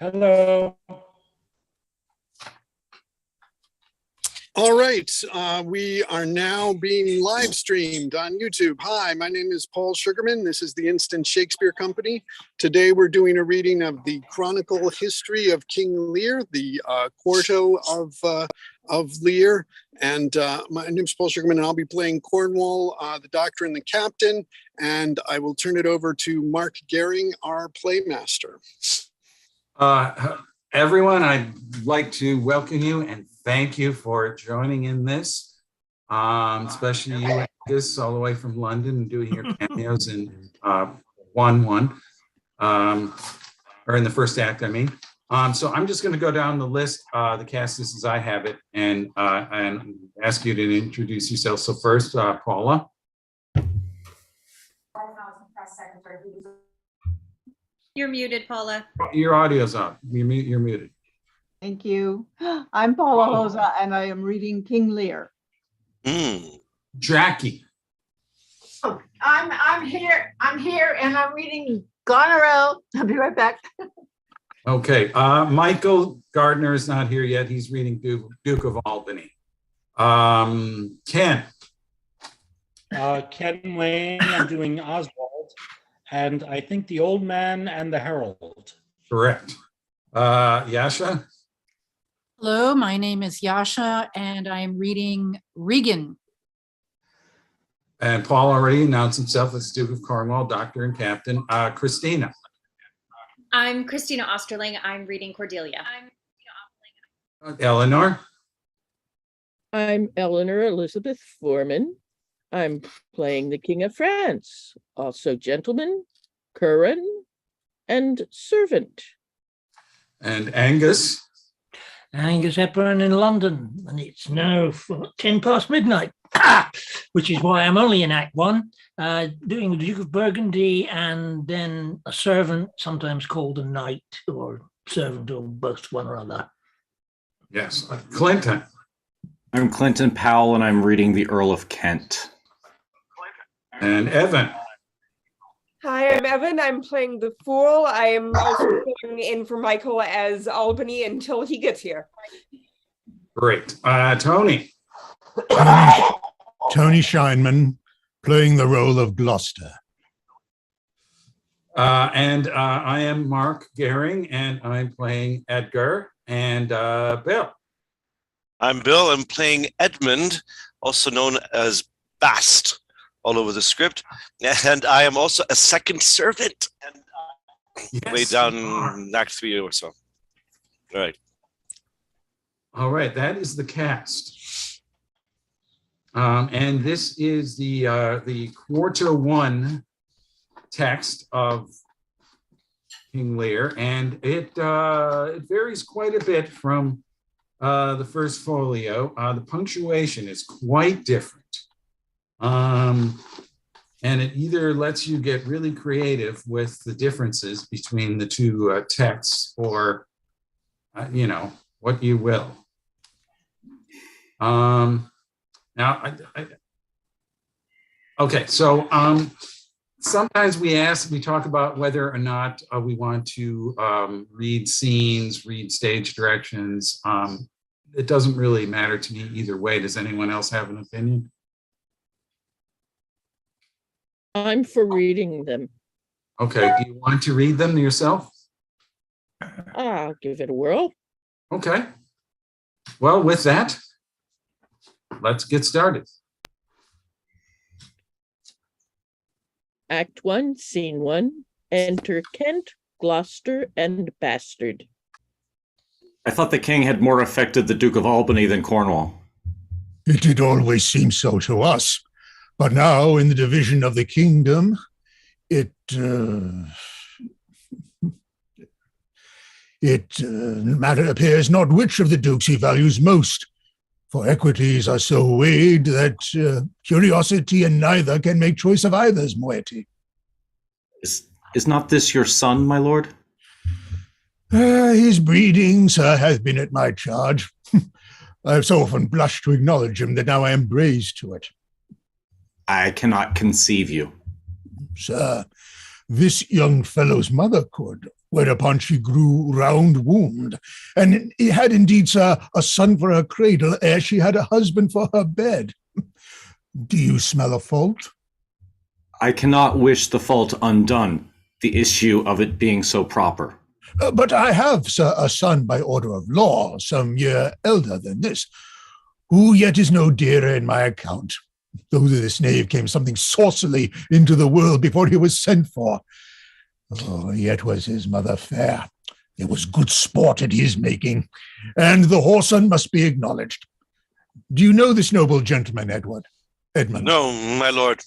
Hello. All right, we are now being live streamed on YouTube. Hi, my name is Paul Sugarman. This is the Instant Shakespeare Company. Today we're doing a reading of the Chronicle History of King Lear, the quarto of Lear. And my name is Paul Sugarman, and I'll be playing Cornwall, the Doctor and the Captain. And I will turn it over to Mark Gehring, our playmaster. Everyone, I'd like to welcome you and thank you for joining in this, especially you, Angus, all the way from London, and doing your cameos in 1-1, or in the first act, I mean. So I'm just going to go down the list, the cast list as I have it, and ask you to introduce yourself. So first, Paula. You're muted, Paula. Your audio's on. You're muted. Thank you. I'm Paula Hosa, and I am reading King Lear. Jackie. Oh, I'm here, and I'm reading Goneril. I'll be right back. Okay, Michael Gardner is not here yet. He's reading Duke of Albany. Ken. Ken Lane, I'm doing Oswald, and I think the Old Man and the Herald. Correct. Yasha. Hello, my name is Yasha, and I'm reading Regan. And Paul already announced himself as Duke of Cornwall, Doctor and Captain. Christina. I'm Christina Osterling. I'm reading Cordelia. Eleanor. I'm Eleanor Elizabeth Foreman. I'm playing the King of France, also gentleman, Curran, and servant. And Angus. Angus Hepburn in London, and it's now 10 past midnight, which is why I'm only in Act 1, doing the Duke of Burgundy and then a servant, sometimes called a knight or servant, or both one or other. Yes. Clinton. I'm Clinton Powell, and I'm reading the Earl of Kent. And Evan. Hi, I'm Evan. I'm playing the Fool. I am also filling in for Michael as Albany until he gets here. Great. Tony. Tony Scheinman, playing the role of Gloucester. And I am Mark Gehring, and I'm playing Edgar. And Bill. I'm Bill. I'm playing Edmund, also known as Bast, all over the script. And I am also a second servant. And way down in Act 3 or so. All right. All right, that is the cast. And this is the Quarto 1 text of King Lear, and it varies quite a bit from the first folio. The punctuation is quite different. And it either lets you get really creative with the differences between the two texts, or, what you will. Now, okay, so sometimes we talk about whether or not we want to read scenes, read stage directions. It doesn't really matter to me either way. Does anyone else have an opinion? I'm for reading them. Okay, do you want to read them yourself? I'll give it a whirl. Okay. Well, with that, let's get started. Act 1, Scene 1. Enter Kent, Gloucester, and Bastard. I thought the king had more affected the Duke of Albany than Cornwall. It did always seem so to us. But now, in the division of the kingdom, matter appears not which of the dukes he values most, for equities are so weighed that curiosity in neither can make choice of either's moiety. Is not this your son, my lord? His breeding, sir, has been at my charge. I have so often blushed to acknowledge him that now I am braced to it. I cannot conceive you. Sir, this young fellow's mother could, Whereupon she grew round-wombed, and had indeed, sir, a son for her cradle, ere she had a husband for her bed. Do you smell a fault? I cannot wish the fault undone, the issue of it being so proper. But I have, sir, a son by order of law, some year elder than this, who yet is no dearer in my account, though this knave came something saucily into the world before he was sent for. Oh, yet was his mother fair. There was good sport at his making, and the whoreson must be acknowledged. Do you know this noble gentleman, Edmund? No, my lord.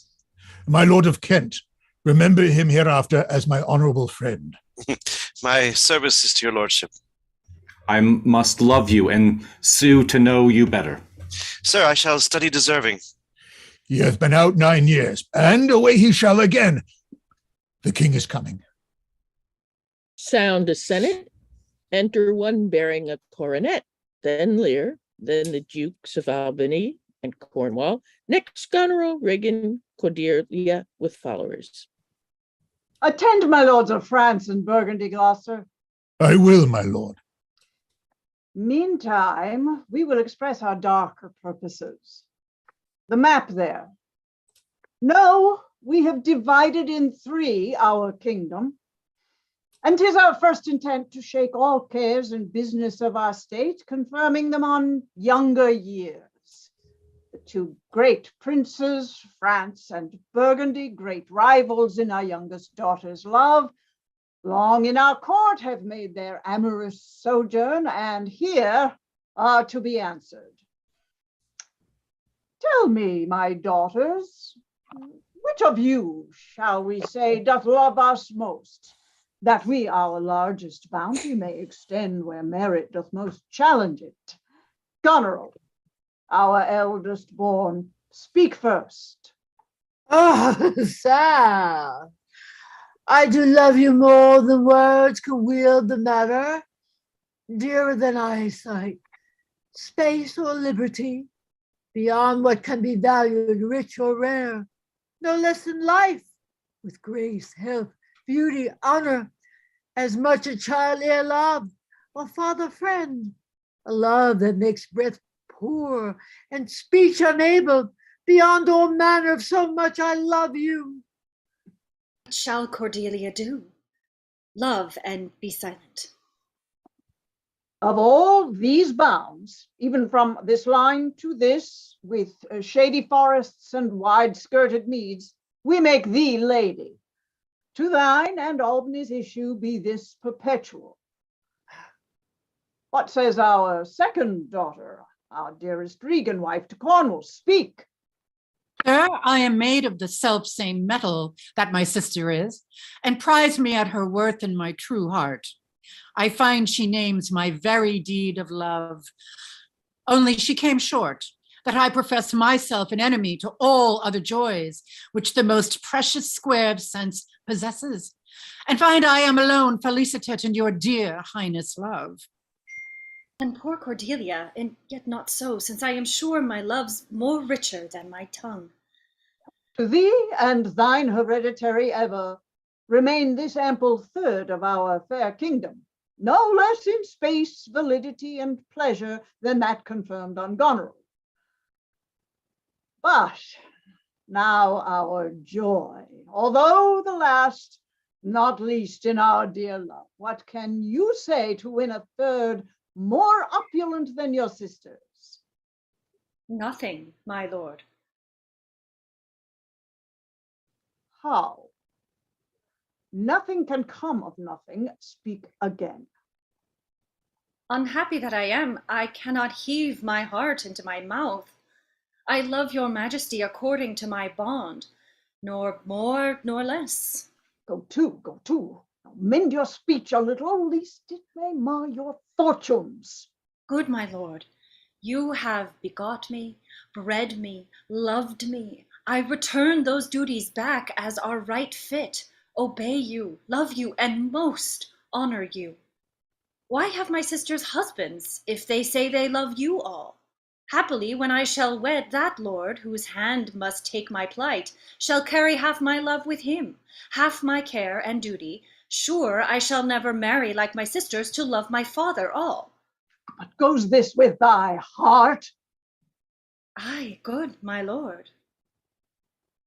My lord of Kent. Remember him hereafter as my honorable friend. My service is to your lordship. I must love you and sue to know you better. Sir, I shall study deserving. He hath been out 9 years, and away he shall again. The king is coming. Sound a senate. Enter one bearing a coronet, then Lear, then the Dukes of Albany and Cornwall, next Goneril, Regan, Cordelia with followers. Attend, my lords of France and Burgundy, Gloucester. I will, my lord. Meantime, we will express our darker purposes. The map there. No, we have divided in 3 our kingdom, and 'tis our first intent to shake all cares and business of our state, confirming them on younger years. The 2 great princes, France and Burgundy, great rivals in our youngest daughter's love, long in our court have made their amorous sojourn, and here are to be answered. Tell me, my daughters, which of you, shall we say, doth love us most, that we our largest bounty may extend where merit doth most challenge it? Goneril, our eldest born, speak first. Oh, sir, I do love you more than words can wield the matter, dearer than eyesight, space or liberty, beyond what can be valued rich or rare, no less than life, with grace, health, beauty, honor, as much a child ere loved, or father friend, a love that makes breath poor and speech unable, beyond all manner of so much I love you. What shall Cordelia do? Love and be silent. Of all these bounds, even from this line to this, with shady forests and wide-skirted meads, we make thee lady. To thine and Albany's issue be this perpetual. What says our second daughter, our dearest Regan, wife to Cornwall? Speak. Sir, I am made of the self-same metal that my sister is, and prize me at her worth in my true heart. I find she names my very deed of love. Only she came short, that I profess myself an enemy to all other joys, which the most precious square of sense possesses, and find I am alone felicitate in your dear highness love. And poor Cordelia, and yet not so, since I am sure my love's more richer than my tongue. To thee and thine hereditary ever remain this ample third of our fair kingdom, no less in space, validity, and pleasure than that confirmed on Goneril. But now our joy, although the last, not least in our dear love, what can you say to win a third more opulent than your sisters? Nothing, my lord. How? Nothing can come of nothing. Speak again. Unhappy that I am, I cannot heave my heart into my mouth. I love your majesty according to my bond, nor more nor less. Go to, go to. Now mend your speech a little, lest it may mar your fortunes. Good my lord, you have begot me, bred me, loved me. I return those duties back as are right fit, obey you, love you, and most honor you. Why have my sisters husbands, if they say they love you all? Happily, when I shall wed that lord, whose hand must take my plight, shall carry half my love with him, half my care and duty, Sure, I shall never marry like my sisters to love my father all. But goes this with thy heart? Aye, good my lord.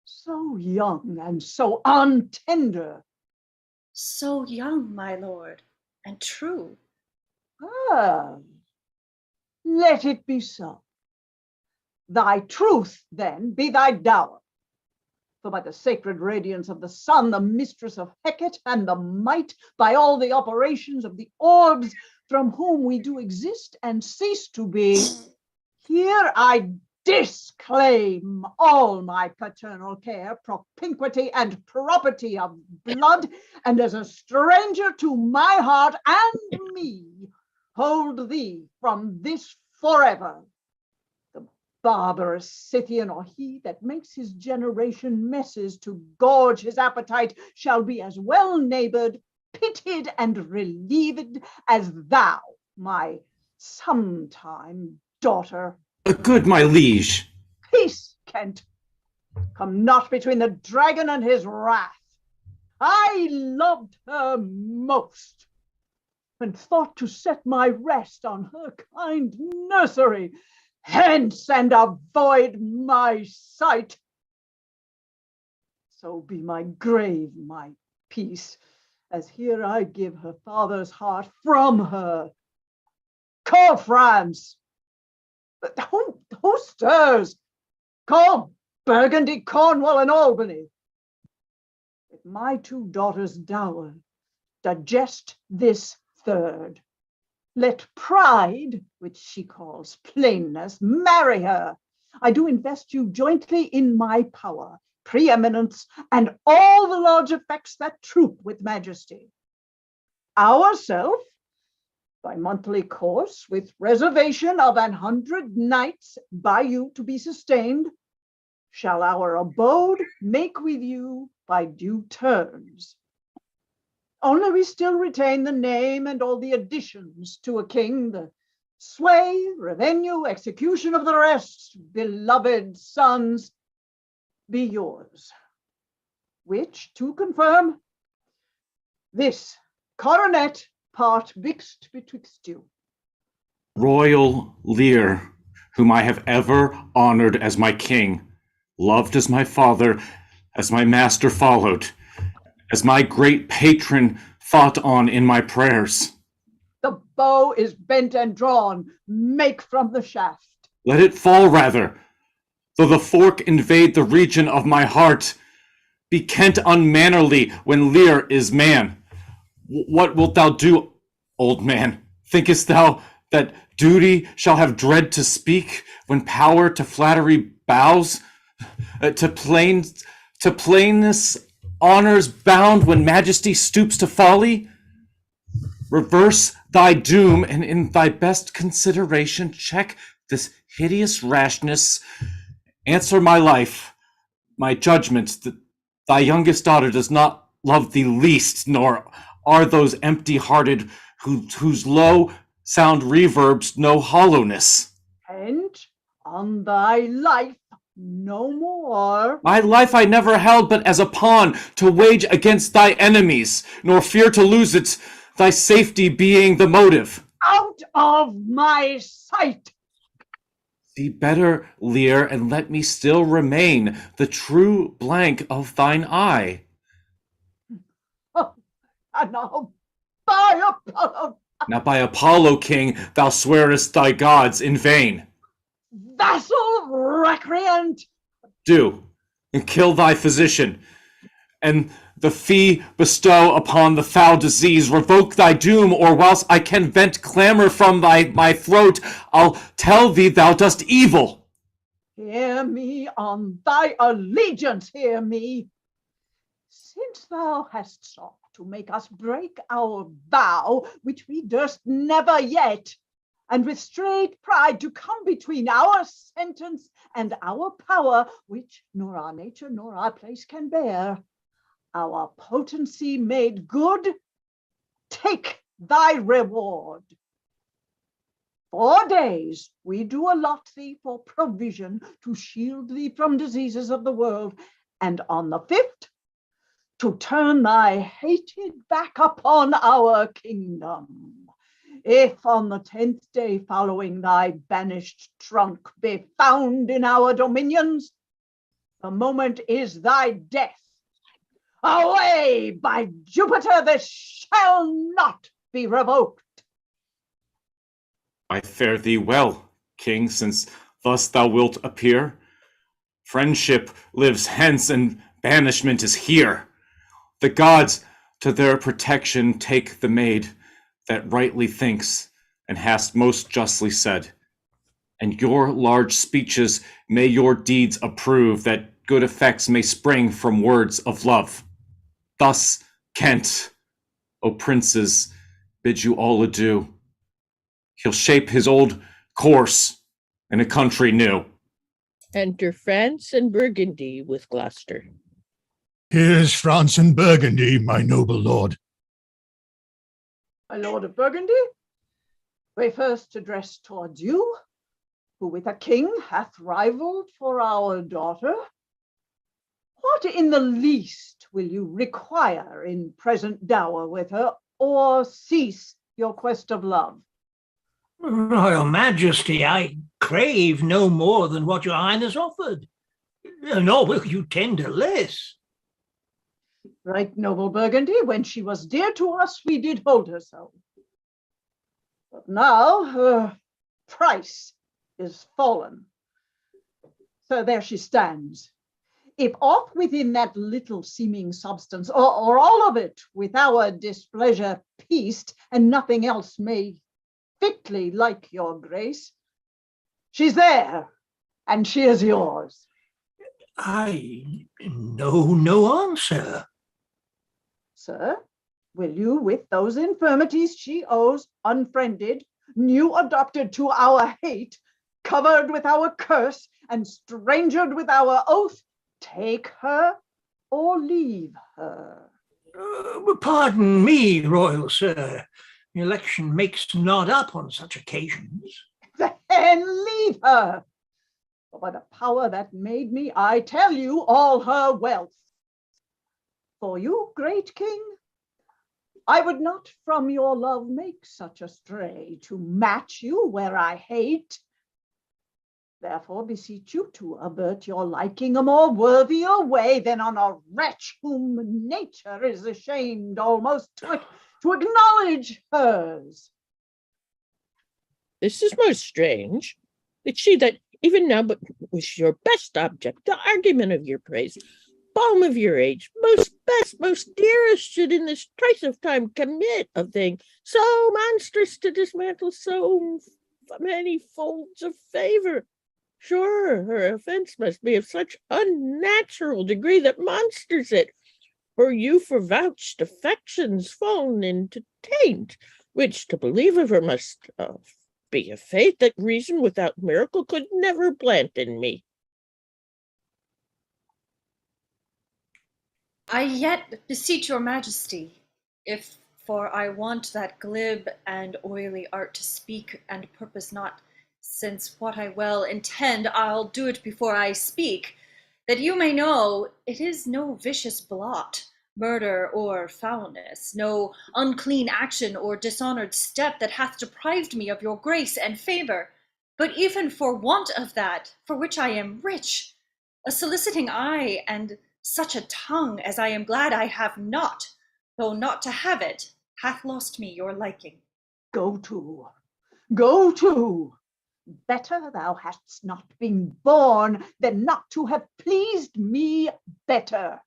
So young and so untender. So young, my lord, and true. Ah, let it be so. Thy truth, then, be thy dower. For by the sacred radiance of the sun, the mistress of Hecate, and the might, by all the operations of the orbs, from whom we do exist and cease to be, here I disclaim all my paternal care, propinquity, and property of blood, and as a stranger to my heart and me, hold thee from this forever. The barbarous Scythian, or he that makes his generation messes to gorge his appetite, shall be as well neighbored, pitied, and relieved as thou, my sometime daughter. Good, my liege. Peace, Kent. Come not between the dragon and his wrath. I loved her most, and thought to set my rest on her kind nursery. Hence, and avoid my sight. So be my grave my peace, as here I give her father's heart from her. Call France. Who stirs? Call Burgundy, Cornwall, and Albany. With my two daughters' dower, digest this third. Let pride, which she calls plainness, marry her. I do invest you jointly in my power, preeminence, and all the large effects that troop with majesty. Ourself, by monthly course, with reservation of 100 knights by you to be sustained, shall our abode make with you by due terms. Only we still retain the name and all the additions to a king, the sway, revenue, execution of the rest, beloved sons, be yours. Which, to confirm, this coronet part mixed betwixt you. Royal Lear, whom I have ever honored as my king, loved as my father, as my master followed, as my great patron thought on in my prayers. The bow is bent and drawn, make from the shaft. Let it fall rather, though the fork invade the region of my heart. Be Kent unmannerly when Lear is man. What wilt thou do, old man? Thinkest thou that duty shall have dread to speak when power to flattery bows? To plainness honors bound when majesty stoops to folly? Reverse thy doom, and in thy best consideration check this hideous rashness. Answer my life, my judgment, that thy youngest daughter does not love thee least, nor are those empty-hearted whose low sound reverbs no hollowness. And on thy life no more. My life I never held but as a pawn to wage against thy enemies, nor fear to lose it, thy safety being the motive. Out of my sight! See better, Lear, and let me still remain the true blank of thine eye. Oh, and now, by Apollo! Now by Apollo, king, thou swearest thy gods in vain. Vassal, recreant! Do, and kill thy physician, and the fee bestow upon the foul disease. Revoke thy doom, or whilst I can vent clamor from my throat, I'll tell thee thou dost evil. Hear me on thy allegiance, hear me. Since thou hast sought to make us break our vow, which we durst never yet, and with straight pride to come between our sentence and our power, which nor our nature nor our place can bear, our potency made good, take thy reward. 4 days we do allot thee for provision to shield thee from diseases of the world, and on the 5th to turn thy hated back upon our kingdom. If on the 10th day following thy banished trunk be found in our dominions, the moment is thy death. Away, by Jupiter, this shall not be revoked. I fare thee well, king, since thus thou wilt appear. Friendship lives hence, and banishment is here. The gods to their protection take the maid that rightly thinks, and hast most justly said. And your large speeches may your deeds approve, that good effects may spring from words of love. Thus Kent, O princes, bid you all adieu. He'll shape his old course in a country new. Enter France and Burgundy with Gloucester. Here's France and Burgundy, my noble lord. My lord of Burgundy, we first address towards you, who with a king hath rivaled for our daughter. What in the least will you require in present dower with her, or cease your quest of love? Royal Majesty, I crave no more than what your highness offered, nor will you tender less. Right, noble Burgundy, when she was dear to us, we did hold her so. But now her price is fallen. So there she stands. If aught within that little seeming substance, or all of it, with our displeasure pieced, and nothing else may fitly like your grace, she's there, and she is yours. I know no answer. Sir, will you, with those infirmities she owes, unfriended, new adopted to our hate, covered with our curse, and strangered with our oath, take her or leave her? Pardon me, royal sir. Election makes not up on such occasions. Then leave her. For by the power that made me, I tell you all her wealth. For you, great king, I would not from your love make such a stray to match you where I hate. Therefore beseech you to avert your liking a more worthier way than on a wretch whom nature is ashamed almost to acknowledge hers. This is most strange, that she that even now but was your best object, the argument of your praise, balm of your age, most best, most dearest, should in this trace of time commit a thing so monstrous to dismantle so many folds of favor. Sure, her offense must be of such unnatural degree that monsters it. Her you for vouched affections fallen into taint, which to believe of her must be a faith that reason without miracle could never plant in me. I yet beseech your majesty, if for I want that glib and oily art to speak and purpose not, since what I well intend, I'll do it before I speak, that you may know it is no vicious blot, murder or foulness, no unclean action or dishonored step that hath deprived me of your grace and favor, but even for want of that, for which I am rich, a soliciting eye and such a tongue as I am glad I have not, though not to have it, hath lost me your liking. Go to, go to. Better thou hadst not been born than not to have pleased me better.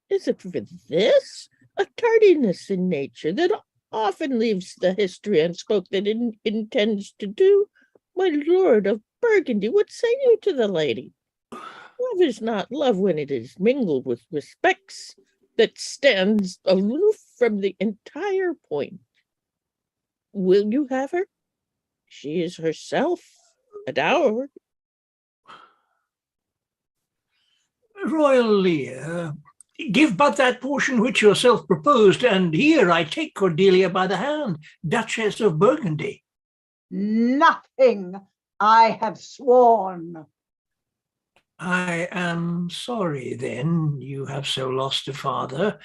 Is it for this? A tardiness in nature that often leaves the history unspoke that it intends to do? My lord of Burgundy, what say you to the lady? Love is not love when it is mingled with respects that stands aloof from the entire point. Will you have her? She is herself a dower. Royal Lear, give but that portion which yourself proposed, and here I take Cordelia by the hand, Duchess of Burgundy. Nothing, I have sworn. I am sorry then you have so lost a father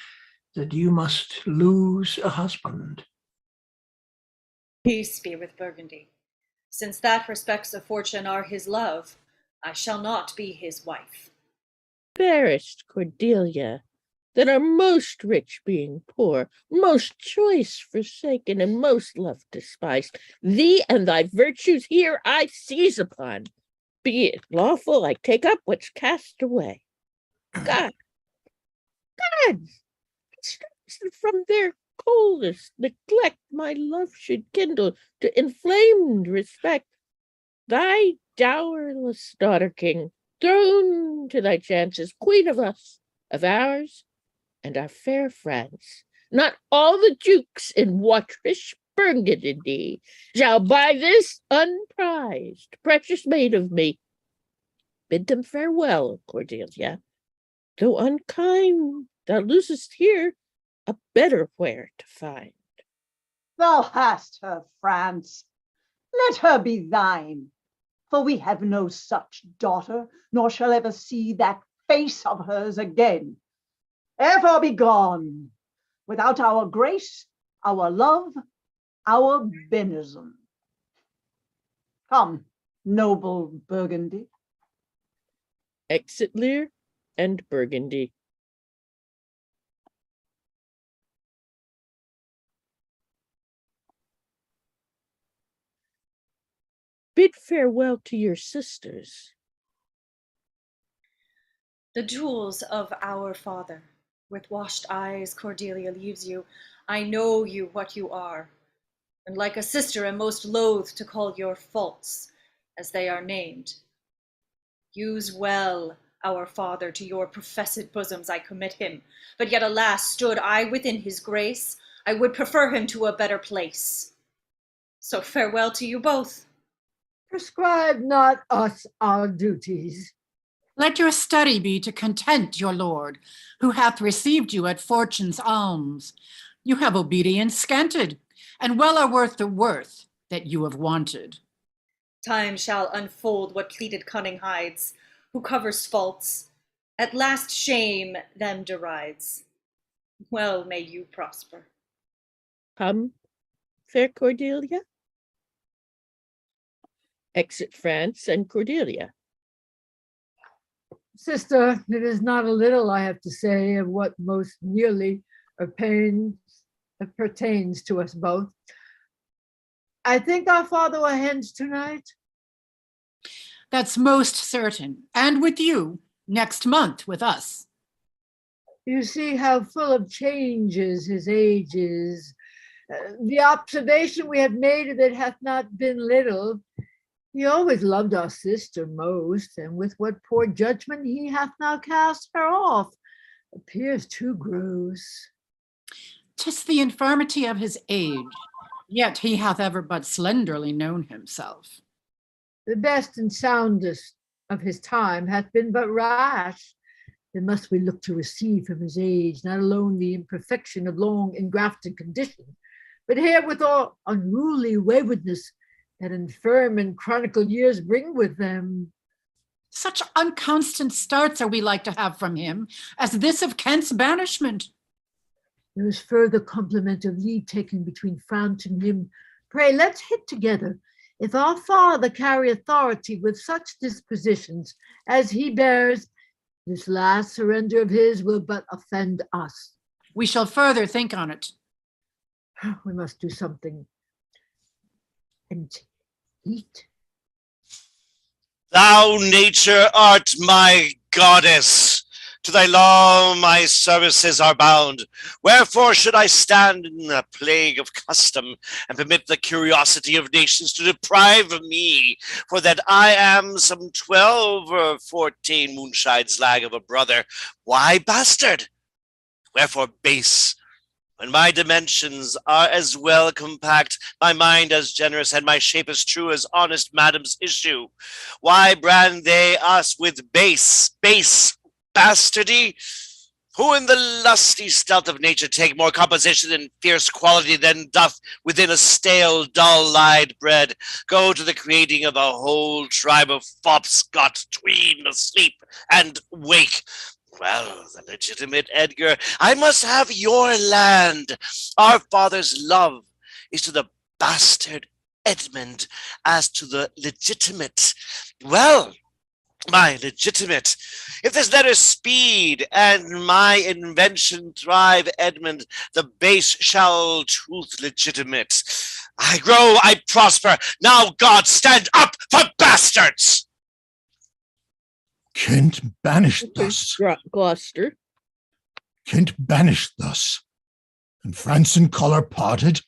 that you must lose a husband. Peace be with Burgundy. Since that respects of fortune are his love, I shall not be his wife. Fairest Cordelia, that are most rich being poor, most choice forsaken, and most loved despised, thee and thy virtues here I seize upon. Be it lawful, I take up what's cast away. God, from their coldest neglect my love should kindle to inflamed respect. Thy dowerless daughter, king, thrown to thy chances, queen of us, of ours, and our fair France, not all the dukes in waterish Burgundy shall buy this unprized, precious maid of me. Bid them farewell, Cordelia. Though unkind, thou losest here a better where to find. Thou hast her, France. Let her be thine, for we have no such daughter, nor shall ever see that face of hers again. Ever be gone, without our grace, our love, our benison. Come, noble Burgundy. Exit Lear and Burgundy. Bid farewell to your sisters. The jewels of our father, with washed eyes Cordelia leaves you. I know you what you are, and like a sister am most loath to call your faults, as they are named. Use well our father, to your professed bosoms I commit him, but yet alas, stood I within his grace, I would prefer him to a better place. So farewell to you both. Prescribe not us our duties. Let your study be to content your lord, who hath received you at fortune's alms. You have obedience scanted, and well are worth the worth that you have wanted. Time shall unfold what pleaded cunning hides, who covers faults, at last shame them derides. Well may you prosper. Come, fair Cordelia. Exit France and Cordelia. Sister, it is not a little I have to say of what most nearly pertains to us both. I think our father will hence tonight. That's most certain, and with you, next month with us. You see how full of changes his age is. The observation we have made of it hath not been little. He always loved our sister most, and with what poor judgment he hath now cast her off, appears too gross. 'Tis the infirmity of his age, yet he hath ever but slenderly known himself. The best and soundest of his time hath been but rash. Then must we look to receive from his age not alone the imperfection of long engrafted condition, but herewithal unruly waywardness that infirm and chronical years bring with them. Such unconstant starts are we like to have from him as this of Kent's banishment. There is further compliment of leave taken between France and him. Pray, let's hit together. If our father carry authority with such dispositions as he bears, this last surrender of his will but offend us. We shall further think on it. We must do something. And eat. Thou nature art my goddess. To thy law my services are bound. Wherefore should I stand in the plague of custom and permit the curiosity of nations to deprive me, for that I am some 12 or 14 moonshine's lag of a brother? Why bastard? Wherefore base? When my dimensions are as well compact, my mind as generous, and my shape as true as honest madam's issue, why brand they us with base bastardy? Who in the lusty stealth of nature take more composition and fierce quality than doth within a stale, dull-eyed bread go to the creating of a whole tribe of fops got tween asleep and wake? Well, the legitimate Edgar, I must have your land. Our father's love is to the bastard Edmund as to the legitimate. Well, my legitimate, if this letter speed and my invention thrive, Edmund, the base shall truth legitimate. I grow, I prosper. Now, God, stand up for bastards! Kent banished thus. Gloucester. Kent banished thus, and France and Collar parted,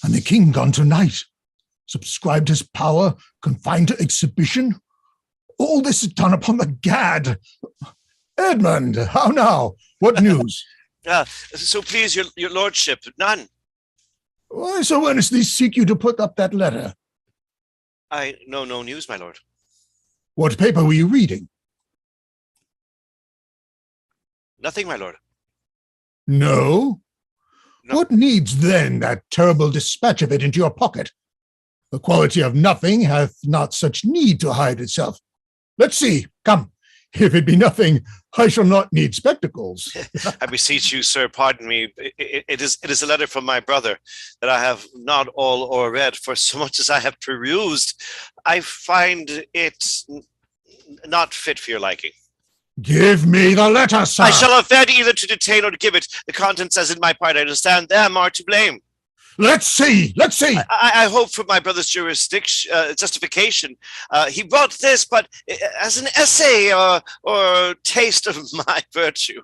and the king gone tonight, subscribed his power, confined to exhibition. All this is done upon the gad. Edmund, how now? What news? So please, your lordship, none. Why so earnestly seek you to put up that letter? I know no news, my lord. What paper were you reading? Nothing, my lord. No? No. What needs then that terrible dispatch of it into your pocket? The quality of nothing hath not such need to hide itself. Let's see, come. If it be nothing, I shall not need spectacles. I beseech you, sir, pardon me. It is a letter from my brother that I have not all o'erread, for so much as I have perused, I find it not fit for your liking. Give me the letter, sir. I shall offend either to detain or to give it. The contents, as in my part, I understand them are to blame. Let's see. I hope for my brother's justification. He wrote this, but as an essay or taste of my virtue.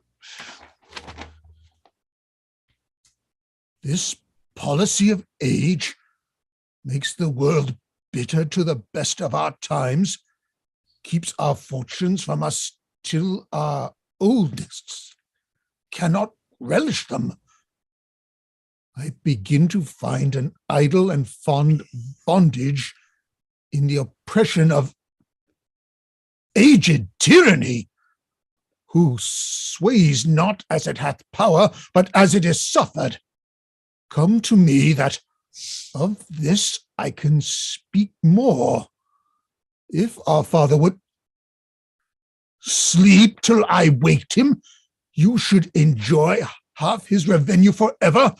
This policy of age makes the world bitter to the best of our times, keeps our fortunes from us till our oldest, cannot relish them. I begin to find an idle and fond bondage in the oppression of aged tyranny, who sways not as it hath power, but as it is suffered. Come to me that of this I can speak more. If our father would sleep till I waked him, you should enjoy half his revenue forever,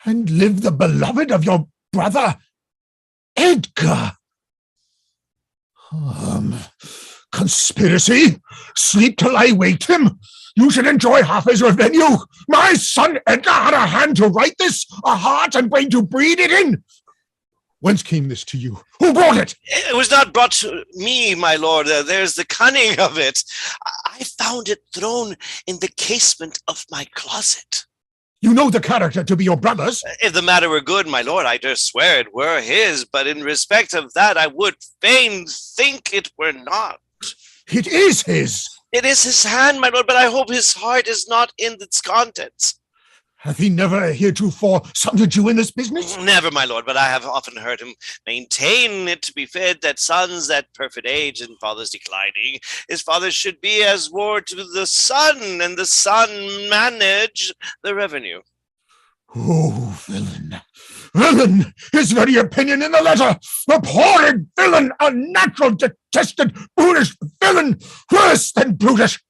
and live the beloved of your brother, Edgar. Conspiracy? Sleep till I waked him? You should enjoy half his revenue. My son Edgar had a hand to write this, a heart and brain to breed it in. Whence came this to you? Who brought it? It was not brought to me, my lord. There's the cunning of it. I found it thrown in the casement of my closet. You know the character to be your brother's. If the matter were good, my lord, I dare swear it were his, but in respect of that, I would fain think it were not. It is his. It is his hand, my lord, but I hope his heart is not in its contents. Hath he never heretofore sundered you in this business? Never, my lord, but I have often heard him maintain it to be fit that sons at perfect age and fathers declining, his fathers should be as ward to the son, and the son manage the revenue. Oh, villain! Villain! His very opinion in the letter! Abhorred villain! Unnatural, detested, brutish villain! Worse than brutish!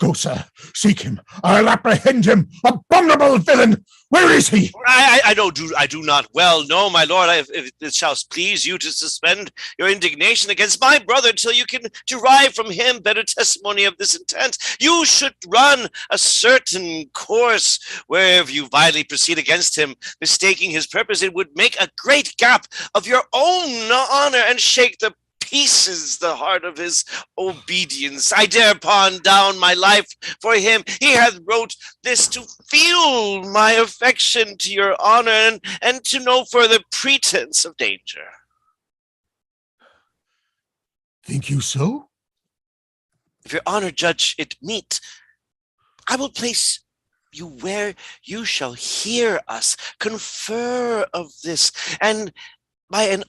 Go, sir, seek him. I'll apprehend him. Abominable villain! Where is he? I do not well know, my lord. If it shall please you to suspend your indignation against my brother till you can derive from him better testimony of this intent, you should run a certain course where if you vilely proceed against him, mistaking his purpose, it would make a great gap of your own honor and shake the pieces the heart of his obedience. I dare pawn down my life for him. He hath wrote this to feel my affection to your honor and to no further pretense of danger. Think you so? If your honor judge it meet, I will place you where you shall hear us confer of this, and by an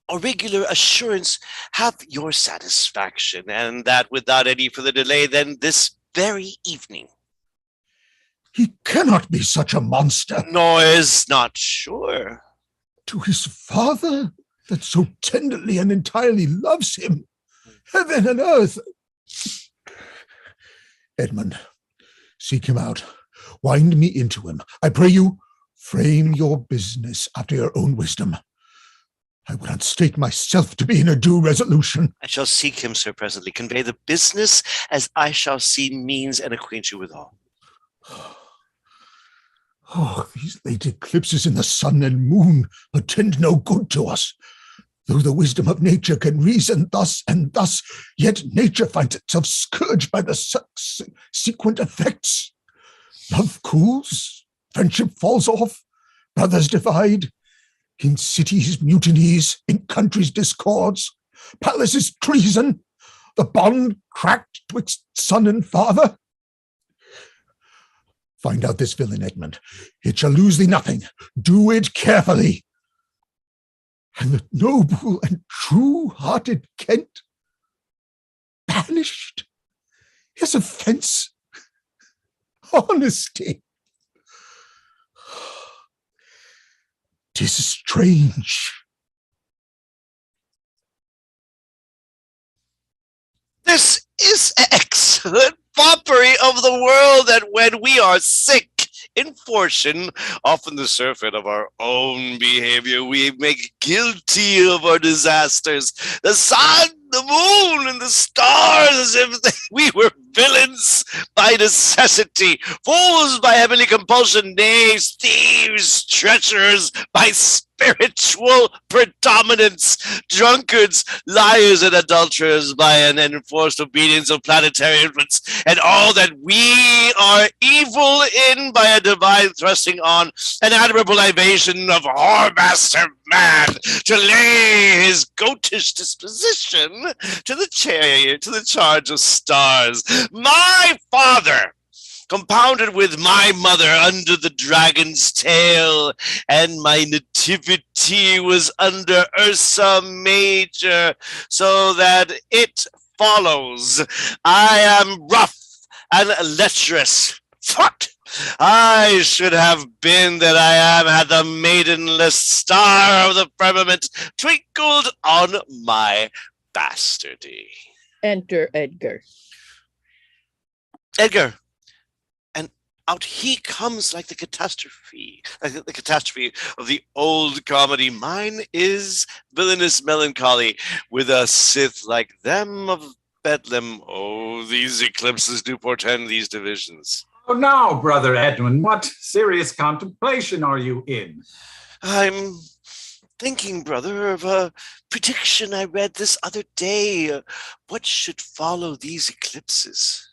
a regular assurance have your satisfaction, and that without any further delay than this very evening. He cannot be such a monster. Noise not sure. To his father that so tenderly and entirely loves him, heaven and earth. Edmund, seek him out. Wind me into him. I pray you, frame your business after your own wisdom. I will not state myself to be in a due resolution. I shall seek him, sir, presently. Convey the business as I shall see means and acquaint you withal. Oh, these late eclipses in the sun and moon portend no good to us. Though the wisdom of nature can reason thus and thus, yet nature finds itself scourged by the subsequent effects. Love cools, friendship falls off, brothers divide, in cities mutinies, in countries discords, palaces treason, the bond cracked twixt son and father. Find out this villain, Edmund. It shall lose thee nothing. Do it carefully. And the noble and true-hearted Kent banished. His offense, honesty. 'Tis strange. This is excellent foppery of the world, that when we are sick in fortune, often the surfeit of our own behavior, we make guilty of our disasters. The sun, the moon, and the stars, as if we were villains by necessity, fools by heavenly compulsion, knaves, thieves, treacherers by spiritual predominance, drunkards, liars, and adulterers by an enforced obedience of planetary influence, and all that we are evil in by a divine thrusting on an admirable libation of whoremaster man to lay his goatish disposition to the charge of stars. My father, compounded with my mother under the dragon's tail, and my nativity was under Ursa Major, so that it follows I am rough and lecherous. What I should have been that I am, had the maidenless star of the firmament twinkled on my bastardy. Enter Edgar. Edgar, and out he comes like the catastrophe of the old comedy. Mine is villainous melancholy, with a Sith like them of Bedlam. Oh, these eclipses do portend these divisions. Oh, now, Brother Edwin, what serious contemplation are you in? I'm thinking, brother, of a prediction I read this other day. What should follow these eclipses?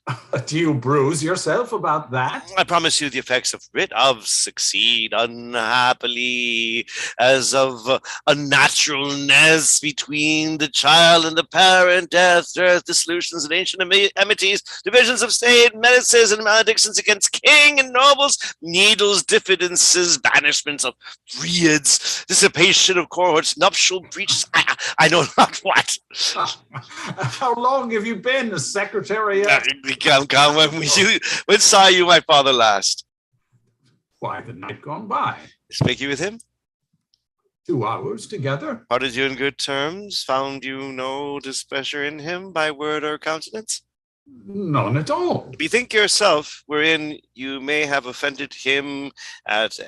Do you bruise yourself about that? I promise you the effects of writ of succeed unhappily, as of unnaturalness between the child and the parent, death, dearth, dissolutions, and ancient enmities, divisions of state, menaces, and maledictions against king and nobles, needles, diffidences, banishments of wreaths, dissipation of cohorts, nuptial breaches, I know not what. How long have you been the secretary? Come. When saw you my father last? Why, the night gone by. Spake you with him? 2 hours together. Parted you in good terms? Found you no displeasure in him by word or countenance? None at all. Bethink yourself, wherein you may have offended him at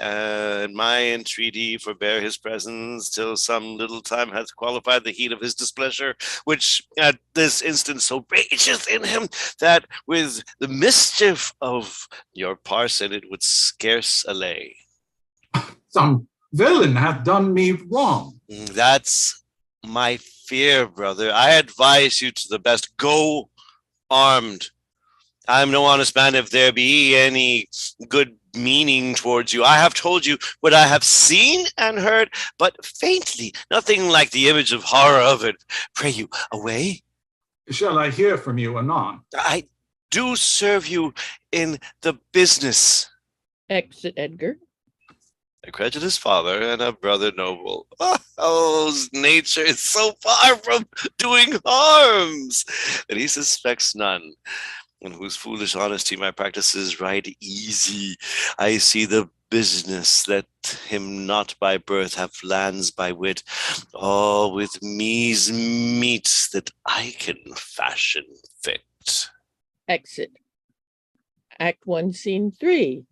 my entreaty, forbear his presence till some little time hath qualified the heat of his displeasure, which at this instant so rageth in him, that with the mischief of your parson it would scarce allay. Some villain hath done me wrong. That's my fear, brother. I advise you to the best. Go armed. I'm no honest man if there be any good meaning towards you. I have told you what I have seen and heard, but faintly, nothing like the image of horror of it. Pray you, away? Shall I hear from you anon? I do serve you in the business. Exit Edgar. A credulous father and a brother noble. Oh, nature is so far from doing harms that he suspects none. in whose foolish honesty my practices ride easy. I see the business, let him not by birth have lands by wit, all with me's meats that I can fashion fit. Exit. Act 1, Scene 3.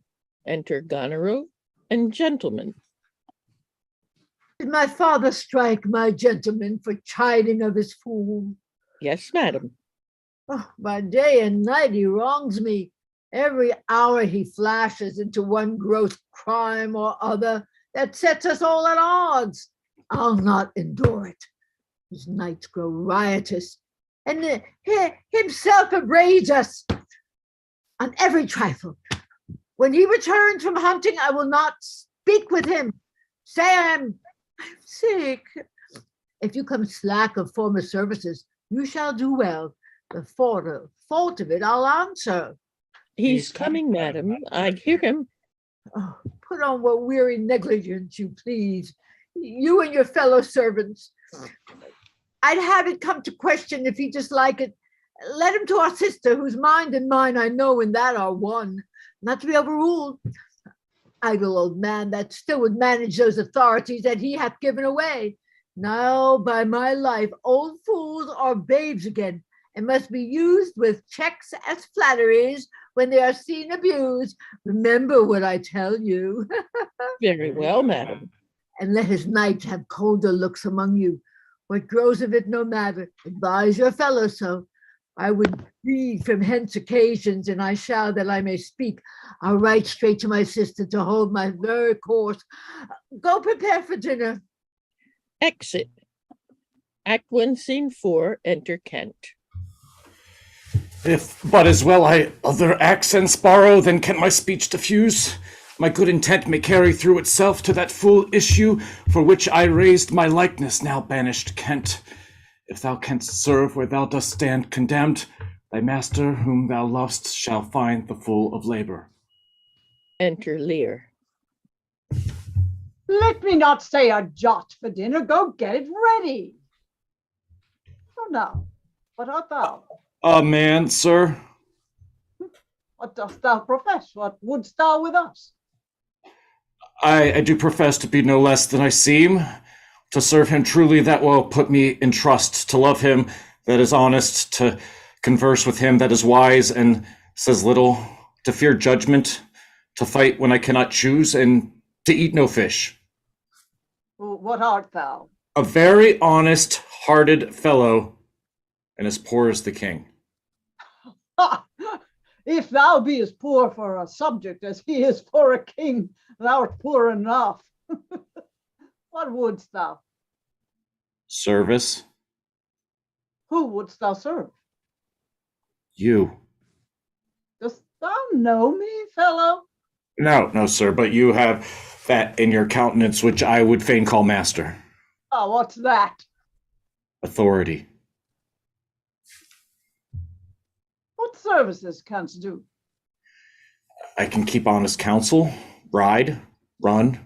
Enter Goneril and gentleman. Did my father strike my gentleman for chiding of his fool? Yes, madam. Oh, by day and night he wrongs me. Every hour he flashes into one gross crime or other that sets us all at odds. I'll not endure it. His nights grow riotous, and himself upbraids us on every trifle. When he returns from hunting, I will not speak with him. Say I'm sick. If you come slack of former services, you shall do well. The fault of it I'll answer. He's coming, madam. I hear him. Oh, put on what weary negligence you please, you and your fellow servants. I'd have it come to question if he dislike it. Let him to our sister, whose mind and mine I know in that are one, not to be overruled. Idle old man that still would manage those authorities that he hath given away. Now, by my life, old fools are babes again, and must be used with checks as flatteries when they are seen abused. Remember what I tell you. Very well, madam. And let his knights have colder looks among you. What grows of it no matter. Advise your fellows so. I would read from hence occasions, and I shall that I may speak. I'll write straight to my sister to hold my very course. Go prepare for dinner. Exit. Act 1, Scene 4. Enter Kent. If but as well I other accents borrow, then can my speech diffuse. My good intent may carry through itself to that full issue for which I raised my likeness, now banished Kent. If thou canst serve where thou dost stand condemned, thy master whom thou lovest shall find the full of labor. Enter Lear. Let me not say a jot for dinner. Go get it ready. So now, what art thou? A man, sir. What dost thou profess? What wouldst thou with us? I do profess to be no less than I seem. To serve him truly, that will put me in trust. To love him that is honest, to converse with him that is wise and says little, to fear judgment, to fight when I cannot choose, and to eat no fish. What art thou? A very honest-hearted fellow, and as poor as the king. Ha! If thou be as poor for a subject as he is for a king, thou art poor enough. What wouldst thou? Service. Who wouldst thou serve? You. Dost thou know me, fellow? No, sir, but you have that in your countenance which I would fain call master. Oh, what's that? Authority. What services canst do? I can keep honest counsel, ride, run,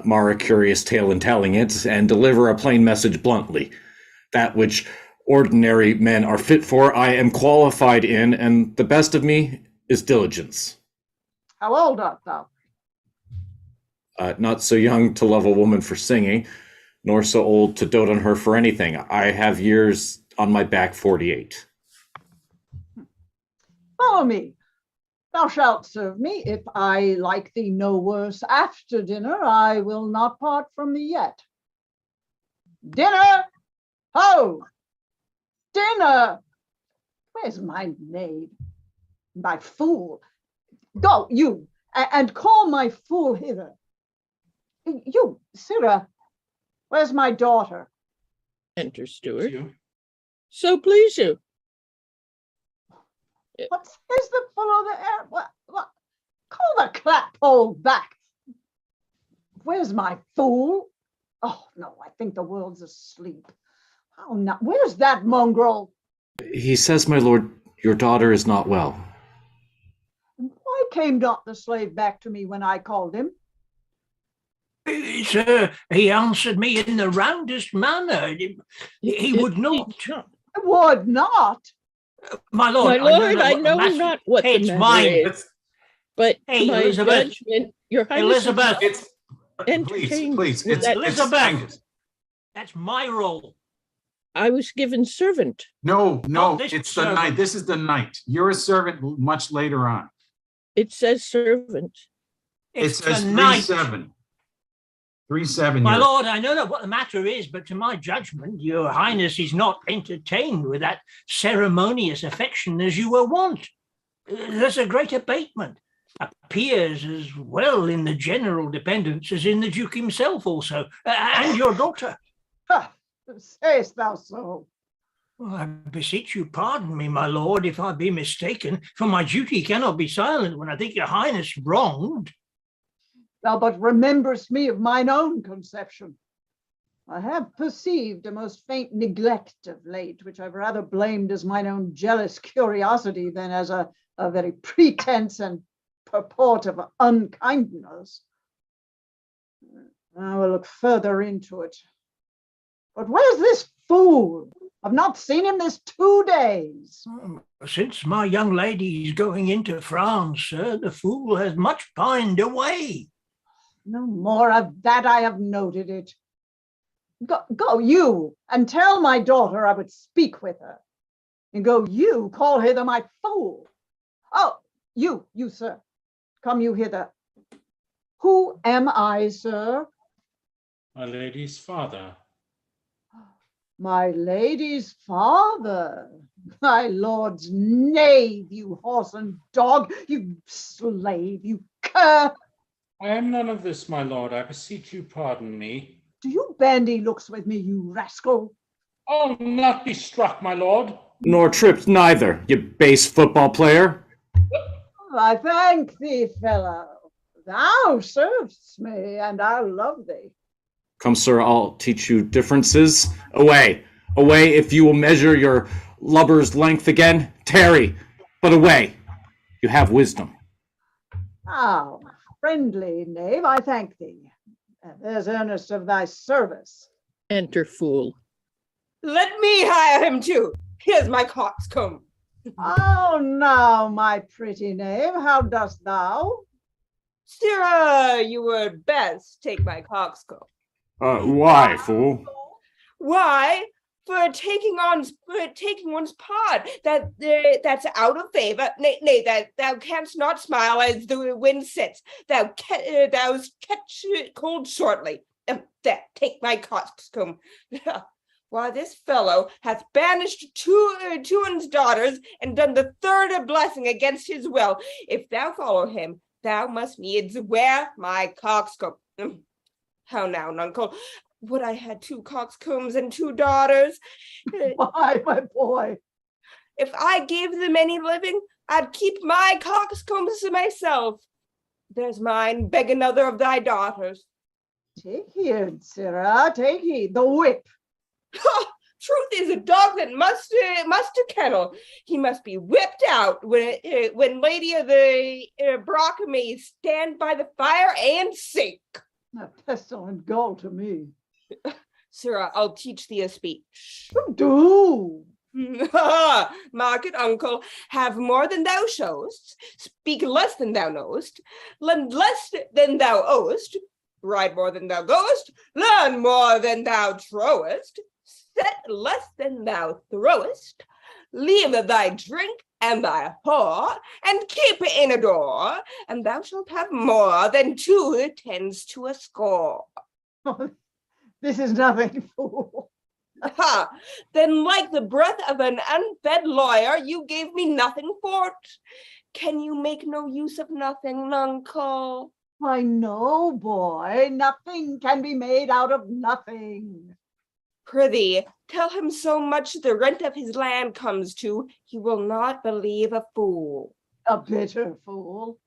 mar a curious tale in telling it, and deliver a plain message bluntly. That which ordinary men are fit for, I am qualified in, and the best of me is diligence. How old art thou? Not so young to love a woman for singing, nor so old to dote on her for anything. I have years on my back, 48. Follow me. Thou shalt serve me. If I like thee no worse after dinner, I will not part from thee yet. Dinner! Ho! Dinner! Where's my maid? My fool? Go, you, and call my fool hither. You, Sirrah, where's my daughter? Enter Steward. So please you. What says the fellow there? What? Call the clap-hole back. Where's my fool? Oh, no, I think the world's asleep. Oh, no, where's that mongrel? He says, my lord, your daughter is not well. Why came not the slave back to me when I called him? Sir, he answered me in the roundest manner. He would not. Would not? My lord, My lord, I what the know matter- not what Hey, the it's matter mine. is, but Hey, to my Elizabeth. judgment, your highness is Elizabeth. not It's entertained please. with It's that. Elizabeth. Angus. That's my role. I was given servant. No, Not this it's the servant. knight. This is the knight. You're a servant much later on. It says servant. It It's says tonight. 3-7. 3-7. My you're- lord, I know not what the matter is, but to my judgment, your highness is not entertained with that ceremonious affection as you were wont. There's a great abatement. Appears as well in the general dependence as in the duke himself also, and your daughter. Ha! Sayest thou so? Well, I beseech you, pardon me, my lord, if I be mistaken, for my duty cannot be silent when I think your highness wronged. Thou but rememberest me of mine own conception. I have perceived a most faint neglect of late, which I've rather blamed as mine own jealous curiosity than as a very pretense and purport of unkindness. I will look further into it. But where's this fool? I've not seen him this 2 days. Since my young lady is going into France, sir, the fool has much pined away. No more of that, I have noted it. Go you and tell my daughter I would speak with her. And go you call hither my fool. Oh, you, sir, come you hither. Who am I, sir? My lady's father. My lady's father. My lord's knave, you horse and dog, you slave, you cur. I am none of this, my lord. I beseech you, pardon me. Do you bandy looks with me, you rascal? I'll not be struck, my lord. Nor tripped neither, you base football player. I thank thee, fellow. Thou servest me, and I love thee. Come, sir, I'll teach you differences. Away, away, if you will measure your lubber's length again. Tarry, but away. You have wisdom. Ah, friendly knave, I thank thee. There's earnest of thy service. Enter fool. Let me hire him too. Here's my coxcomb. Oh, now, my pretty knave, how dost thou? Sirrah, you would best take my coxcomb. Why, fool? Why? For taking one's part that's out of favor. Nay, that thou canst not smile as the wind sits. Thou's catch cold shortly. There, take my coxcomb. Why, this fellow hath banished two's daughters and done the third a blessing against his will. If thou follow him, thou must needs wear my coxcomb. How now, nuncle? Would I had 2 coxcombs and 2 daughters? Why, my boy? If I gave them any living, I'd keep my coxcombs to myself. There's mine, beg another of thy daughters. Take heed, sirrah, take heed, the whip. Truth is a dog that must to kennel. He must be whipped out when Lady of the Brock may stand by the fire and sink. A pestilent gall to me. Sirrah, I'll teach thee a speech. Do. Mark it, uncle. Have more than thou showest. Speak less than thou knowest. Lend less than thou owest. Ride more than thou goest. Learn more than thou trowest. Set less than thou throwest. Leave thy drink and thy whore, and keep in a door, and thou shalt have more than 2 tends to a score. This is nothing, fool. Ha! Then, like the breath of an unfed lawyer, you gave me nothing for't. Can you make no use of nothing, uncle? Why, no, boy, nothing can be made out of nothing. Prithee, tell him so much the rent of his land comes to, he will not believe a fool. A bitter fool.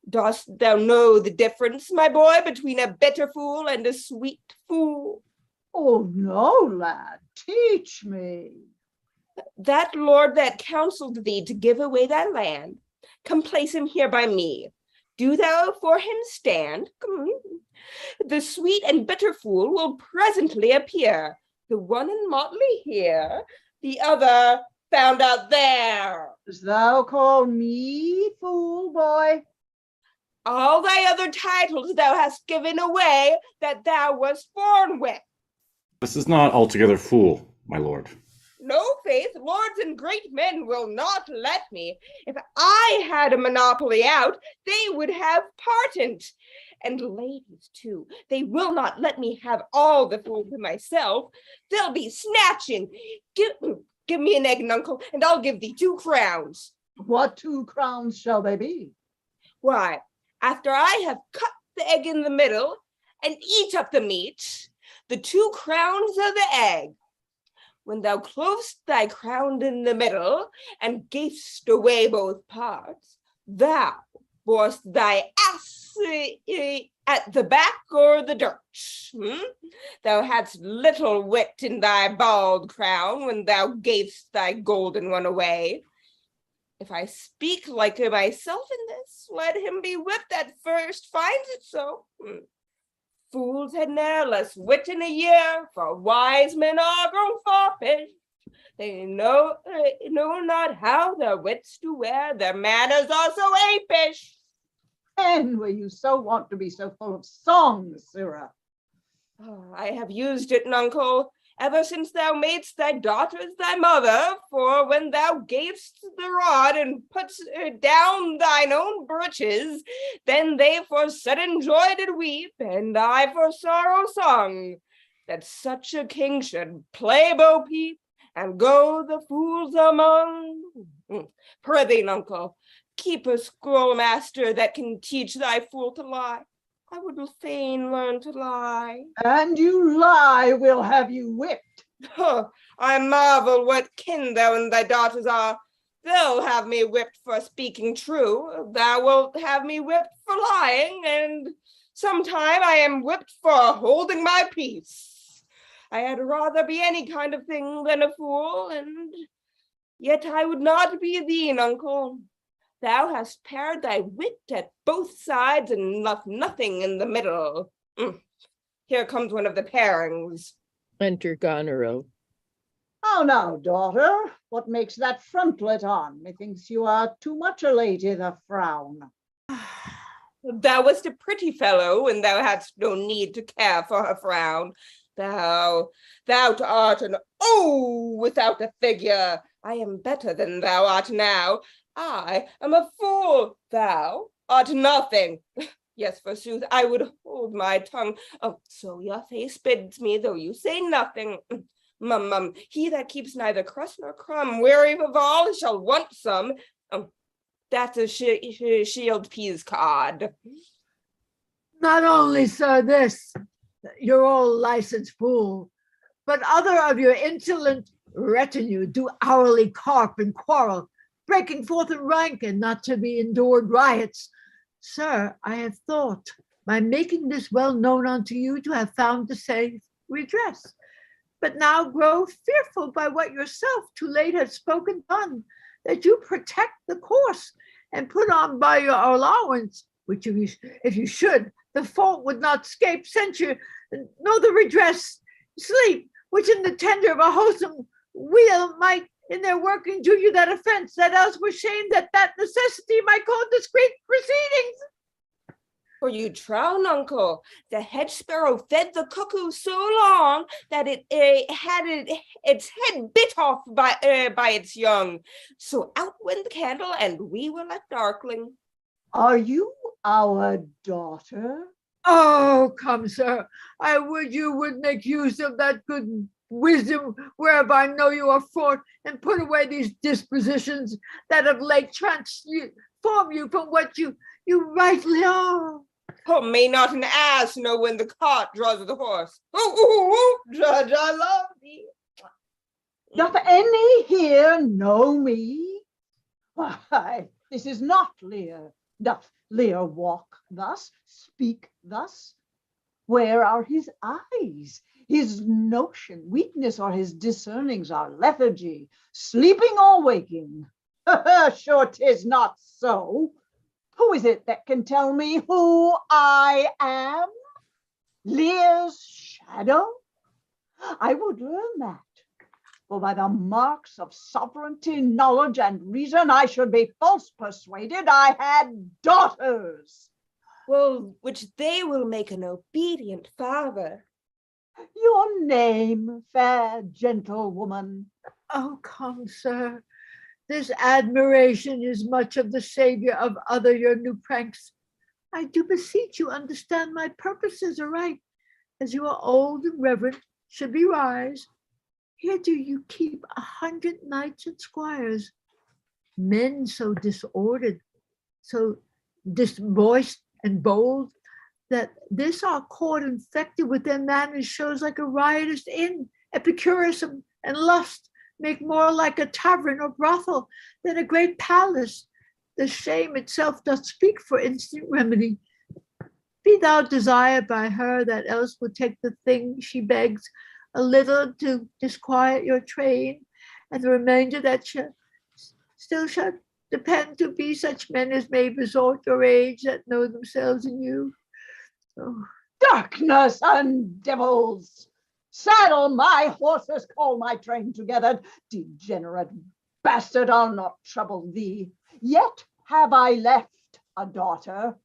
Dost thou know the difference, my boy, between a bitter fool and a sweet fool? Oh, no, lad, teach me. That lord that counseled thee to give away thy land, come place him here by me. Do thou for him stand. The sweet and bitter fool will presently appear. The one in motley here, the other found out there? Dost thou call me fool, boy? All thy other titles thou hast given away that thou wast born with. This is not altogether fool, my lord. No, faith, lords and great men will not let me. If I had a monopoly out, they would have patent. And ladies, too, they will not let me have all the fool to myself. They'll be snatching. Give me an egg, nuncle, and I'll give thee 2 crowns. What 2 crowns shall they be? Why, after I have cut the egg in the middle and eat up the meat, the 2 crowns of the egg. When thou clovest thy crown in the middle and gavest away both parts, thou borest thy ass at the back or the dirt. Thou hadst little wit in thy bald crown when thou gavest thy golden one away. If I speak like myself in this, let him be whipped that first finds it so. Fools had ne'er less wit in a year, for wise men are grown foppish. They know not how their wits do wear, their manners are so apish. And were you so wont to be so full of songs, sirrah? Oh, I have used it, nuncle, ever since thou madest thy daughters thy mother, for when thou gavest the rod and putst down thine own breeches, then they for sudden joy did weep, and I for sorrow sung, that such a king should play bo peep and go the fools among. Prithee, nuncle, keep a schoolmaster that can teach thy fool to lie. I would fain learn to lie. And you lie, we'll have you whipped. Oh, I marvel what kin thou and thy daughters are. They'll have me whipped for speaking true. Thou wilt have me whipped for lying, and sometime I am whipped for holding my peace. I had rather be any kind of thing than a fool, and yet I would not be thee, nuncle. Thou hast pared thy wit at both sides and left nothing in the middle. Here comes one of the pairings. Enter Goneril. How now, daughter? What makes that frontlet on? Methinks you are too much a lady, the frown. Thou wast a pretty fellow when thou hadst no need to care for her frown. Thou art an without a figure. I am better than thou art now. I am a fool. Thou art nothing. Yes, forsooth, I would hold my tongue. Oh, so your face bids me, though you say nothing. He that keeps neither crust nor crumb, weary of all, shall want some. That's a shield peas cod. Not only, sir, this, you're all licensed fool, but other of your insolent retinue do hourly carp and quarrel, breaking forth in rank and not to be endured riots. Sir, I have thought, by making this well known unto you, to have found the safe redress, but now grow fearful by what yourself too late have spoken done, that you protect the course and put on by your allowance, which if you should, the fault would not scape censure, nor the redress sleep, which in the tender of a wholesome weal might in their working do you that offense, that else were shamed at that necessity might call discreet proceedings. For you trow, uncle, the hedge sparrow fed the cuckoo so long that it had its head bit off by its young. So out went the candle, and we were left darkling. Are you our daughter? Oh, come, sir, I would you would make use of that good wisdom whereby know you are fraught, and put away these dispositions that of late transform you from what you rightly are. Oh, may not an ass know when the cart draws the horse? Judge, I love thee. Doth any here know me? Why, this is not Lear. Doth Lear walk thus, speak thus? Where are his eyes? His notion, weakness, or his discernings are lethargy, sleeping or waking? Sure 'tis not so. Who is it that can tell me who I am? Lear's shadow? I would learn that. For by the marks of sovereignty, knowledge, and reason, I should be false persuaded I had daughters. Well, which they will make an obedient father. Your name, fair gentlewoman? Oh, come, sir. This admiration is much of the savior of other your new pranks. I do beseech you understand my purposes aright, as you are old and reverend, should be wise. Here do you keep 100 knights and squires, men so disordered, so disvoiced and bold, that this our court infected with their manners shows like a riotous inn. Epicurism and lust make more like a tavern or brothel than a great palace. The shame itself doth speak for instant remedy. Be thou desired by her that else would take the thing she begs, a little to disquiet your train, and the remainder that still shall depend to be such men as may resort your age that know themselves in you. Oh. Darkness and devils! Saddle my horses, call my train together. Degenerate bastard, I'll not trouble thee. Yet have I left a daughter.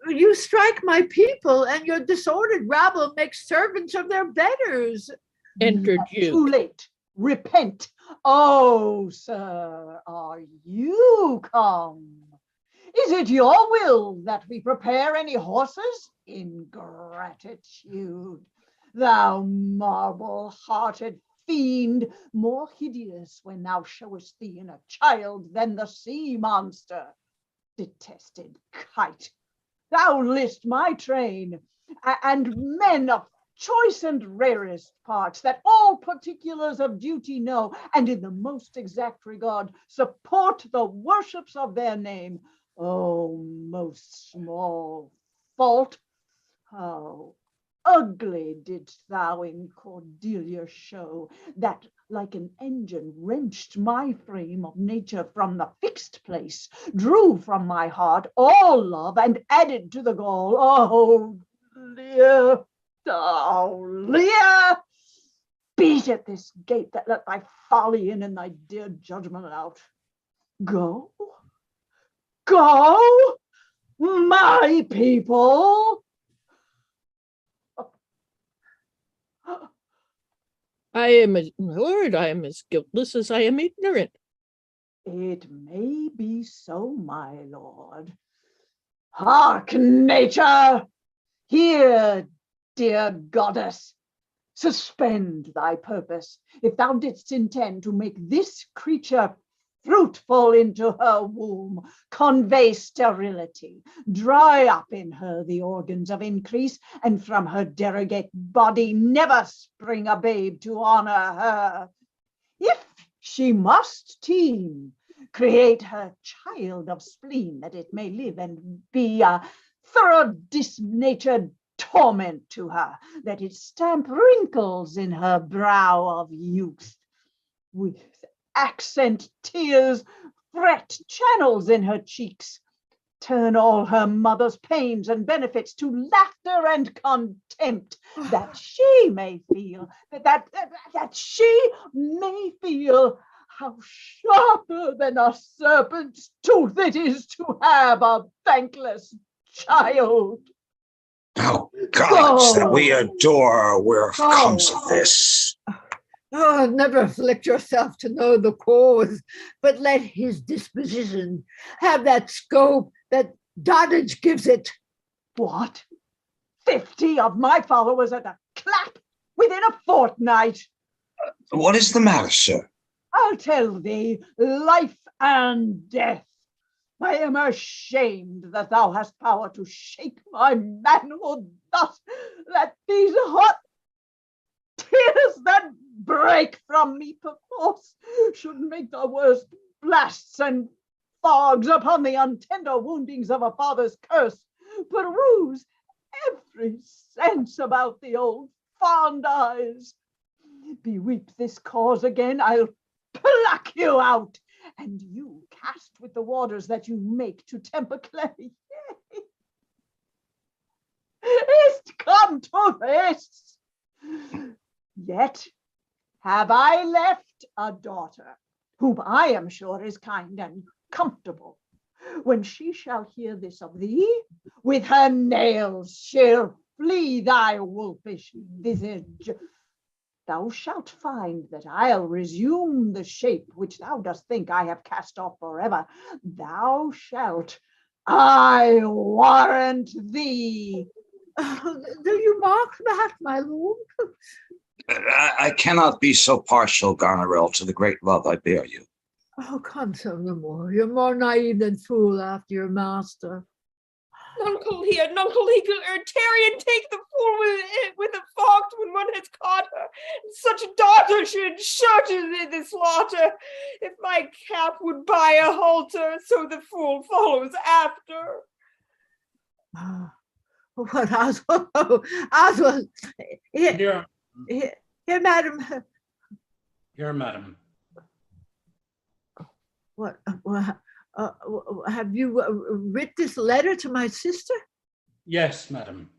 You strike my people, and your disordered rabble makes servants of their betters. Enter Too Duke. late. Repent. Oh, sir, are you come? Is it your will that we prepare any horses? Ingratitude, thou marble-hearted fiend, more hideous when thou showest thee in a child than the sea monster. Detested kite, thou list my train, and men of choice and rarest parts, that all particulars of duty know, and in the most exact regard support the worships of their name. Oh, most small fault, how ugly didst thou in Cordelia show, that like an engine wrenched my frame of nature from the fixed place, drew from my heart all love, and added to the gall. Oh, Lear, oh, Lear, beat at this gate that let thy folly in and thy dear judgment out. Go, go, my people. I am as guiltless as I am ignorant. It may be so, my lord. Hark, nature! Here, dear goddess, suspend thy purpose. If thou didst intend to make this creature fruitful into her womb, convey sterility, dry up in her the organs of increase, and from her derogate body never spring a babe to honor her. If she must teem, create her child of spleen, that it may live and be a thorough disnatured torment to her, that it stamp wrinkles in her brow of youth, with accent tears fret channels in her cheeks, turn all her mother's pains and benefits to laughter and contempt, that she may feel, that she may feel how sharper than a serpent's tooth it is to have a thankless child. Oh, gods that we adore, where Go. comes of this? Oh, never afflict yourself to know the cause, but let his disposition have that scope that dotage gives it. What? 50 of my followers at a clap within a fortnight? What is the matter, sir? I'll tell thee, life and death. I am ashamed that thou hast power to shake my manhood thus, that these hot tears that break from me perforce should make the worst blasts and fogs upon the untender woundings of a father's curse, peruse every sense about the old fond eyes. Beweep this cause again, I'll pluck you out, and you cast with the waters that you make to temper clay. Is't come to this? Yet have I left a daughter, whom I am sure is kind and comfortable. When she shall hear this of thee, with her nails she'll flee thy wolfish visage. Thou shalt find that I'll resume the shape which thou dost think I have cast off forever. Thou shalt, I warrant thee. Do you mark that, my lord? I cannot be so partial, Goneril, to the great love I bear you. Oh, come, so no more. You're more naive than fool after your master. Nuncle here, Nuncle, he could tarry and take the fool with a fox when one has caught her. Such a daughter should sure to the slaughter. If my cap would buy a halter, so the fool follows after. What, Oswald? Oswald, Here, here, madam. here, madam. What? Have you writ this letter to my sister? Yes, madam.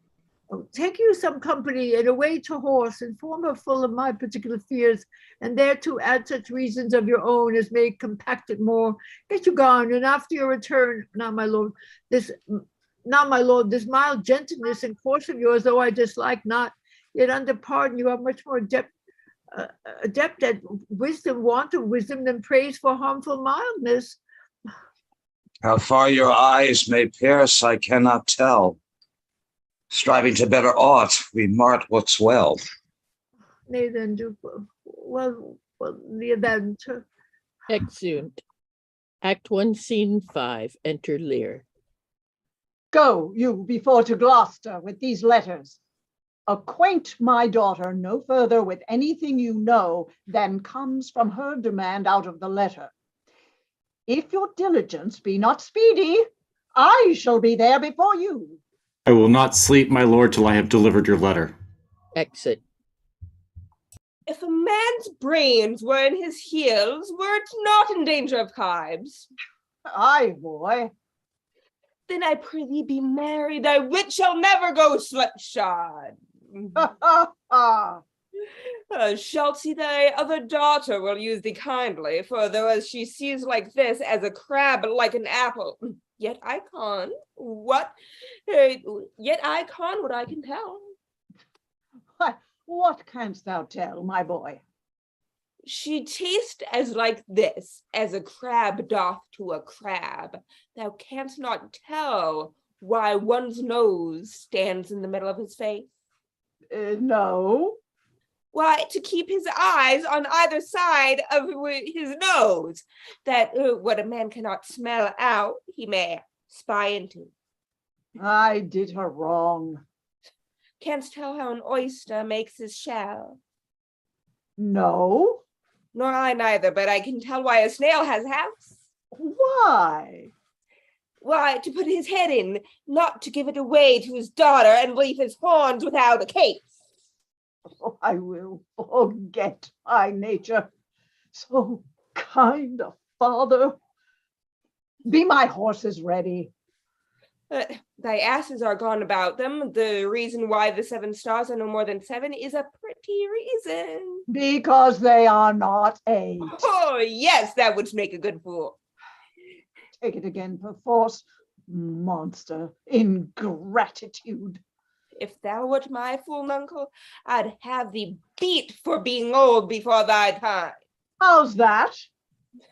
Oh, take you some company and away to horse, inform her full of my particular fears, and thereto add such reasons of your own as may compact it more. Get you gone, and after your return, now my lord, this mild gentleness and course of yours, though I dislike not, yet under pardon you are much more adept at wisdom, want of wisdom, than praise for harmful mildness. How far your eyes may pierce, I cannot tell. Striving to better aught, we mart what's well. Nay, then do well, the event. Exeunt. Act 1, Scene 5. Enter Lear. Go you before to Gloucester with these letters. Acquaint my daughter no further with anything you know than comes from her demand out of the letter. If your diligence be not speedy, I shall be there before you. I will not sleep, my lord, till I have delivered your letter. Exit. If a man's brains were in his heels, were it not in danger of kibes? Aye, boy. Then I prithee be married, thy wit shall never go slipshod. Shalt see thy other daughter will use thee kindly, for though as she sees like this as a crab like an apple, yet I con what I can tell. What canst thou tell, my boy? She taste as like this, as a crab doth to a crab. Thou canst not tell why one's nose stands in the middle of his face. No. Why, to keep his eyes on either side of his nose, that what a man cannot smell out, he may spy into. I did her wrong. Canst tell how an oyster makes his shell? No. Nor I neither, but I can tell why a snail has house. Why? Why, to put his head in, not to give it away to his daughter and leave his horns without a case. Oh, I will forget my nature. So kind a father. Be my horses ready. Thy asses are gone about them. The reason why the 7 stars are no more than 7 is a pretty reason. Because they are not 8. Oh, yes, that would make a good fool. Take it again perforce. Monster, ingratitude. If thou wert my fool, uncle, I'd have thee beat for being old before thy time. How's that?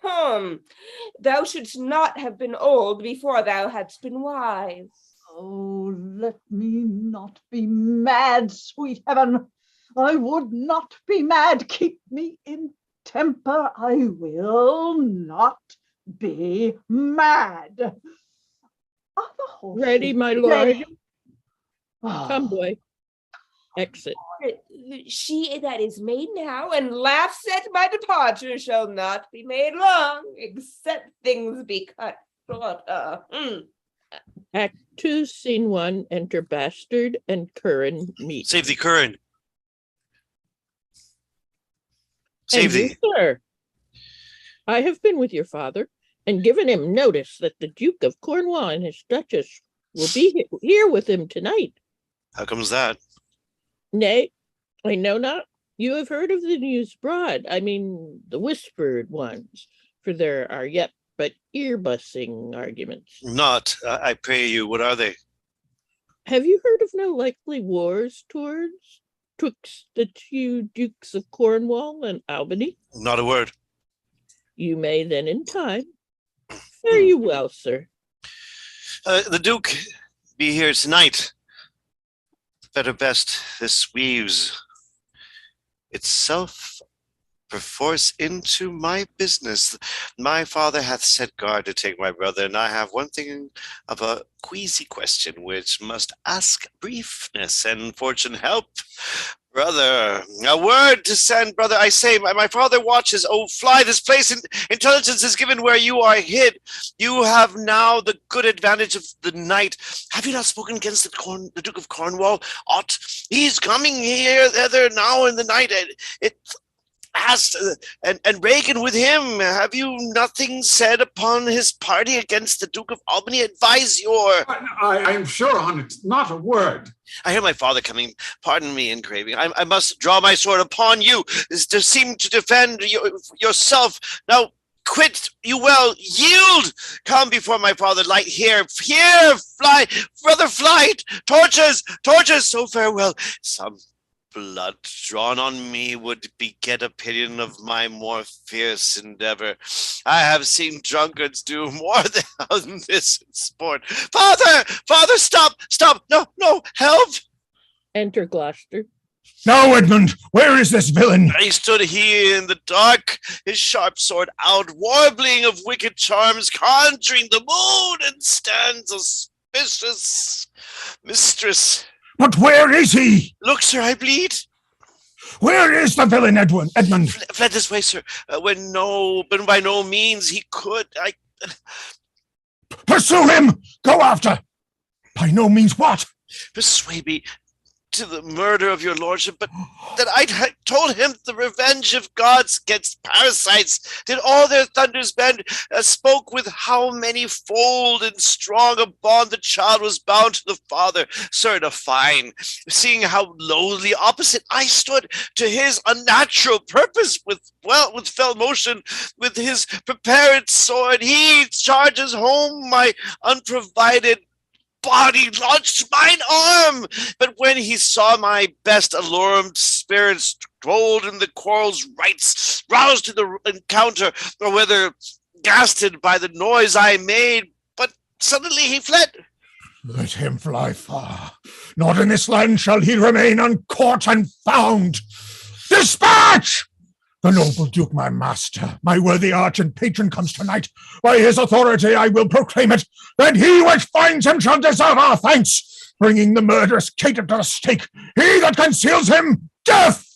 Thou shouldst not have been old before thou hadst been wise. Oh, let me not be mad, sweet heaven. I would not be mad. Keep me in temper. I will not be mad. Are the horses Ready, my lord. ready? Come, boy. Exit. She that is made now and laughs at my departure shall not be made long, except things be cut short. Act 2, Scene 1. Enter Bastard and Curran meet. Save thee, Curran. Save And you, thee. sir. I have been with your father and given him notice that the Duke of Cornwall and his Duchess will be here with him tonight. How comes that? Nay, I know not. You have heard of the news abroad, I mean the whispered ones, for there are yet but ear-busting arguments. Not, I pray you, what are they? Have you heard of no likely wars twixt the two Dukes of Cornwall and Albany? Not a word. You may then in time. Fare you well, sir. The Duke be here tonight. Better best this weaves itself perforce into my business. My father hath set guard to take my brother, and I have one thing of a queasy question which must ask briefness and fortune help. Brother, a word to send, brother. I say, my father watches. Oh, fly this place. Intelligence is given where you are hid. You have now the good advantage of the night. Have you not spoken against the Duke of Cornwall? Aught, he's coming here, thither now in the night. It asked, and Regan with him. Have you nothing said upon his party against the Duke of Albany? Advise your... I'm sure on it, not a word. I hear my father coming. Pardon me, engraving. I must draw my sword upon you, is to seem to defend yourself. Now, quit you well, yield. Come before my father, light here, fly, brother, flight, torches, so farewell. Some blood drawn on me would beget opinion of my more fierce endeavor. I have seen drunkards do more than this in sport. Father, stop, no, help. Enter Gloucester. Now, Edmund, where is this villain? He stood here in the dark, his sharp sword out, warbling of wicked charms, conjuring the moon, and stands auspicious mistress. But where is he? Look, sir, I bleed. Where is the villain, Edmund? Fled this way, sir. But by no means he could. Pursue him! Go after! By no means what? Persuade me to the murder of your lordship, but that I told him the revenge of gods against parasites did all their thunders bend, spoke with how many fold and strong a bond the child was bound to the father. Sir, to fine, seeing how lowly opposite I stood to his unnatural purpose with fell motion, with his prepared sword, he charges home my unprovided body, launched mine arm, but when he saw my best alarmed spirits rolled in the quarrel's rights, roused to the encounter, or whether gasted by the noise I made, but suddenly he fled. Let him fly far. Not in this land shall he remain uncaught and found. Dispatch! The noble Duke, my master, my worthy arch and patron, comes tonight. By his authority I will proclaim it, that he which finds him shall deserve our thanks, bringing the murderous caitiff to the stake. He that conceals him, death!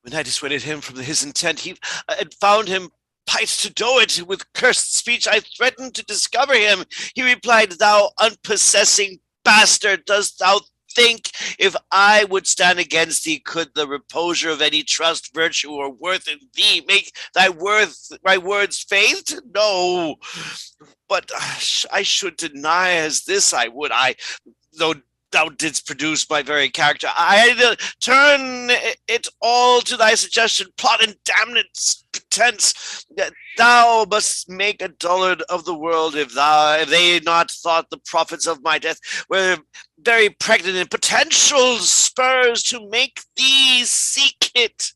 When I dissuaded him from his intent, he had found him pight to do it. With cursed speech I threatened to discover him. He replied, thou unpossessing bastard, dost thou think if I would stand against thee, could the reposure of any trust, virtue, or worth in thee make my words faith? No, but I should deny as this I would, though thou didst produce my very character. I turn it all to thy suggestion, plot and damned pretense. Thou must make a dullard of the world if they not thought the profits of my death were very pregnant in potential spurs to make thee seek it.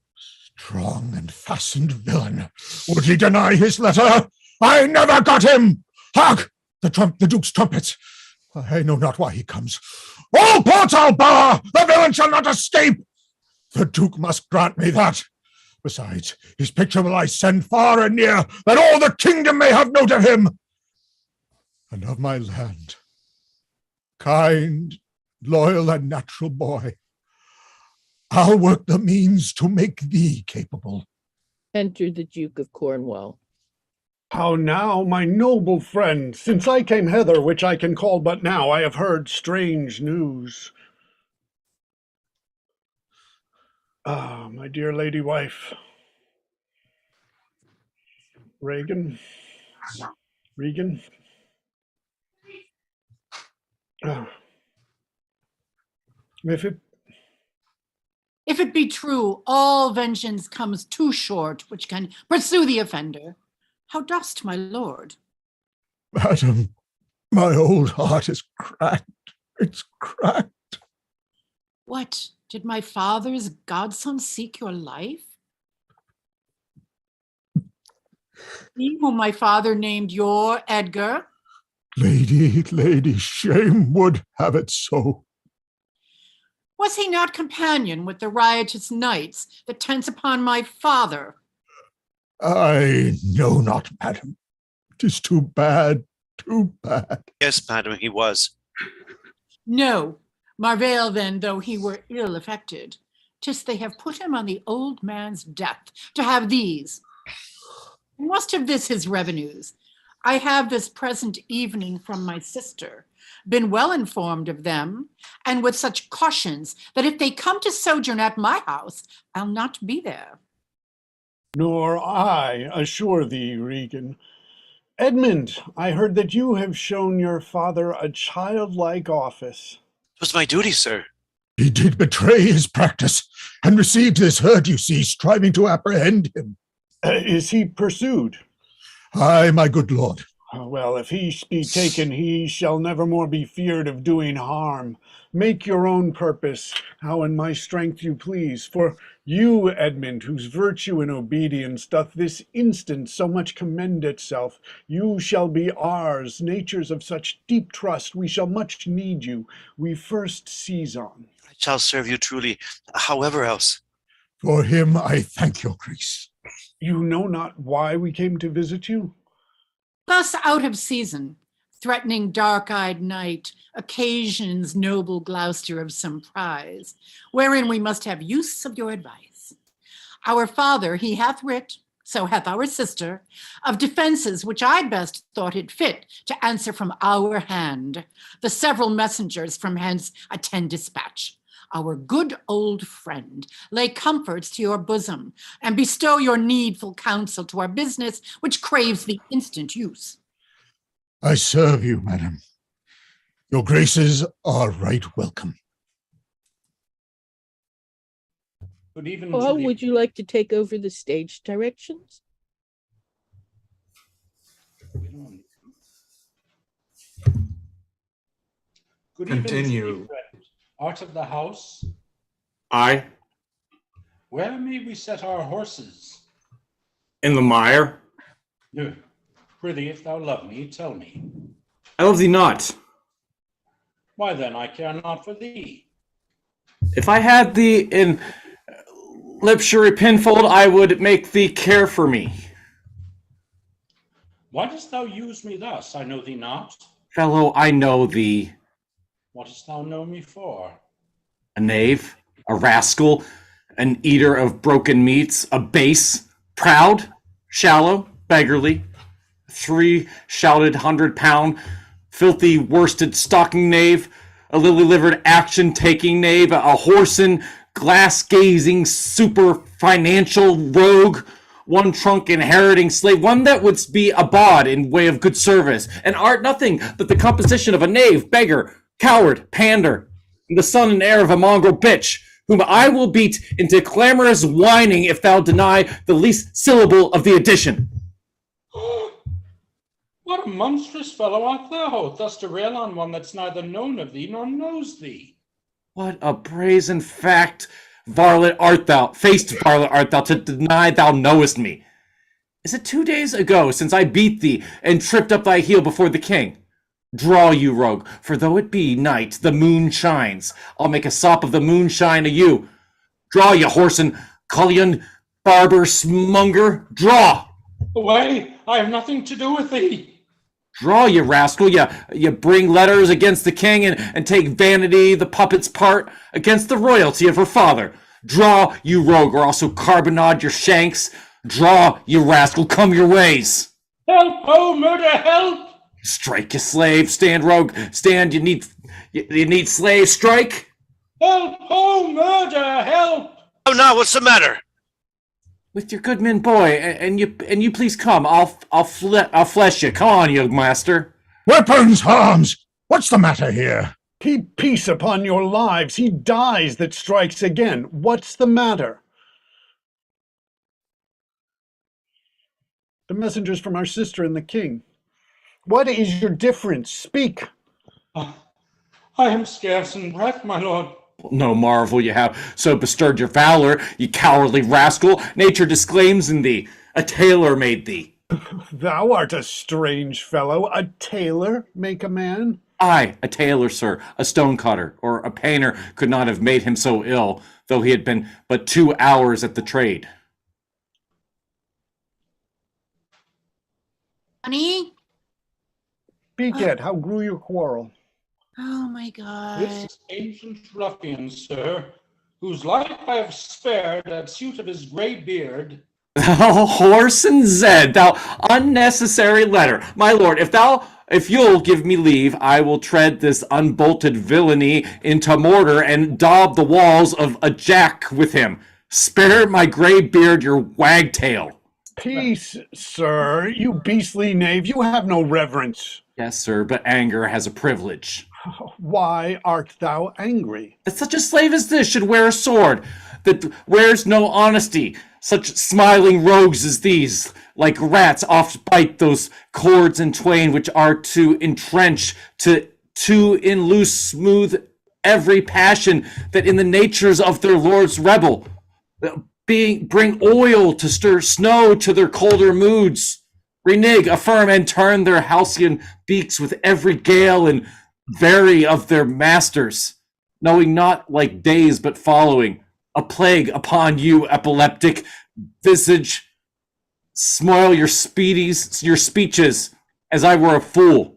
Strong and fastened villain. Would he deny his letter? I never got him. Hark! The Duke's trumpets. I know not why he comes. All ports I'll bar! The villain shall not escape! The Duke must grant me that. Besides, his picture will I send far and near, that all the kingdom may have note of him and of my land. Kind, loyal, and natural boy, I'll work the means to make thee capable. Enter the Duke of Cornwall. How now, my noble friend, since I came hither, which I can call but now, I have heard strange news. Ah, my dear lady wife, Regan. If If it be true, all vengeance comes too short, which can pursue the offender. How dost, my lord? Madam, my old heart is cracked. It's cracked. What, did my father's godson seek your life? He whom my father named your Edgar? Lady, shame would have it so. Was he not companion with the riotous knights that tense upon my father? I know not, madam. 'Tis too bad, too bad. Yes, madam, he was. No, marvel then, though he were ill affected, 'tis they have put him on the old man's death to have these. Must have this his revenues. I have this present evening from my sister been well informed of them, and with such cautions that if they come to sojourn at my house, I'll not be there. Nor I, assure thee, Regan. Edmund, I heard that you have shown your father a childlike office. 'Twas my duty, sir. He did betray his practice and received this hurt, you see, striving to apprehend him. Is he pursued? Aye, my good lord. Well, if he be taken, he shall never more be feared of doing harm. Make your own purpose, how in my strength you please. For you, Edmund, whose virtue and obedience doth this instant so much commend itself, you shall be ours. Natures of such deep trust, we shall much need you. We first seize on. I shall serve you truly, however else. For him I thank your grace. You know not why we came to visit you? Thus out of season, threatening dark-eyed night, occasions noble Gloucester of some prize, wherein we must have use of your advice. Our father, he hath writ, so hath our sister, of defenses which I best thought it fit to answer from our hand. The several messengers from hence attend dispatch. Our good old friend, lay comforts to your bosom, and bestow your needful counsel to our business, which craves the instant use. I serve you, madam. Your graces are right welcome. Good evening. Paul, would you like to take over the stage directions? Good Continue. evening, friend. Art of the house, I, where may we set our horses? in the mire, No. Prithee, if thou love me, tell me. I love thee not. Why then, I care not for thee. If I had thee in lipshury pinfold, I would make thee care for me. Why dost thou use me thus? I know thee not. Fellow, I know thee. What dost thou know me for? A knave, a rascal, an eater of broken meats, a base, proud, shallow, beggarly, 3-shouted 100-pound, filthy worsted stocking knave, a lily-livered action-taking knave, a whoreson, glass-gazing, super financial rogue, one trunk inheriting slave, one that would be a bawd in way of good service, and art nothing but the composition of a knave, beggar, coward, pander, and the son and heir of a mongrel bitch, whom I will beat into clamorous whining if thou deny the least syllable of the addition. What a monstrous fellow art thou, thus to rail on one that's neither known of thee nor knows thee. What a brazen faced varlet art thou, to deny thou knowest me. Is it 2 days ago since I beat thee and tripped up thy heel before the king? Draw, you rogue, for though it be night, the moon shines. I'll make a sop of the moonshine of you. Draw, you whoreson, cullion, barber, smunger, draw! Away, I have nothing to do with thee. Draw, you rascal, you bring letters against the king and take Vanity, the puppet's part, against the royalty of her father. Draw, you rogue, or also carbonade your shanks. Draw, you rascal, come your ways. Help, oh, murder, help! Strike, you slave, stand, rogue, stand, you need slave, strike. Help, oh, murder, help! Oh, now, what's the matter? With your goodman boy, and you please come. I'll flesh you. Come on, young master. Weapons, arms! What's the matter here? Keep peace upon your lives. He dies that strikes again. What's the matter? The messengers from our sister and the king. What is your difference? Speak. I am scarce in breath, my lord. No marvel you have so bestirred your valor, you cowardly rascal. Nature disclaims in thee. A tailor made thee. Thou art a strange fellow. A tailor make a man? Aye, a tailor, sir, a stonecutter, or a painter could not have made him so ill, though he had been but 2 hours at the trade. Honey? Begad, how grew your quarrel? Oh my God. This ancient ruffian, sir, whose life I have spared at suit of his grey beard. Thou horse and Zed, thou unnecessary letter. My lord, if you'll give me leave, I will tread this unbolted villainy into mortar and daub the walls of a jack with him. Spare my grey beard your wagtail. Peace, sir, you beastly knave. You have no reverence. Yes, sir, but anger has a privilege. Why art thou angry? That such a slave as this should wear a sword, that wears no honesty. Such smiling rogues as these, like rats, oft bite those cords in twain which are to entrench, to in loose smooth every passion that in the natures of their lords rebel, bring oil to stir snow to their colder moods, renege, affirm, and turn their halcyon beaks with every gale and vary of their masters, knowing not like days but following, a plague upon you, epileptic visage, spoil your speeches, as I were a fool.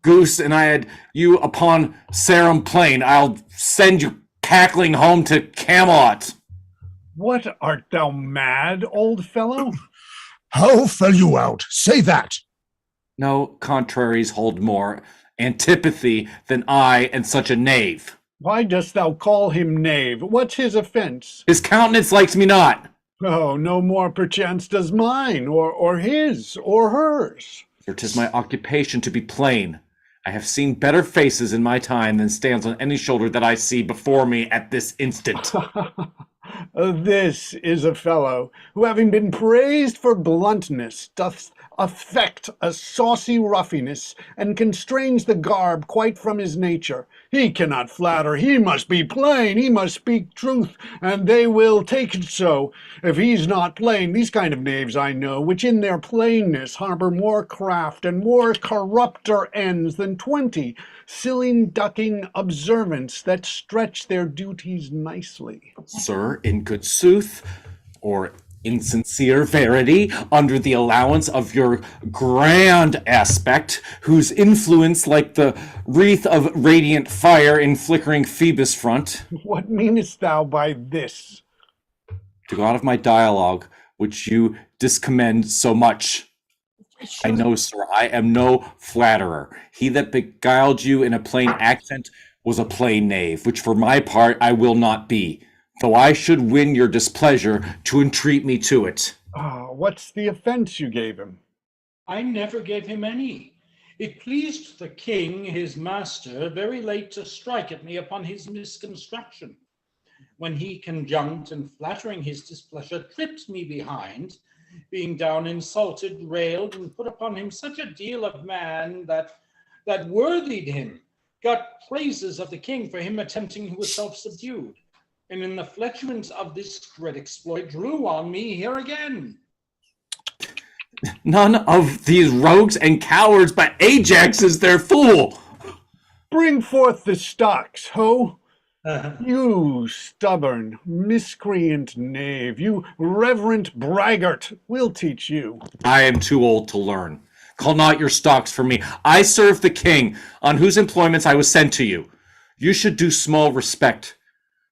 Goose, and I had you upon Sarum Plain. I'll send you cackling home to Camelot. What, art thou mad, old fellow? How fell you out? Say that. No contraries hold more antipathy than I and such a knave. Why dost thou call him knave? What's his offense? His countenance likes me not. Oh, no more perchance does mine, or his, or hers. For 'tis my occupation to be plain. I have seen better faces in my time than stands on any shoulder that I see before me at this instant. This is a fellow who, having been praised for bluntness, doth affect a saucy ruffiness, and constrains the garb quite from his nature. He cannot flatter, he must be plain, he must speak truth, and they will take it so. If he's not plain, these kind of knaves I know, which in their plainness harbor more craft and more corrupter ends than 20 silly ducking observants that stretch their duties nicely. Sir, in good sooth, or insincere verity, under the allowance of your grand aspect, whose influence like the wreath of radiant fire in flickering Phoebus' front. What meanest thou by this? To God of my dialogue, which you discommend so much. I know, sir, I am no flatterer. He that beguiled you in a plain accent was a plain knave, which for my part I will not be, though I should win your displeasure to entreat me to it. What's the offense you gave him? I never gave him any. It pleased the king, his master, very late to strike at me upon his misconstruction, when he, conjunct and flattering his displeasure, tripped me behind, being down insulted, railed, and put upon him such a deal of man that worthied him, got praises of the king for him attempting who was self-subdued, and in the fletchment of this great exploit drew on me here again. None of these rogues and cowards but Ajax is their fool. Bring forth the stocks, ho! You stubborn, miscreant knave, you reverent braggart, we'll teach you. I am too old to learn. Call not your stocks for me. I serve the king, on whose employments I was sent to you. You should do small respect.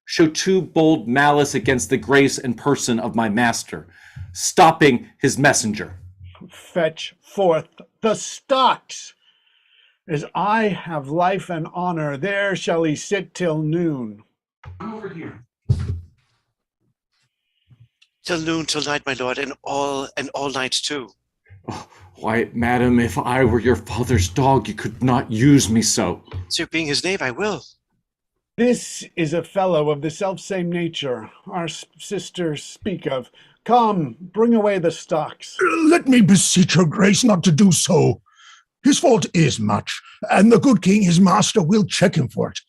Show too bold malice against the grace and person of my master, stopping his messenger. Fetch forth the stocks. As I have life and honor, there shall he sit till noon. Come over here. Till noon, till night, my lord, and all night too. Why, madam, if I were your father's dog, you could not use me so. Sir, being his knave, I will. This is a fellow of the selfsame nature our sisters speak of. Come, bring away the stocks. Let me beseech your grace not to do so. His fault is much, and the good king, his master, will check him for it.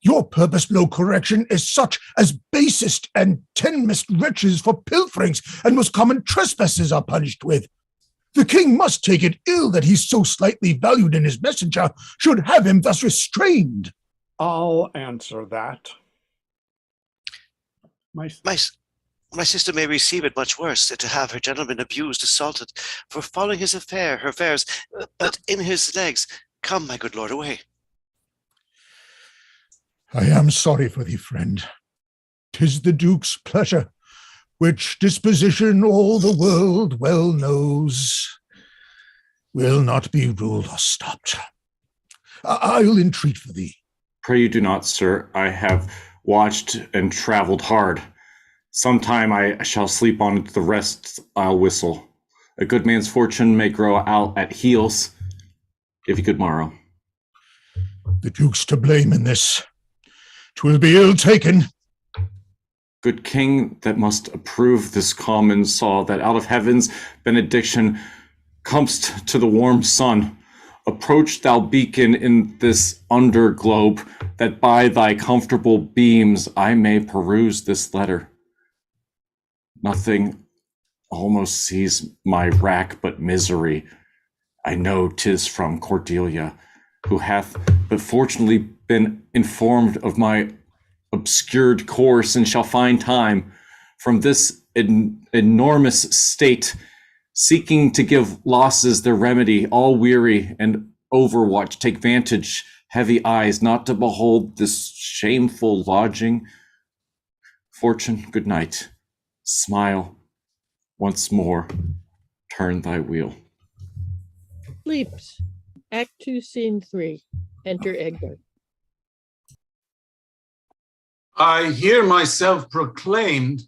Your purpose below correction is such as basest and tenmest wretches for pilferings and most common trespasses are punished with. The king must take it ill that he's so slightly valued in his messenger should have him thus restrained. I'll answer that. My sister may receive it much worse, to have her gentleman abused, assaulted, for following his her affairs, but in his legs. Come, my good lord, away. I am sorry for thee, friend. 'Tis the duke's pleasure, which disposition all the world well knows, will not be ruled or stopped. I'll entreat for thee. Pray you do not, sir. I have watched and traveled hard. Sometime I shall sleep on it, the rest I'll whistle. A good man's fortune may grow out at heels. Give you good morrow. The duke's to blame in this. 'Twill be ill taken. Good king that must approve this common saw, that out of heaven's benediction comest to the warm sun. Approach thou beacon in this under globe, that by thy comfortable beams I may peruse this letter. Nothing almost sees my rack but misery. I know 'tis from Cordelia, who hath but fortunately been informed of my obscured course, and shall find time from this enormous state, seeking to give losses their remedy, all weary and overwatch, take vantage, heavy eyes, not to behold this shameful lodging. Fortune, good night. Smile once more, turn thy wheel. Sleeps. Act 2, Scene 3. Enter Egbert. I hear myself proclaimed,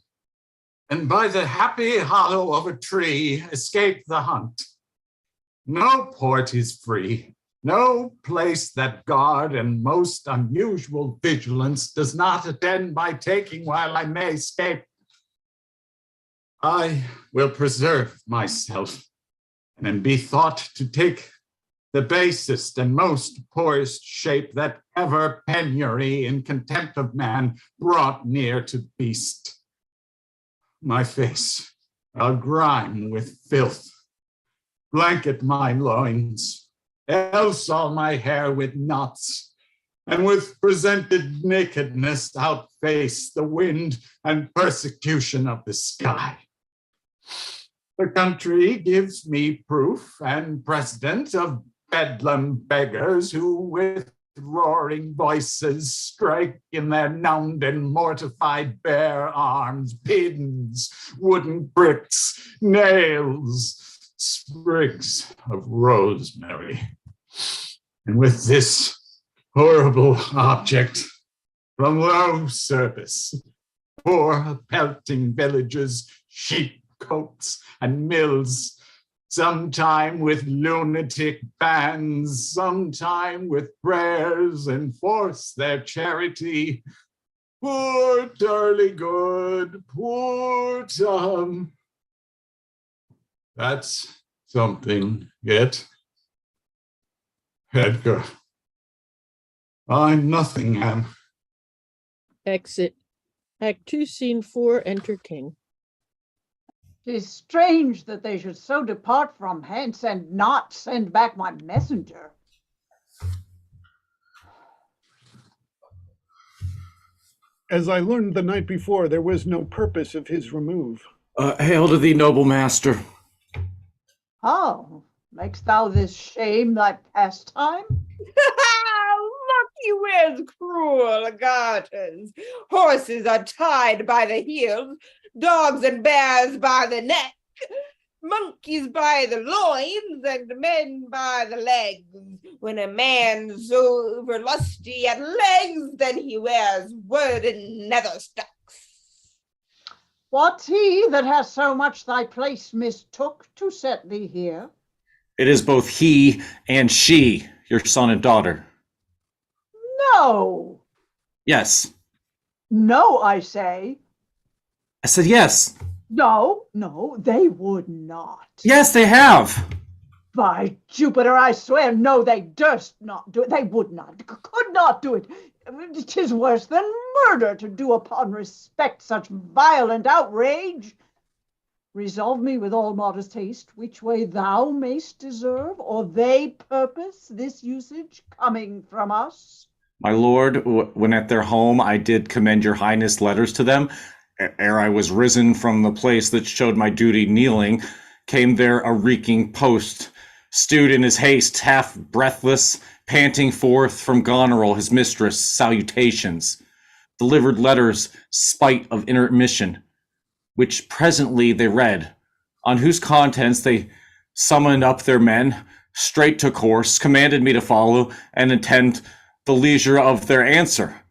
and by the happy hollow of a tree escape the hunt. No port is free, no place that guard and most unusual vigilance does not attend my taking while I may escape. I will preserve myself, and be thought to take the basest and most poorest shape that ever penury in contempt of man brought near to beast. My face I'll grime with filth, blanket my loins, else all my hair with knots, and with presented nakedness outface the wind and persecution of the sky. The country gives me proof and precedent of bedlam beggars who with roaring voices strike in their numbed and mortified bare arms pins, wooden bricks, nails, sprigs of rosemary. And with this horrible object from low service, poor pelting villages, sheep coats and mills, sometime with lunatic bands, sometime with prayers enforce their charity. Poor Turleygood, poor Tom. That's something yet. Edgar, I nothing am. Exit. Act 2, Scene 4. Enter King. 'Tis strange that they should so depart from hence and not send back my messenger. As I learned the night before, there was no purpose of his remove. Hail to thee, noble master. How? Makest thou this shame thy pastime? Look, he wears cruel garters. Horses are tied by the heels, dogs and bears by the neck, monkeys by the loins, and men by the legs. When a man's over lusty at legs, then he wears wooden nether stocks. What's he that has so much thy place mistook to set thee here? It is both he and she, your son and daughter. No. Yes. No, I say. I said yes. No, no, they would not. Yes, they have. By Jupiter, I swear, no, they durst not do it. They would not, could not do it. 'Tis worse than murder to do upon respect such violent outrage. Resolve me with all modest haste, which way thou mayst deserve, or they purpose this usage coming from us. My lord, when at their home I did commend your highness letters to them, ere I was risen from the place that showed my duty kneeling, came there a reeking post, stewed in his haste, half breathless, panting forth from Goneril his mistress salutations, delivered letters spite of intermission, which presently they read, on whose contents they summoned up their men, straight took horse, commanded me to follow and attend the leisure of their answer,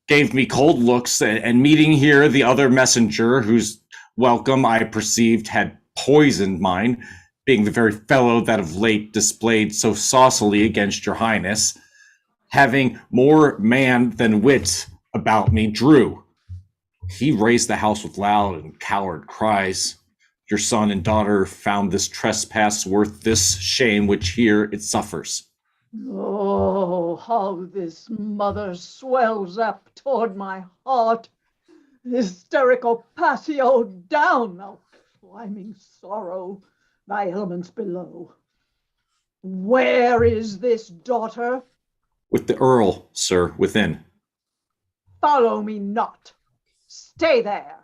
gave me cold looks, and meeting here the other messenger, whose welcome I perceived had poisoned mine, being the very fellow that of late displayed so saucily against your highness, having more man than wit about me, drew. He raised the house with loud and coward cries. Your son and daughter found this trespass worth this shame which here it suffers. Oh, how this mother swells up toward my heart. Hysterical passio down, thou climbing sorrow, thy elements below. Where is this daughter? With the earl, sir, within. Follow me not. Stay there.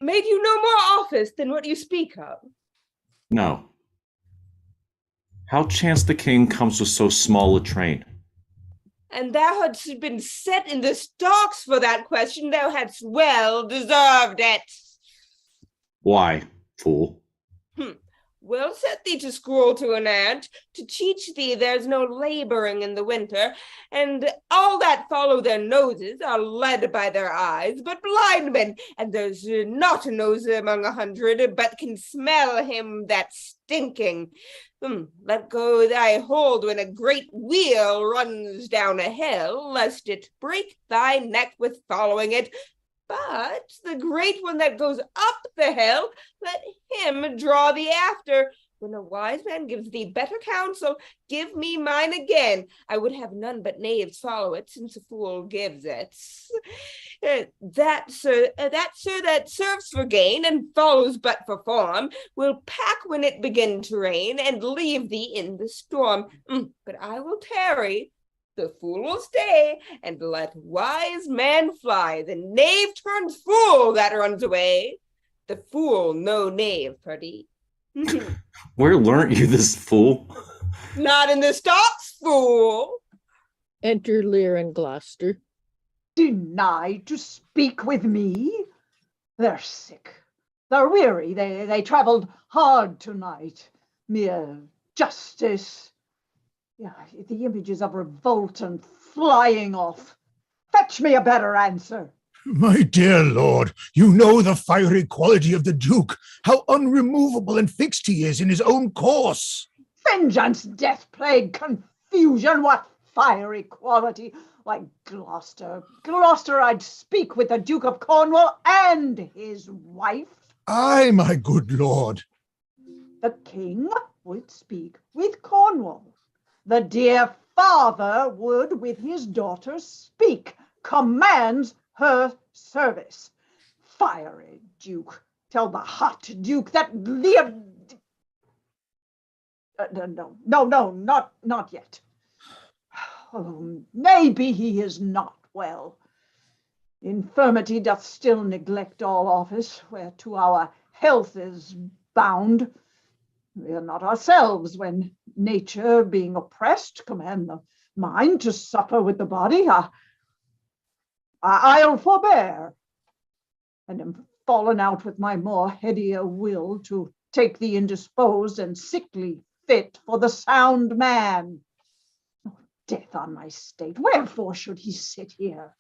Made you no more office than what you speak of? No. How chanced the king comes with so small a train? And thou hadst been set in the stocks for that question, thou hadst well deserved it. Why, fool? We'll set thee to school to an ant, to teach thee there's no laboring in the winter, and all that follow their noses are led by their eyes, but blind men, and there's not a nose among 100, but can smell him that's stinking. Let go thy hold when a great wheel runs down a hill, lest it break thy neck with following it. But the great one that goes up the hill, let him draw thee after. When a wise man gives thee better counsel, give me mine again. I would have none but knaves follow it, since a fool gives it. That serves for gain, and follows but for form, will pack when it begin to rain, and leave thee in the storm. But I will tarry. The fool will stay, and let wise man fly. The knave turns fool that runs away. The fool no knave, pardie. Where learnt you this, fool? Not in the stocks, fool. Enter Lear and Gloucester. Deny to speak with me? They're sick. They're weary. They traveled hard tonight. Mere justice. Yeah, the images of revolt and flying off. Fetch me a better answer. My dear lord, you know the fiery quality of the Duke, how unremovable and fixed he is in his own course. Vengeance, death, plague, confusion, what fiery quality. Like Gloucester, I'd speak with the Duke of Cornwall and his wife. Aye, my good lord. The king would speak with Cornwall. The dear father would with his daughter speak, commands her service. Fiery Duke, tell the hot Duke that Lear... No, not yet. Oh, maybe he is not well. Infirmity doth still neglect all office, whereto our health is bound. We are not ourselves when nature, being oppressed, command the mind to suffer with the body. I'll forbear, and am fallen out with my more headier will to take the indisposed and sickly fit for the sound man. Oh, death on my state, wherefore should he sit here?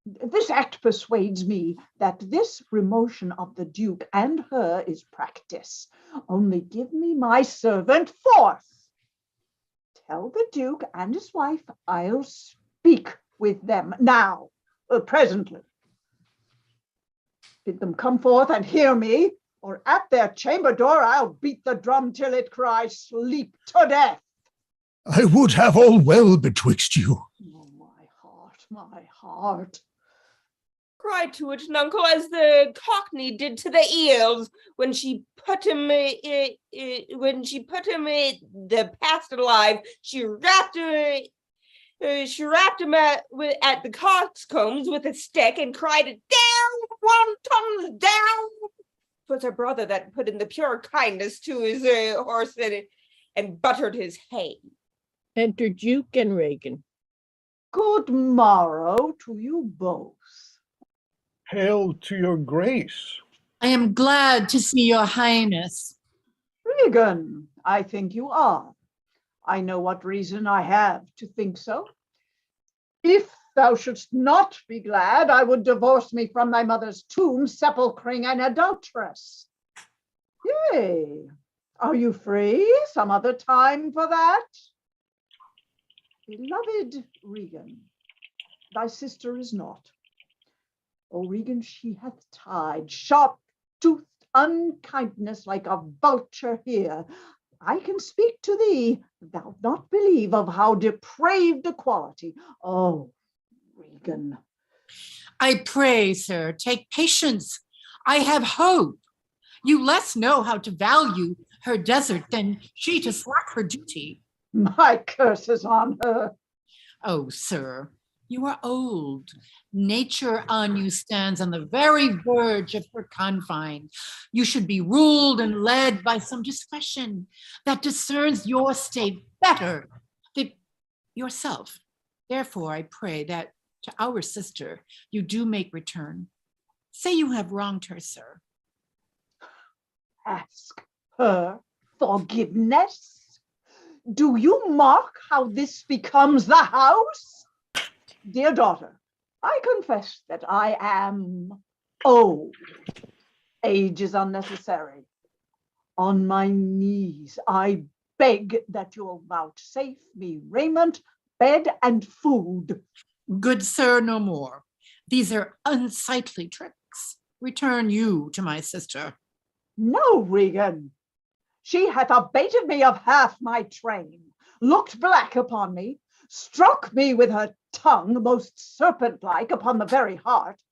This act persuades me that this remotion of the Duke and her is practice. Only give me my servant forth. Tell the Duke and his wife I'll speak with them now, presently. Bid them come forth and hear me, or at their chamber door I'll beat the drum till it cries, sleep to death. I would have all well betwixt you. Oh, my heart. Cry to it, nuncle, as the Cockney did to the eels when she put him the past alive. She wrapped him at the coxcombs with a stick and cried, "Down, wontons, down!" 'Twas her brother that put in the pure kindness to his horse and buttered his hay. Enter Duke and Regan. Good morrow to you both. Hail to your grace. I am glad to see your highness. Regan, I think you are. I know what reason I have to think so. If thou shouldst not be glad, I would divorce me from thy mother's tomb, sepulchring an adulteress. Yea, are you free some other time for that? Beloved Regan, thy sister is not. O Regan, she hath tied sharp-toothed unkindness like a vulture here. I can speak to thee, thou'lt not believe of how depraved a quality. Oh, Regan. I pray, sir, take patience. I have hope. You less know how to value her desert than she to slack her duty. My curses on her. Oh, sir, you are old. Nature on you stands on the very verge of her confine. You should be ruled and led by some discretion that discerns your state better than yourself. Therefore, I pray that to our sister you do make return. Say you have wronged her, sir. Ask her forgiveness? Do you mark how this becomes the house? Dear daughter, I confess that I am old. Age is unnecessary. On my knees, I beg that you'll vouchsafe me raiment, bed, and food. Good sir, no more. These are unsightly tricks. Return you to my sister. No, Regan. She hath abated me of half my train, looked black upon me, struck me with her tongue most serpent-like upon the very heart.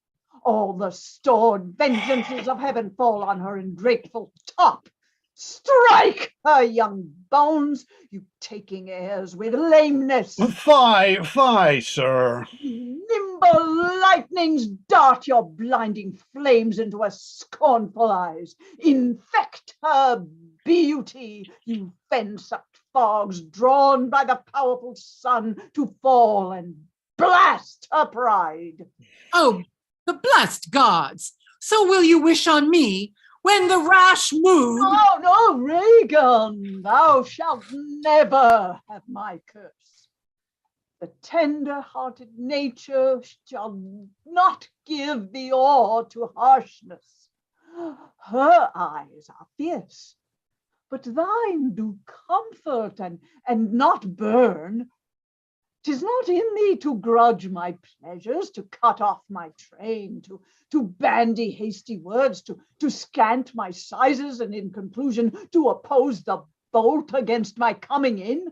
All the stored vengeances of heaven fall on her ingrateful top. Strike her young bones, you taking airs with lameness. Fie, sir. Nimble lightnings dart your blinding flames into her scornful eyes. Infect her beauty, you fen-sucked fogs drawn by the powerful sun to fall and blast her pride. Oh, the blessed gods! So will you wish on me when the rash mood... No, Regan, thou shalt never have my curse. The tender-hearted nature shall not give the oar to harshness. Her eyes are fierce, but thine do comfort and not burn. 'Tis not in thee to grudge my pleasures, to cut off my train, to bandy hasty words, to scant my sizes, and in conclusion to oppose the bolt against my coming in.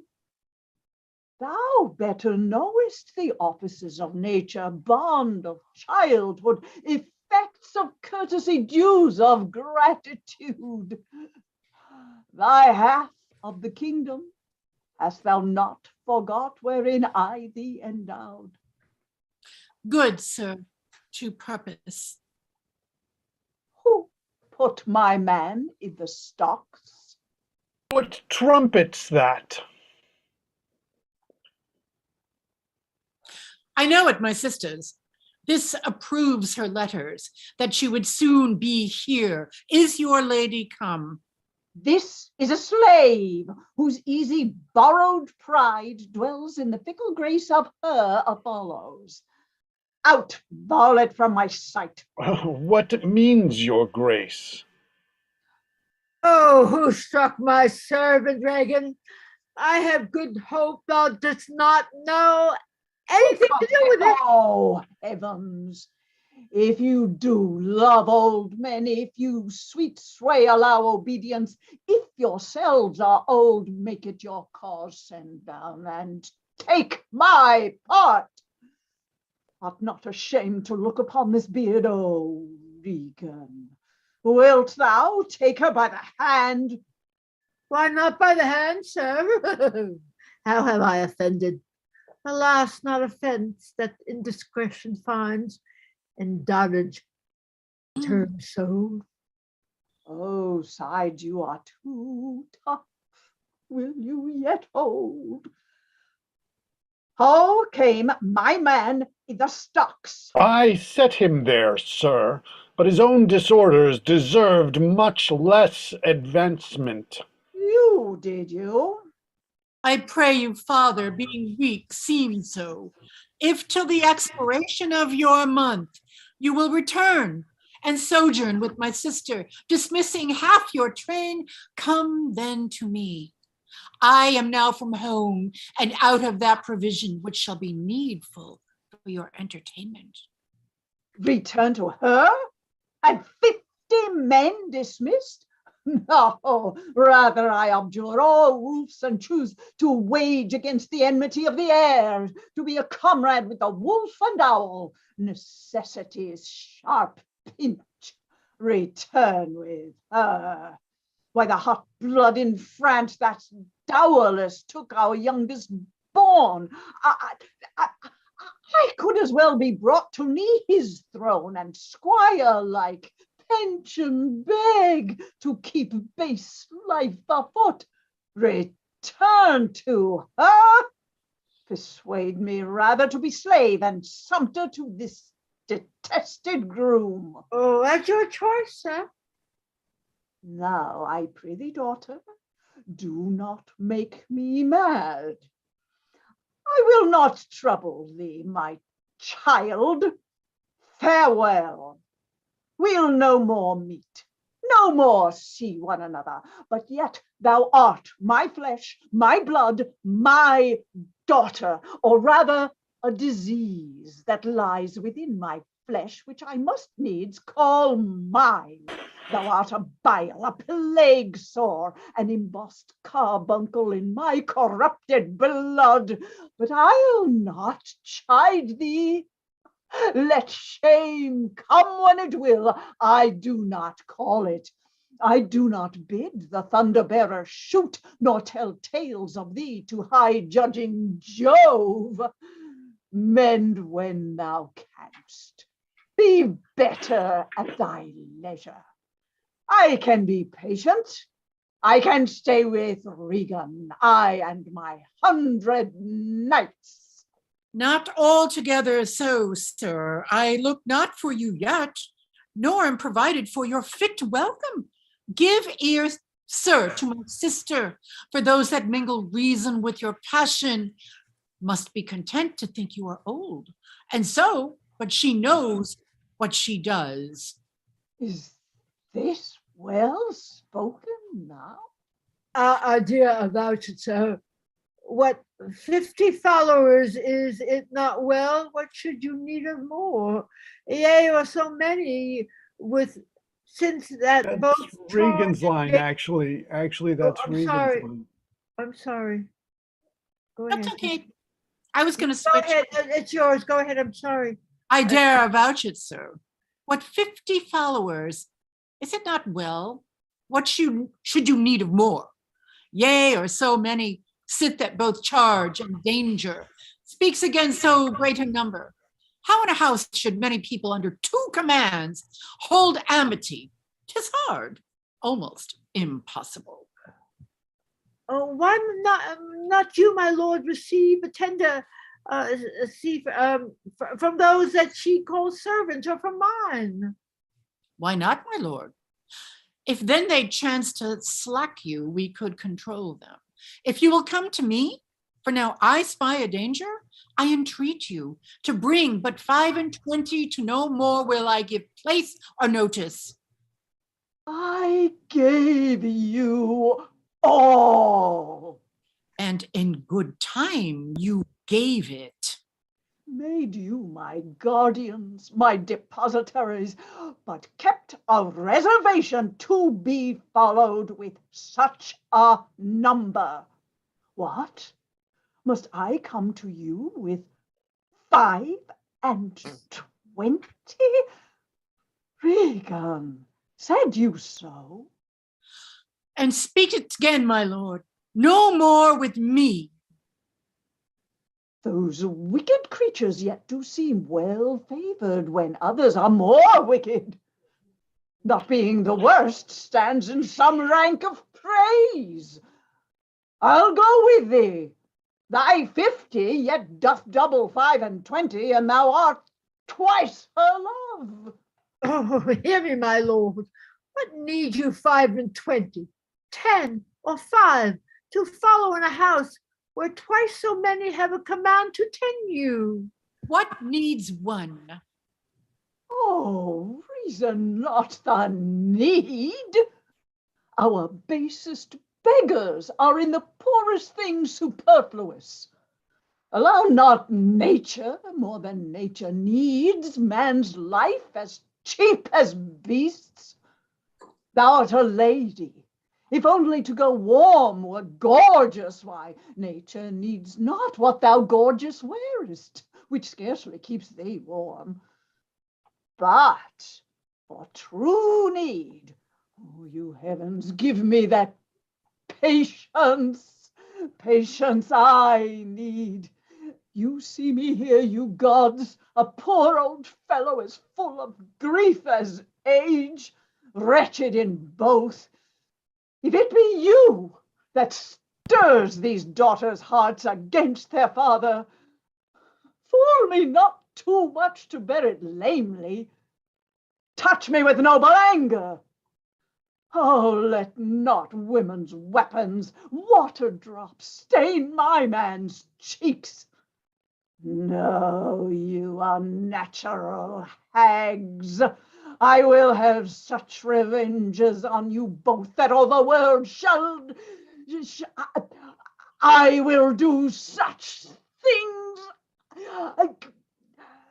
Thou better knowest the offices of nature, bond of childhood, effects of courtesy, dues of gratitude. Thy half of the kingdom hast thou not forgot wherein I thee endowed? Good, sir, to purpose. Who put my man in the stocks? What trumpets that? I know it, my sisters. This approves her letters, that she would soon be here. Is your lady come? This is a slave whose easy borrowed pride dwells in the fickle grace of her Apollos. Out, varlet, from my sight. What means your grace? Oh, who struck my servant, Regan? I have good hope thou dost not know anything to do with it. Oh, heavens. If you do love old men, if you sweet sway allow obedience, if yourselves are old, make it your cause, send down and take my part. Art not ashamed to look upon this beard, oh, Regan? Wilt thou take her by the hand? Why not by the hand, sir? How have I offended? Alas, not offense that indiscretion finds, and dotage turns so. Oh, side, you are too tough. Will you yet hold? How came my man in the stocks? I set him there, sir, but his own disorders deserved much less advancement. You did you? I pray you, father, being weak, seem so. If till the expiration of your month you will return and sojourn with my sister, dismissing half your train, come then to me. I am now from home and out of that provision which shall be needful for your entertainment. Return to her? And 50 men dismissed? No, rather I abjure all wolves and choose to wage against the enmity of the air, to be a comrade with the wolf and owl. Necessity's sharp pinch. Return with her. Why, the hot blood in France that's dowerless took our youngest born. I could as well be brought to knee his throne and squire-like pension beg to keep base life afoot. Return to her. Persuade me rather to be slave and sumpter to this detested groom. Oh, at your choice, sir. Now, I prithee, daughter, do not make me mad. I will not trouble thee, my child. Farewell. We'll no more meet, no more see one another, but yet thou art my flesh, my blood, my daughter, or rather a disease that lies within my flesh, which I must needs call mine. Thou art a bile, a plague sore, an embossed carbuncle in my corrupted blood, but I'll not chide thee. Let shame come when it will, I do not call it. I do not bid the thunder bearer shoot, nor tell tales of thee to high judging Jove. Mend when thou canst. Be better at thy leisure. I can be patient. I can stay with Regan, I and my 100 knights. Not altogether so, sir. I look not for you yet, nor am provided for your fit welcome. Give ear, sir, to my sister, for those that mingle reason with your passion must be content to think you are old. And so, but she knows what she does. Is this well spoken now? Dear about it, sir. What 50 followers is it not well? What should you need of more? Yea, or so many with since that That's both Regan's line, Charge- actually, that's I'm Regan's sorry. line. I'm sorry. Go ahead. That's okay. I was going to Go switch. ahead. It's yours. Go ahead. I'm sorry. I dare avouch it, sir. What 50 followers, is it not well? What should you need of more? Yea, or so many sit that both charge and danger, speaks against so great a number. How in a house should many people under 2 commands hold amity? 'Tis hard, almost impossible. Oh, why not you, my lord, receive a tender from those that she calls servants, or from mine? Why not, my lord? If then they chance to slack you, we could control them. If you will come to me, For now I spy a danger. I entreat you to bring but 25, to no more will I give place or notice. I gave you all. And in good time you gave it. Made you my guardians, my depositaries, but kept a reservation to be followed with such a number. What? Must I come to you with 25? Regan, said you so? And speak it again, my lord. No more with me. Those wicked creatures yet do seem well favored when others are more wicked. Not being the worst stands in some rank of praise. I'll go with thee. Thy 50 yet doth double 25, and thou art twice her love. Oh, hear me, my lord. What need you 25, 10, or 5 to follow in a house where twice so many have a command to tend you? What needs one? Oh, reason not the need. Our basest beggars are in the poorest things superfluous. Allow not nature more than nature needs, man's life as cheap as beasts. Thou art a lady. If only to go warm were gorgeous, why, nature needs not what thou gorgeous wearest, which scarcely keeps thee warm. But for true need, oh, you heavens, give me that patience I need. You see me here, you gods, a poor old fellow as full of grief as age, wretched in both. If it be you that stirs these daughters' hearts against their father, fool me not too much to bear it lamely. Touch me with noble anger. Oh, let not women's weapons, water drops, stain my man's cheeks. No, you unnatural hags. I will have such revenges on you both that all the world shall. I will do such things.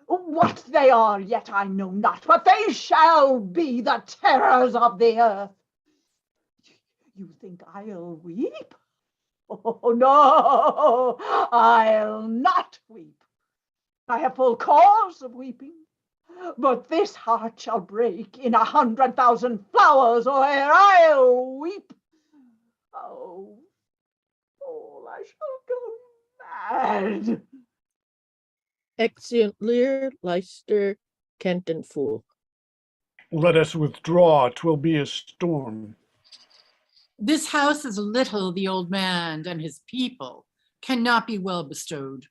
What they are yet I know not, but they shall be the terrors of the earth. You think I'll weep? Oh, no, I'll not weep. I have full cause of weeping, but this heart shall break in 100,000 flowers, or ere I'll weep. Oh, I shall go mad. Exeunt Lear, Leicester, Kent, and Fool. Let us withdraw, 'twill be a storm. This house is little the old man and his people cannot be well bestowed.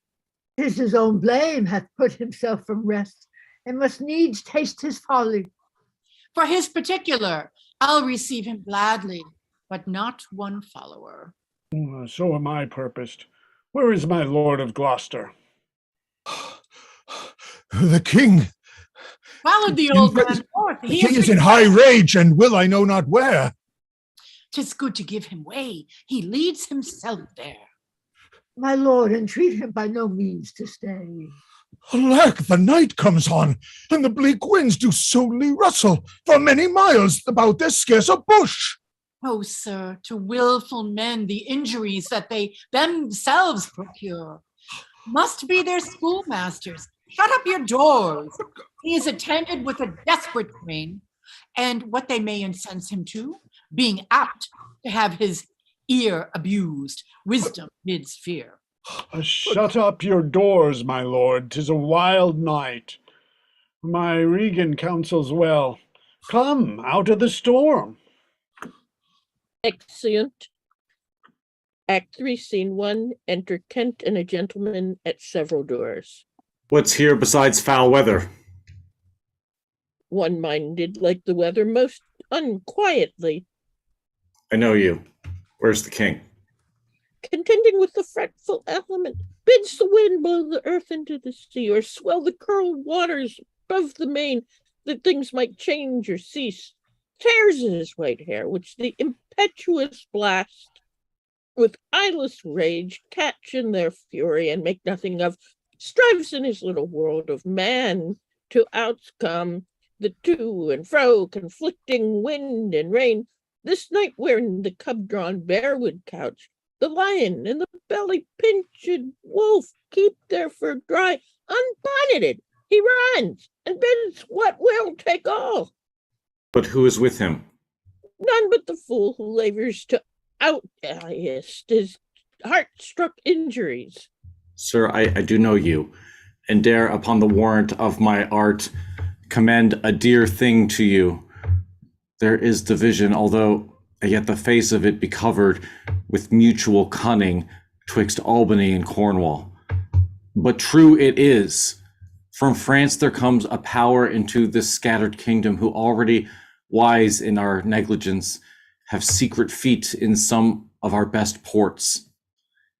'Tis his own blame hath put himself from rest, and must needs taste his folly. For his particular, I'll receive him gladly, but not one follower. So am I purposed. Where is my Lord of Gloucester? The king. Followed the old man forth. The king is in high rage and will I know not where. 'Tis good to give him way. He leads himself there. My lord, entreat him by no means to stay. Alack, the night comes on, and the bleak winds do solely rustle. For many miles about there's scarce a bush. Oh, sir, to willful men the injuries that they themselves procure must be their schoolmasters. Shut up your doors. He is attended with a desperate train, and what they may incense him to, being apt to have his ear abused, wisdom bids fear. Shut up your doors, my lord. 'Tis a wild night. My Regan counsels well. Come out of the storm. Exeunt. Act 3, Scene 1. Enter Kent and a gentleman at several doors. What's here besides foul weather? One minded like the weather most unquietly. I know you. Where's the king? contending with the fretful element, bids the wind blow the earth into the sea, or swell the curled waters above the main, that things might change or cease, tears his white hair, which the impetuous blast, with eyeless rage, catch in their fury and make nothing of, strives in his little world of man to outcome the to and fro conflicting wind and rain. This night wherein the cub-drawn bear would couch, the lion and the belly-pinched wolf keep their fur dry, unbonneted. He runs and bids what will take all. But who is with him? None but the fool who labors to outist his heart-struck injuries. Sir, I do know you, and dare upon the warrant of my art commend a dear thing to you. There is division, although yet the face of it be covered with mutual cunning twixt Albany and Cornwall. But true it is, from France there comes a power into this scattered kingdom, who already, wise in our negligence, have secret feet in some of our best ports,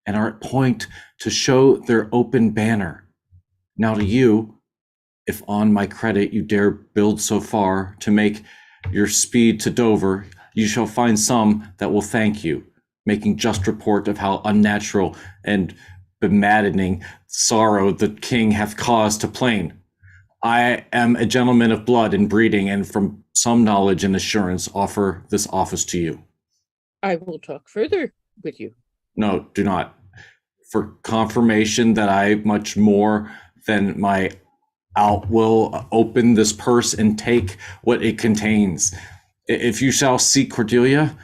and are at point to show their open banner. Now to you, if on my credit you dare build so far to make your speed to Dover, you shall find some that will thank you, making just report of how unnatural and bemaddening sorrow the king hath caused to plain. I am a gentleman of blood and breeding, and from some knowledge and assurance offer this office to you. I will talk further with you. No, do not. For confirmation that I much more than my out will open this purse and take what it contains. If you shall seek Cordelia,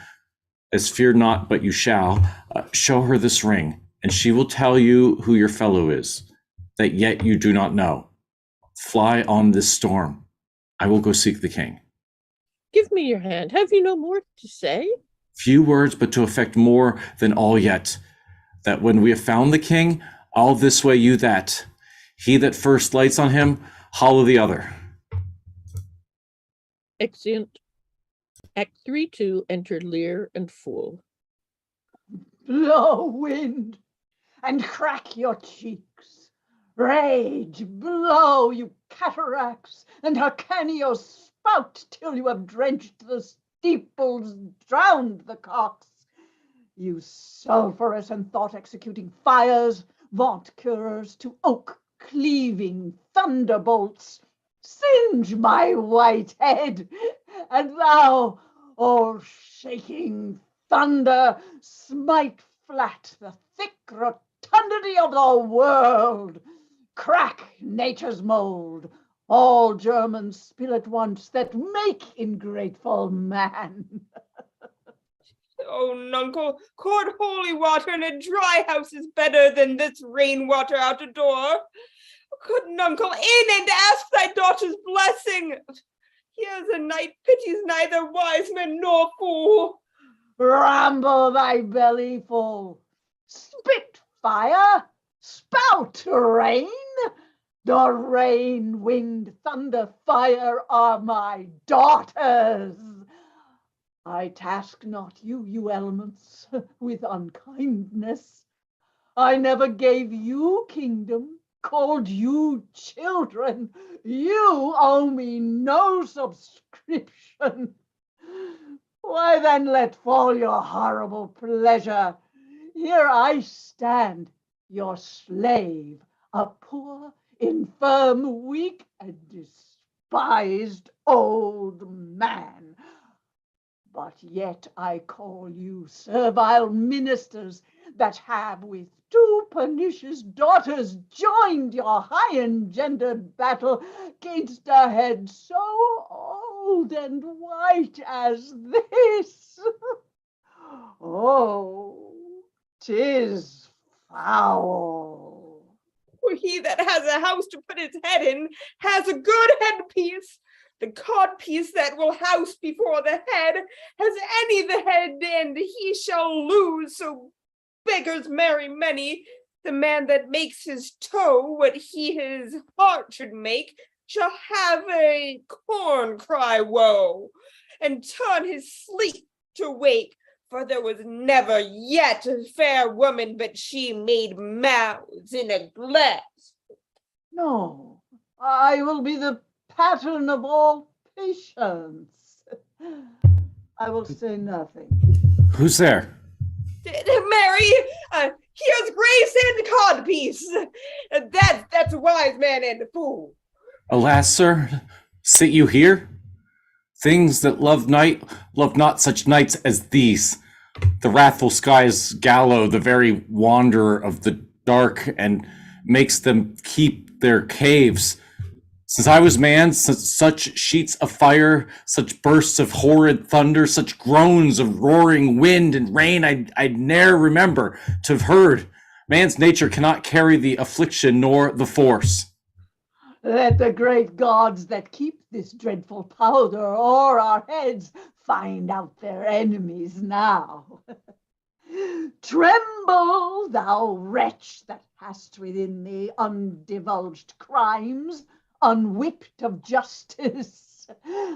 as fear not, but you shall, show her this ring, and she will tell you who your fellow is, that yet you do not know. Fly on this storm. I will go seek the king. Give me your hand. Have you no more to say? Few words, but to effect more than all yet, that when we have found the king, I'll this way, you that. He that first lights on him, hollow the other. Exeunt. Act 3-2, enter Lear and Fool. Blow, wind, and crack your cheeks. Rage, blow, you cataracts, and Hyrcanio spout till you have drenched the steeples, drowned the cocks. You sulphurous and thought-executing fires, vaunt curers to oak-cleaving thunderbolts, singe my white head, and thou, O shaking thunder, smite flat the thick rotundity of the world, crack nature's mold, all Germans spill at once that make ingrateful man. Oh, nuncle, court holy water in a dry house is better than this rainwater out of door. Good nuncle, in and ask thy daughter's blessing. Here's a knight pities neither wise man nor fool. Ramble thy belly full. Spit fire, spout rain. The rain, wind, thunder, fire are my daughters. I task not you, you elements, with unkindness. I never gave you kingdom, called you children. You owe me no subscription. Why then let fall your horrible pleasure? Here I stand, your slave, a poor, infirm, weak, and despised old man. But yet I call you servile ministers that have with 2 pernicious daughters joined your high engendered battle gainst a head so old and white as this. Oh, 'tis foul. For he that has a house to put his head in has a good headpiece. The codpiece that will house before the head has any the head, and he shall lose. So beggars marry many. The man that makes his toe what he his heart should make shall have a corn cry woe, and turn his sleep to wake. For there was never yet a fair woman, but she made mouths in a glass. No, I will be the pattern of all patience. I will say nothing. Who's there? Mary, here's Grace and Codpiece. That's a wise man and a fool. Alas, sir, sit you here? Things that love not such nights as these. The wrathful skies gallow the very wanderer of the dark and makes them keep their caves. Since I was man, such sheets of fire, such bursts of horrid thunder, such groans of roaring wind and rain I'd ne'er remember to have heard. Man's nature cannot carry the affliction nor the force. Let the great gods that keep this dreadful powder o'er our heads find out their enemies now. Tremble, thou wretch that hast within thee undivulged crimes, unwhipped of justice.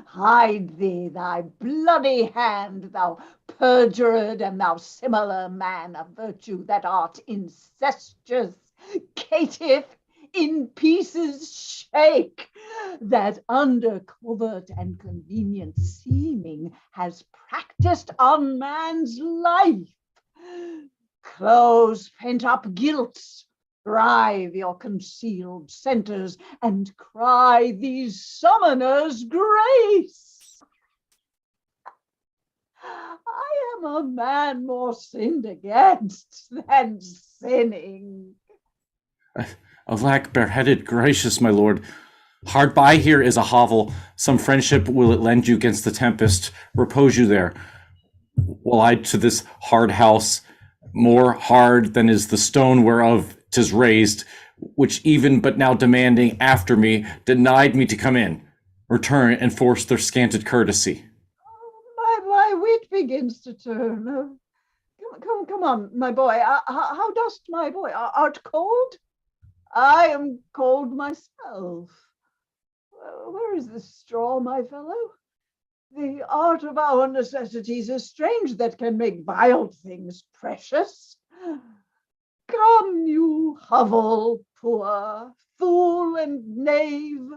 Hide thee thy bloody hand, thou perjured and thou similar man of virtue that art incestuous, caitiff, in pieces shake, that under covert and convenient seeming has practiced on man's life. Close pent-up guilts, drive your concealed centers, and cry these summoners grace. I am a man more sinned against than sinning. Alack, bareheaded, gracious my lord. Hard by here is a hovel. Some friendship will it lend you against the tempest. Repose you there, while I to this hard house, more hard than is the stone whereof 'tis raised, which even but now demanding after me, denied me to come in, return and force their scanted courtesy. My wit begins to turn. Come on, my boy. How dost, my boy? Art cold? I am cold myself. Where is this straw, my fellow? The art of our necessities is strange that can make vile things precious. Come, you hovel, poor fool and knave.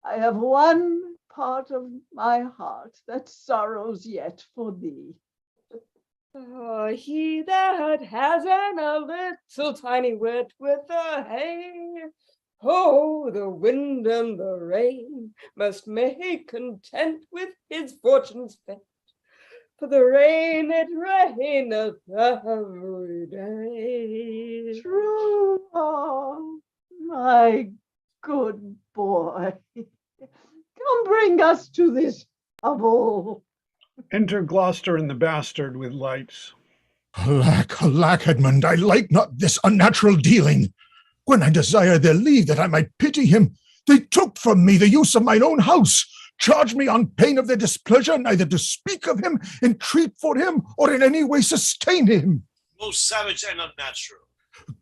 I have one part of my heart that sorrows yet for thee. He that has a little tiny wit with the hay, oh, the wind and the rain must make content with his fortune's fate. For the rain, it raineth every day. True, oh, my good boy. Come bring us to this hovel. Enter Gloucester and the Bastard with lights. Alack, Edmund, I like not this unnatural dealing. When I desired their leave that I might pity him, they took from me the use of mine own house, charged me on pain of their displeasure neither to speak of him, entreat for him, or in any way sustain him. Most savage and unnatural.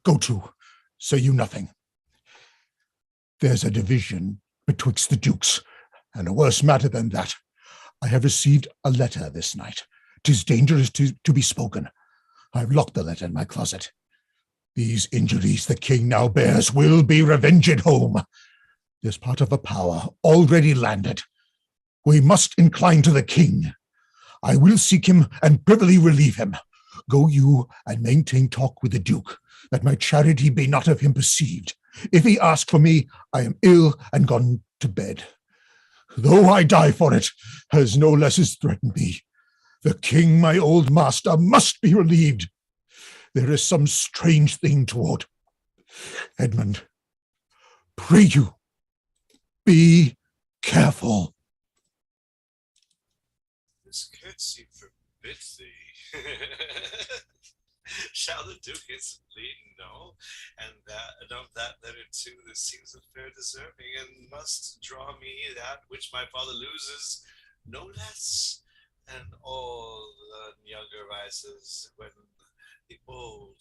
Go to, say you nothing. There's a division betwixt the dukes, and a worse matter than that. I have received a letter this night. 'Tis dangerous to be spoken. I've locked the letter in my closet. These injuries the king now bears will be revenged home. There's part of a power already landed. We must incline to the king. I will seek him and privily relieve him. Go you and maintain talk with the duke, that my charity be not of him perceived. If he ask for me, I am ill and gone to bed. Though I die for it, as no less is threatened me. The king, my old master, must be relieved. There is some strange thing toward. Edmund, pray you, be careful. This courtesy forbids thee. Shall the duke instantly know? And of that letter too, this seems a fair deserving, and must draw me that which my father loses, no less. And all the younger rises when the old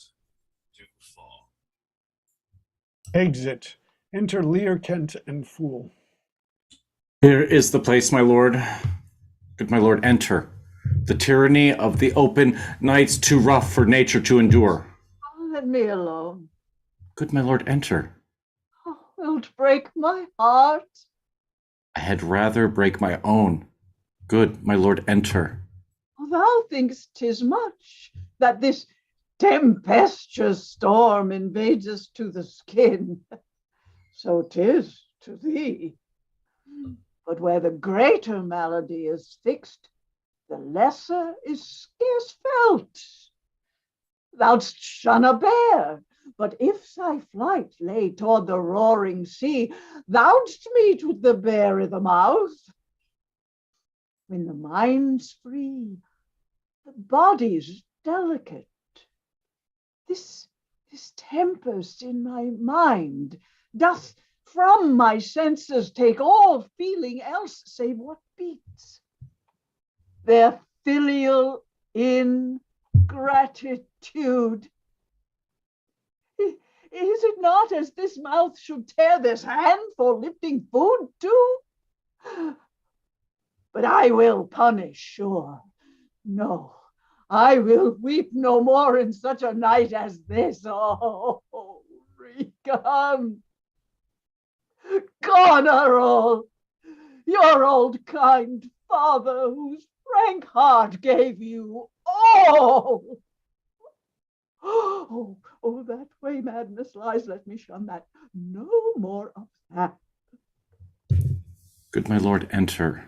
do fall. Exit. Enter Lear, Kent, and Fool. Here is the place, my lord. Good my lord, enter. The tyranny of the open night's too rough for nature to endure. Oh, let me alone. Good my lord, enter. Oh, wilt break my heart? I had rather break my own. Good my lord, enter. Oh, thou think'st 'tis much that this tempestuous storm invades us to the skin. So 'tis to thee. But where the greater malady is fixed, the lesser is scarce felt. Thou'dst shun a bear, but if thy flight lay toward the roaring sea, thou'dst meet with the bear i' the mouth. When the mind's free, the body's delicate. This tempest in my mind doth from my senses take all feeling else save what beats. Their filial ingratitude. Is it not as this mouth should tear this hand for lifting food too? But I will punish, sure. No, I will weep no more in such a night as this. Oh, Regan. Gone are all. Your old kind father, whose frank heart gave you all. Oh, that way madness lies. Let me shun that. No more of that. Good my lord, enter.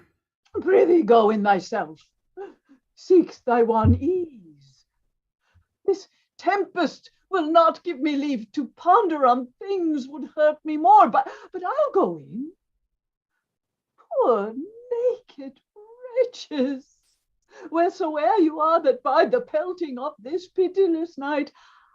Prithee, go in thyself. Seek thy one ease. This tempest will not give me leave to ponder on things would hurt me more, but I'll go in. Poor naked wretches, wheresoe'er you are that bide the pelting of this pitiless night,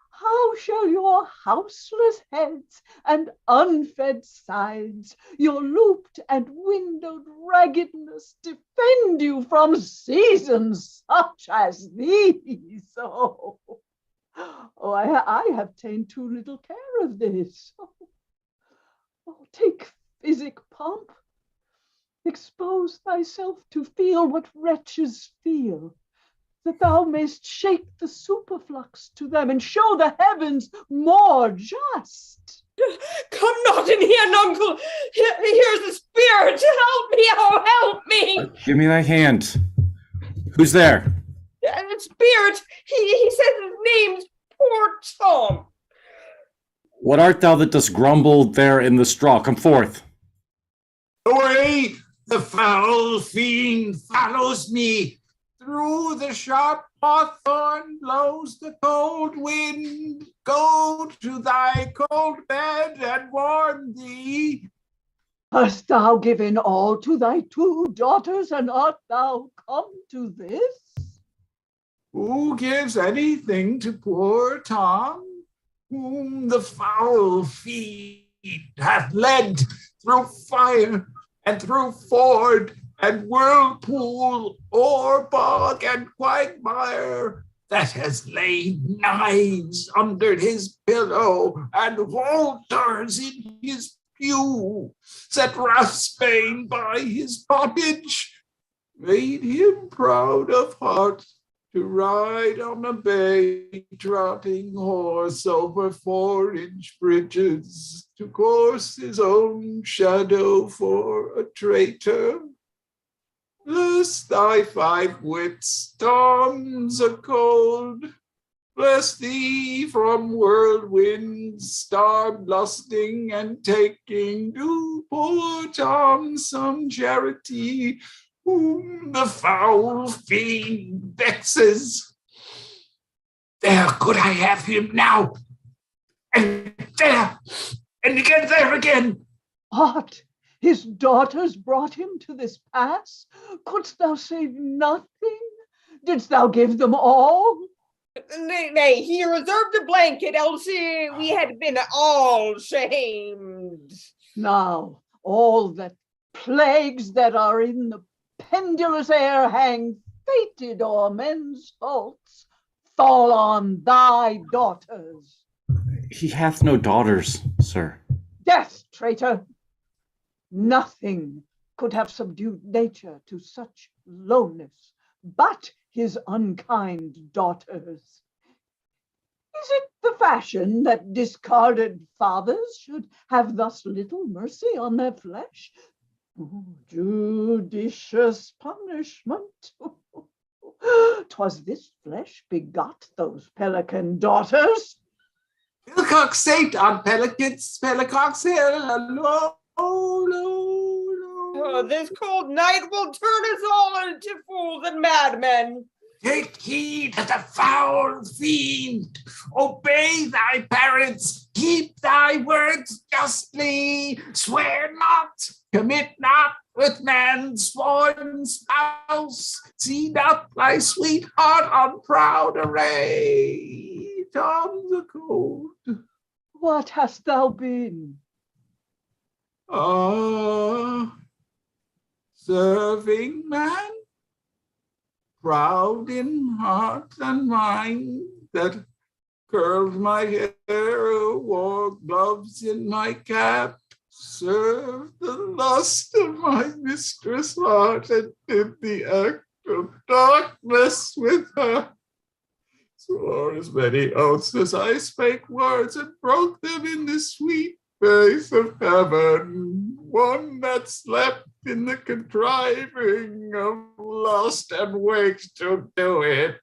how shall your houseless heads and unfed sides, your looped and windowed raggedness defend you from seasons such as these? Oh, I have ta'en too little care of this. Oh, take physic, pomp. Expose thyself to feel what wretches feel, that thou mayst shake the superflux to them and show the heavens more just. Come not in here, nuncle. Here's the spirit. Help me, oh, help me. Give me thy hand. Who's there? Spirit, he says his name's poor Tom. What art thou that dost grumble there in the straw? Come forth. Away! The foul fiend follows me. Through the sharp hawthorn blows the cold wind. Go to thy cold bed and warm thee. Hast thou given all to thy two daughters, and art thou come to this? Who gives anything to poor Tom, whom the foul fiend hath led through fire and through ford and whirlpool, o'er bog and quagmire, that has laid knives under his pillow and halters in his pew, set Rathsbane by his pottage, made him proud of heart to ride on a bay trotting horse over 4-inch bridges, to course his own shadow for a traitor. Bless thy 5 wits, Tom's a cold. Bless thee from whirlwinds, starved, lusting, and taking. Do poor Tom some charity, whom the foul fiend vexes. There, could I have him now? And there, and again, there again. What? His daughters brought him to this pass? Couldst thou save nothing? Didst thou give them all? Nay, he reserved a blanket, else we had been all shamed. Now, all the plagues that are in the pendulous air hang fated o'er men's faults, fall on thy daughters. He hath no daughters, sir. Death, traitor! Nothing could have subdued nature to such lowness, but his unkind daughters. Is it the fashion that discarded fathers should have thus little mercy on their flesh? Oh, judicious punishment. 'Twas this flesh begot those pelican daughters. Pelicock sate on Pelicock's hill. No, no, no. Oh, this cold night will turn us all into fools and madmen. Take heed to the foul fiend. Obey thy parents. Keep thy words justly. Swear not. Commit not with man's sworn spouse. See not thy sweetheart on proud array. Tom the Cold. What hast thou been? Serving man, proud in heart and mind, that curled my hair, wore gloves in my cap, served the lust of my mistress' heart, and did the act of darkness with her. Swore as many oaths as I spake words, and broke them in the sweet face of heaven. One that slept in the contriving of lust and waked to do it.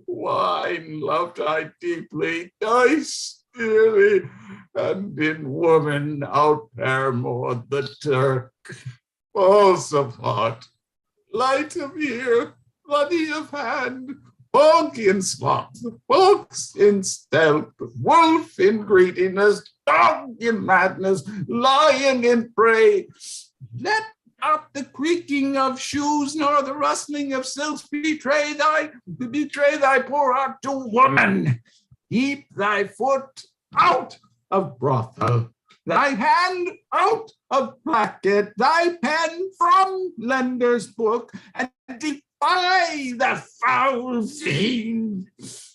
Wine loved I deeply, dice dearly, and in woman out paramored the Turk. False of heart, light of ear, bloody of hand, hog in sloth, fox in stealth, wolf in greediness, dog in madness, lion in prey. Let not the creaking of shoes nor the rustling of silks betray thy poor heart to woman. Keep thy foot out of brothel, thy hand out of placket, thy pen from lender's book, and defy the foul fiend.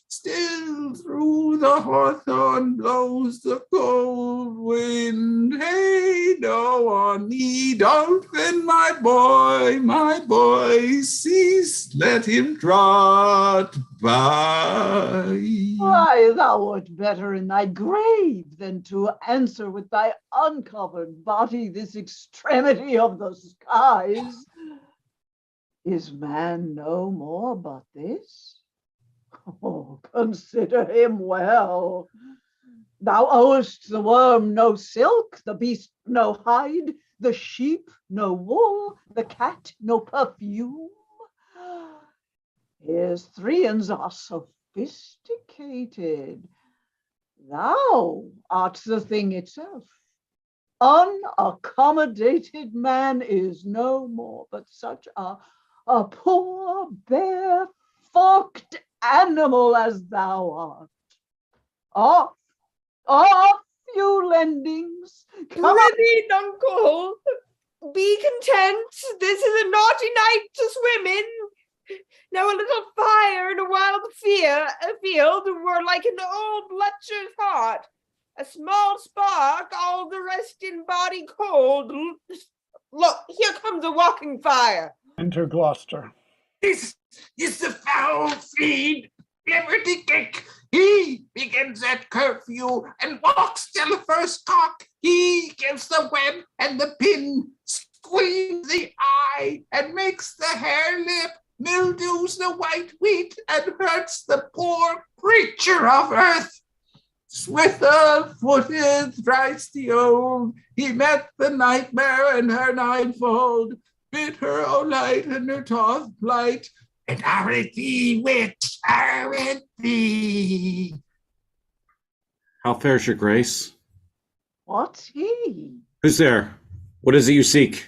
Still through the hawthorn blows the cold wind. Hey, no on thee, dolphin, my boy, cease, let him trot by. Why, thou wert better in thy grave than to answer with thy uncovered body this extremity of the skies. Is man no more but this? Oh, consider him well. Thou owest the worm no silk, the beast no hide, the sheep no wool, the cat no perfume. His threeans are sophisticated. Thou art the thing itself. Unaccommodated man is no more but such a poor, bare, forked animal as thou art. Off, you lendings. Come Ready, uncle. Be content. This is a naughty night to swim in. Now a little fire in a wild field were like an old bletcher's heart. A small spark, all the rest in body cold. Look, here comes a walking fire. Enter Gloucester. This is the foul fiend, Liberty Kick. He begins at curfew and walks till the first cock. He gives the web and the pin, squeezes the eye, and makes the hare lip, mildews the white wheat, and hurts the poor creature of earth. Swither-footed, thrice the old, he met the nightmare in her ninefold, bid her o light and her toth plight, and are it thee, witch, are it thee? How fares your grace? What's he? Who's there? What is it you seek?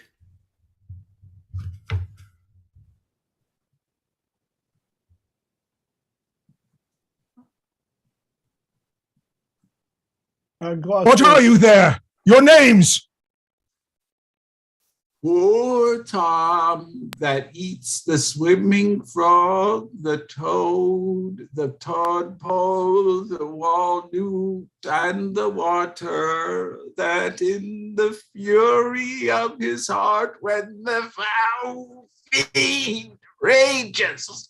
What are you there? Your names? Poor Tom that eats the swimming frog, the toad, the tadpole, the walnut, and the water, that in the fury of his heart, when the foul fiend rages,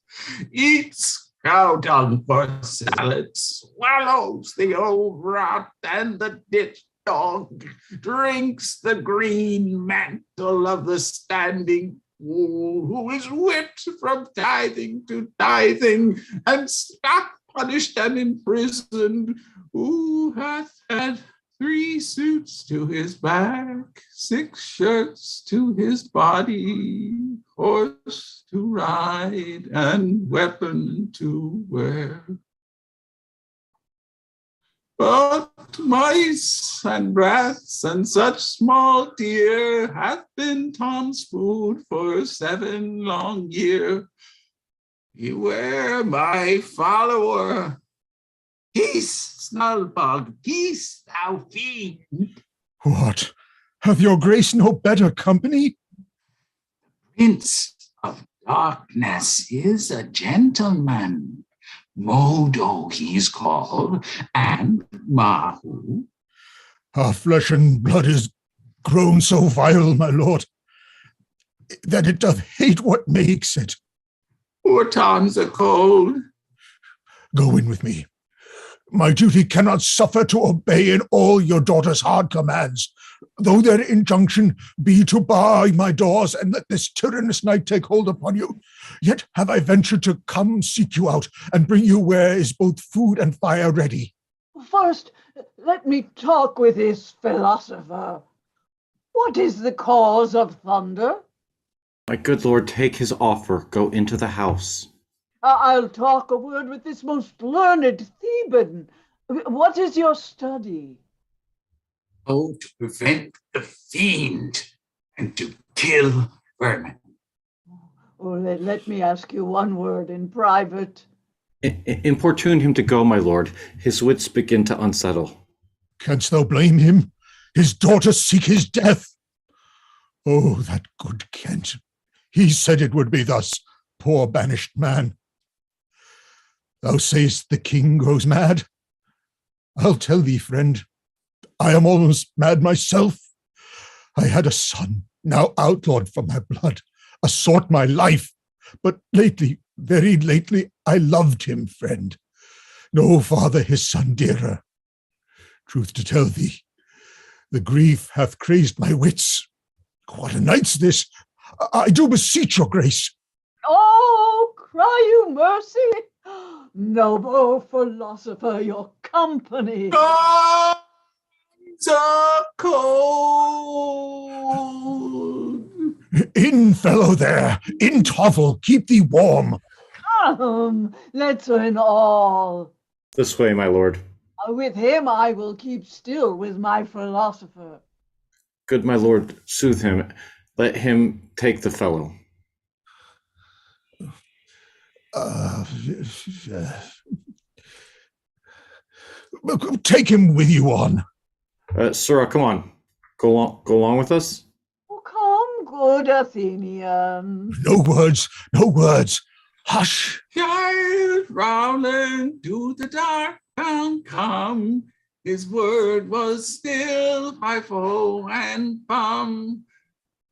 eats cow dung for salad, swallows the old rot and the ditch dog, drinks the green mantle of the standing fool, who is whipped from tithing to tithing, and stock punished and imprisoned, who hath had 3 suits to his back, 6 shirts to his body, horse to ride, and weapon to wear. But mice and rats and such small deer hath been Tom's food for 7 long year. Beware, my follower. Peace, Snullbug, peace, thou fiend. What? Hath your grace no better company? Prince of Darkness is a gentleman. Modo he's called, and Mahu. Our flesh and blood is grown so vile, my lord, that it doth hate what makes it. Poor Tom's a cold. Go in with me. My duty cannot suffer to obey in all your daughter's hard commands, though their injunction be to bar my doors and let this tyrannous night take hold upon you. Yet have I ventured to come seek you out and bring you where is both food and fire ready. First, let me talk with this philosopher. What is the cause of thunder? My good lord, take his offer. Go into the house. I'll talk a word with this most learned Theban. What is your study? Oh, to prevent the fiend and to kill vermin. Oh, let me ask you one word in private. Importune him to go, my lord. His wits begin to unsettle. Canst thou blame him? His daughters seek his death. Oh, that good Kent. He said it would be thus, poor banished man. Thou sayest the king grows mad? I'll tell thee, friend, I am almost mad myself. I had a son, now outlawed from my blood, a sought my life, but lately, very lately, I loved him, friend. No father his son dearer. Truth to tell thee, the grief hath crazed my wits. What a night's this! I do beseech your grace. Oh, cry you mercy! Noble philosopher, your company. Tom's a cold. In, fellow there, in, Toffle, keep thee warm. Come, let's in all. This way, my lord. With him I will keep still with my philosopher. Good my lord, soothe him. Let him take the fellow. Take him with you on. Sirrah, come on. Go along with us. Oh, come, good Athenian. No words, no words. Hush. Child Rowland to the dark town come. His word was still by foe and bum.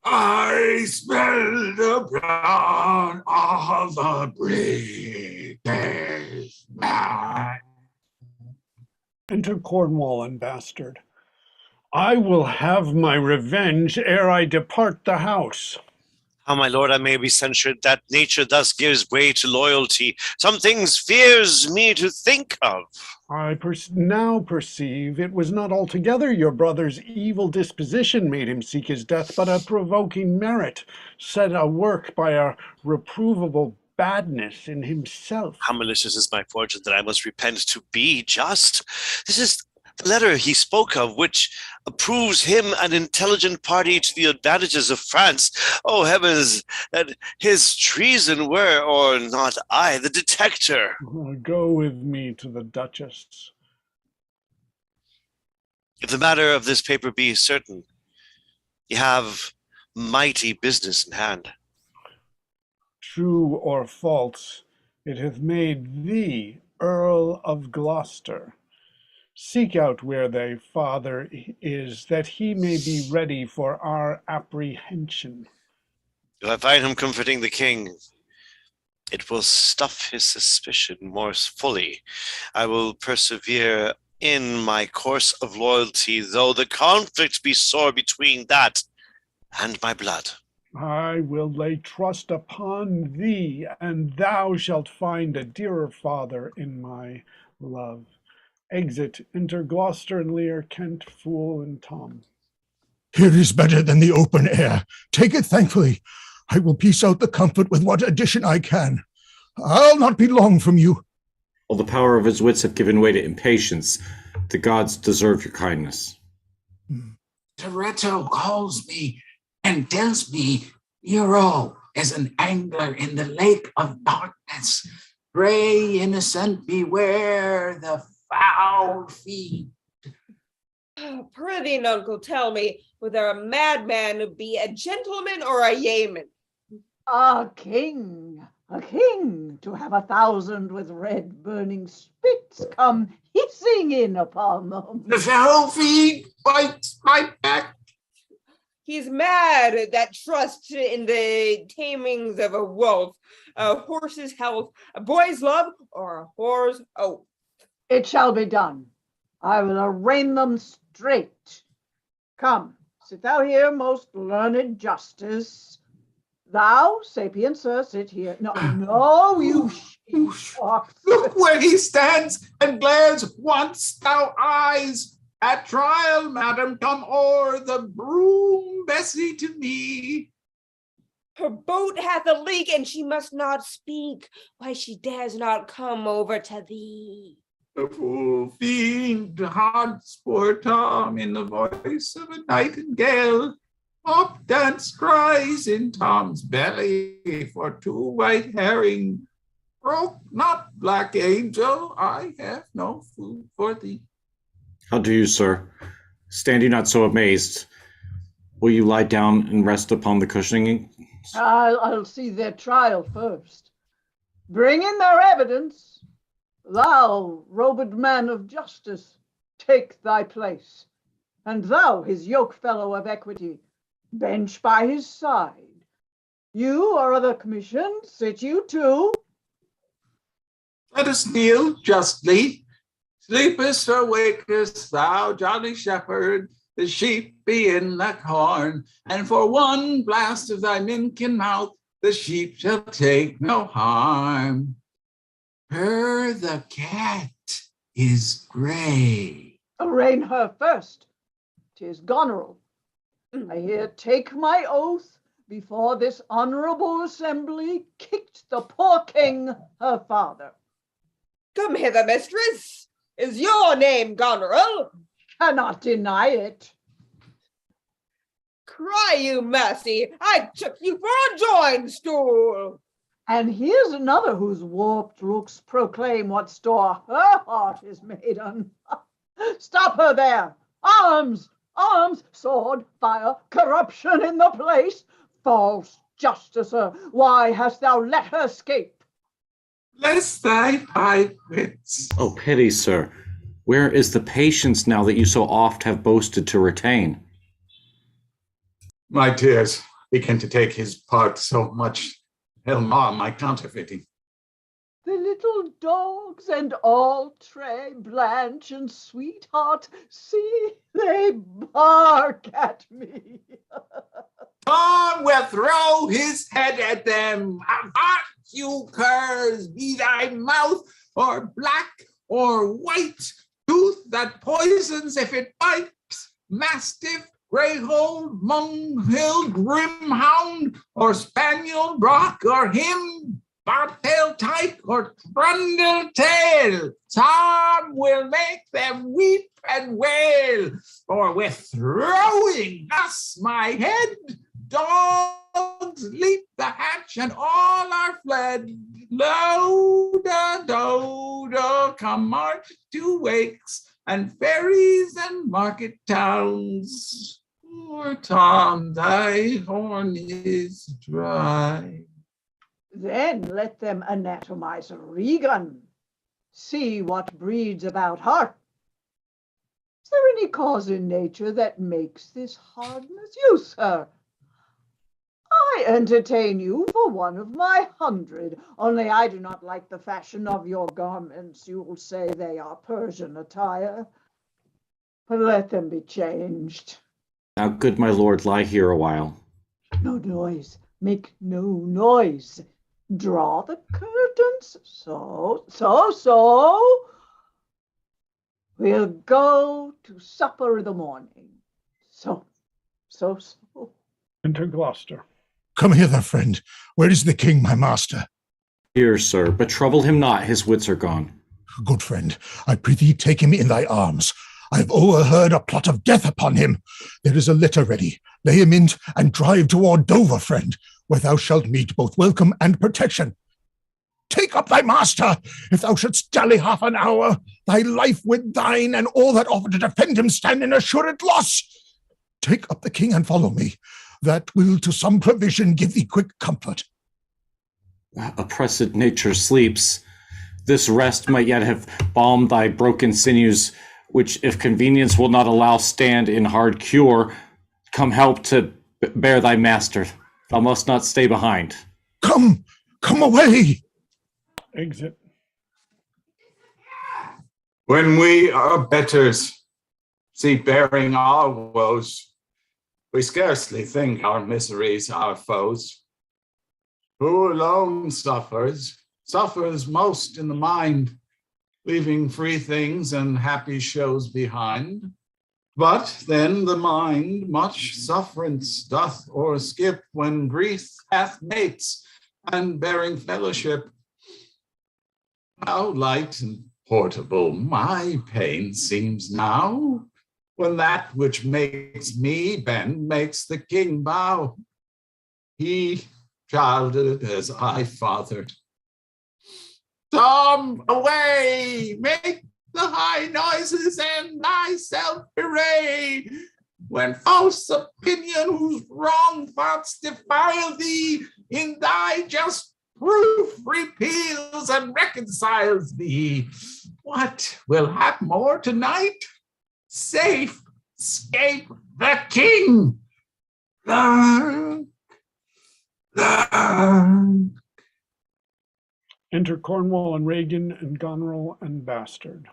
I smell the blood of the British man. Enter Cornwall and Bastard. I will have my revenge ere I depart the house. How, my lord, I may be censured that nature thus gives way to loyalty. Some things fears me to think of. I now perceive it was not altogether your brother's evil disposition made him seek his death, but a provoking merit, set a work by a reprovable badness in himself. How malicious is my fortune that I must repent to be just. This is the letter he spoke of, which approves him an intelligent party to the advantages of France. Oh, heavens, that his treason were, or not I, the detector. Go with me to the Duchess. If the matter of this paper be certain, ye have mighty business in hand. True or false, it hath made thee Earl of Gloucester. Seek out where thy father is, that he may be ready for our apprehension. If I find him comforting the king, It will stuff his suspicion more fully. I will persevere in my course of loyalty, though the conflict be sore between that and my blood. I will lay trust upon thee, and thou shalt find a dearer father in my love. Exit, enter Gloucester and Lear, Kent, Fool, and Tom. Here is better than the open air. Take it thankfully. I will piece out the comfort with what addition I can. I'll not be long from you. All the power of his wits have given way to impatience. The gods deserve your kindness. Toretto calls me and tells me Nero is an angler in the lake of darkness. Pray, innocent, beware the foul feet. Prithee, uncle, tell me, whether a madman be a gentleman or a yeoman? A king, to have 1,000 with red burning spits come hissing in upon them. The foul feet bites my back. He's mad that trusts in the tamings of a wolf, a horse's health, a boy's love, or a whore's oath. It shall be done. I will arraign them straight. Come, sit thou here, most learned justice. Thou, sapient sir, sit here. No, you sheepfox. Look where he stands and glares once thou eyes. At trial, madam, come o'er the broom, Bessie, to me. Her boat hath a leak, and she must not speak. Why she dares not come over to thee. The fool fiend haunts poor Tom in the voice of a nightingale. Up dance cries in Tom's belly for 2 white herring. Broke not, black angel, I have no food for thee. How do you, sir? Stand you not so amazed. Will you lie down and rest upon the cushioning? I'll see their trial first. Bring in their evidence. Thou, robed man of justice, take thy place. And thou, his yoke fellow of equity, bench by his side. You or other commission, sit you too. Let us kneel justly. Sleepest or wakest thou, jolly shepherd? The sheep be in the corn, and for one blast of thy minkin mouth, the sheep shall take no harm. Her the cat is gray. Arraign her first. 'Tis Goneril. I here take my oath before this honorable assembly kicked the poor king, her father. Come hither, mistress. Is your name Goneril? Cannot deny it. Cry you mercy, I took you for a join stool. And here's another whose warped looks proclaim what store her heart is made on. Stop her there. Arms, sword, fire, corruption in the place. False justicer, why hast thou let her escape? Bless thy high wits. Oh, pity, sir. Where is the patience now that you so oft have boasted to retain? My tears begin to take his part so much. He'll mar my counterfeiting. The little dogs and all, Tray, Blanche, and Sweetheart, see, they bark at me. Tom will throw his head at them. Hark, you curs, be thy mouth or black or white, tooth that poisons if it bites, mastiff, greyhound, mung-hill, grim-hound, or spaniel, brock, or him, bobtail tyke, or trundle-tail. Tom will make them weep and wail, for with throwing thus my head, dogs leap the hatch and all are fled. Loda, dodo, come march to wakes and ferries and market towns. Poor Tom, thy horn is dry. Then let them anatomize Regan. See what breeds about heart. Is there any cause in nature that makes this hardness? You, sir, I entertain you for one of my 100, only I do not like the fashion of your garments. You will say they are Persian attire, but let them be changed. Now, good my lord, lie here a while. No noise, make no noise. Draw the curtains, so. We'll go to supper in the morning. So. Enter Gloucester. Come hither, friend. Where is the king, my master? Here, sir, but trouble him not, his wits are gone. Good friend, I prithee take him in thy arms. I've overheard a plot of death upon him. There is a litter ready. Lay him in and drive toward Dover, friend, where thou shalt meet both welcome and protection. Take up thy master. If thou shouldst dally half an hour, thy life with thine and all that offer to defend him stand in assured loss. Take up the king and follow me. That will to some provision give thee quick comfort. Oppressed nature sleeps. This rest might yet have balmed thy broken sinews, which if convenience will not allow stand in hard cure, come help to bear thy master. Thou must not stay behind. Come away. Exit. When we are betters, see bearing our woes, we scarcely think our miseries our foes. Who alone suffers most in the mind, leaving free things and happy shows behind. But then the mind much sufferance doth o'erskip when grief hath mates and bearing fellowship. How light and portable my pain seems now, when that which makes me bend makes the king bow. He childed as I fathered. Tom, away! Make the high noises and thyself array. When false opinion whose wrong thoughts defile thee, in thy just proof repeals and reconciles thee. What will happen more tonight? Safe scape the king. Enter Cornwall and Regan and Goneril and Bastard.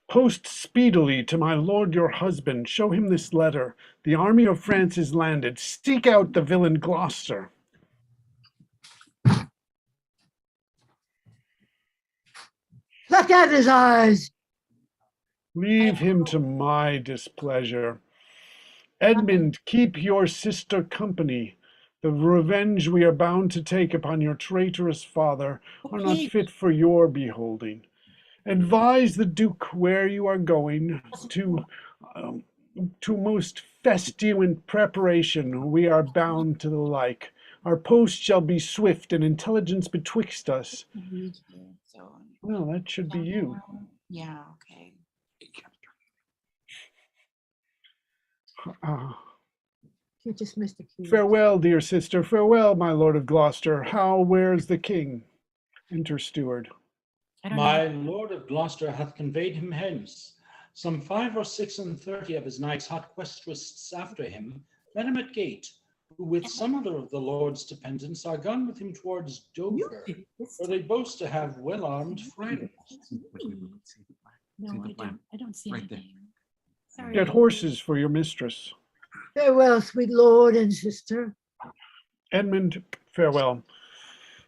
Post speedily to my lord your husband, show him this letter. The army of France is landed. Seek out the villain Gloucester. Pluck out his eyes. Leave him to my displeasure. Edmund, keep your sister company. The revenge we are bound to take upon your traitorous father are not fit for your beholding. Advise the Duke where you are going to most festuant preparation. We are bound to the like. Our post shall be swift and intelligence betwixt us. Well, that should be you. Yeah, okay. You just missed a cue. Farewell, dear sister. Farewell, my lord of Gloucester. How wears the king? Enter steward. My lord of Gloucester hath conveyed him hence. Some 5 or 36 of his knights hot questrists after him, met him at gate, who with some other of the lord's dependents are gone with him towards Dover, where they boast to have well-armed friends. No, I don't see anything. Sorry. Get horses for your mistress. Farewell, sweet lord and sister. Edmund, farewell.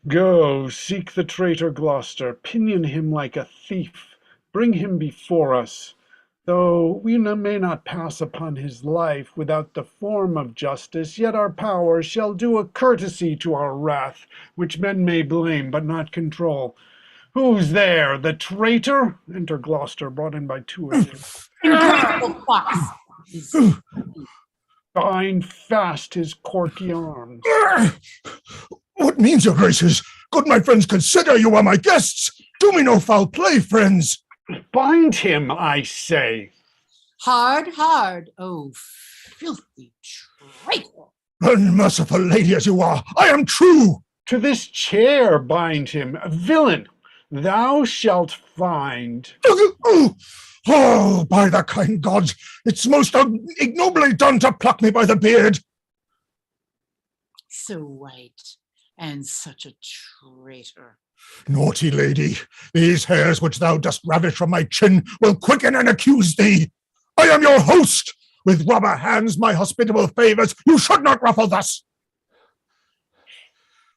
Go, seek the traitor Gloucester, pinion him like a thief, bring him before us. Though we may not pass upon his life without the form of justice, yet our power shall do a courtesy to our wrath, which men may blame but not control. Who's there? The traitor? Enter Gloucester, brought in by 2 of them. Ungrateful fox. Bind fast his corky arms. What means your graces? Good my friends, consider you are my guests. Do me no foul play, friends. Bind him, I say. Hard, oh filthy traitor. Unmerciful lady as you are, I am true. To this chair bind him, villain. Thou shalt find. Oh, by the kind gods, it's most ignobly done to pluck me by the beard. so white and such a traitor. Naughty lady, these hairs which thou dost ravish from my chin will quicken and accuse thee. I am your host. With rubber hands, my hospitable favors, you should not ruffle thus.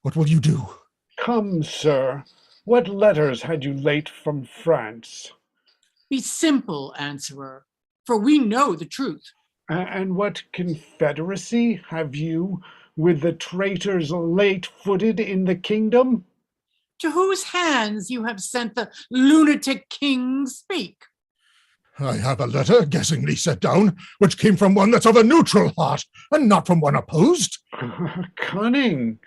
What will you do? Come, sir. What letters had you late from France? Be simple, answerer, for we know the truth. And what confederacy have you with the traitors late-footed in the kingdom? To whose hands you have sent the lunatic king, speak. I have a letter, guessingly set down, which came from one that's of a neutral heart, and not from one opposed. Cunning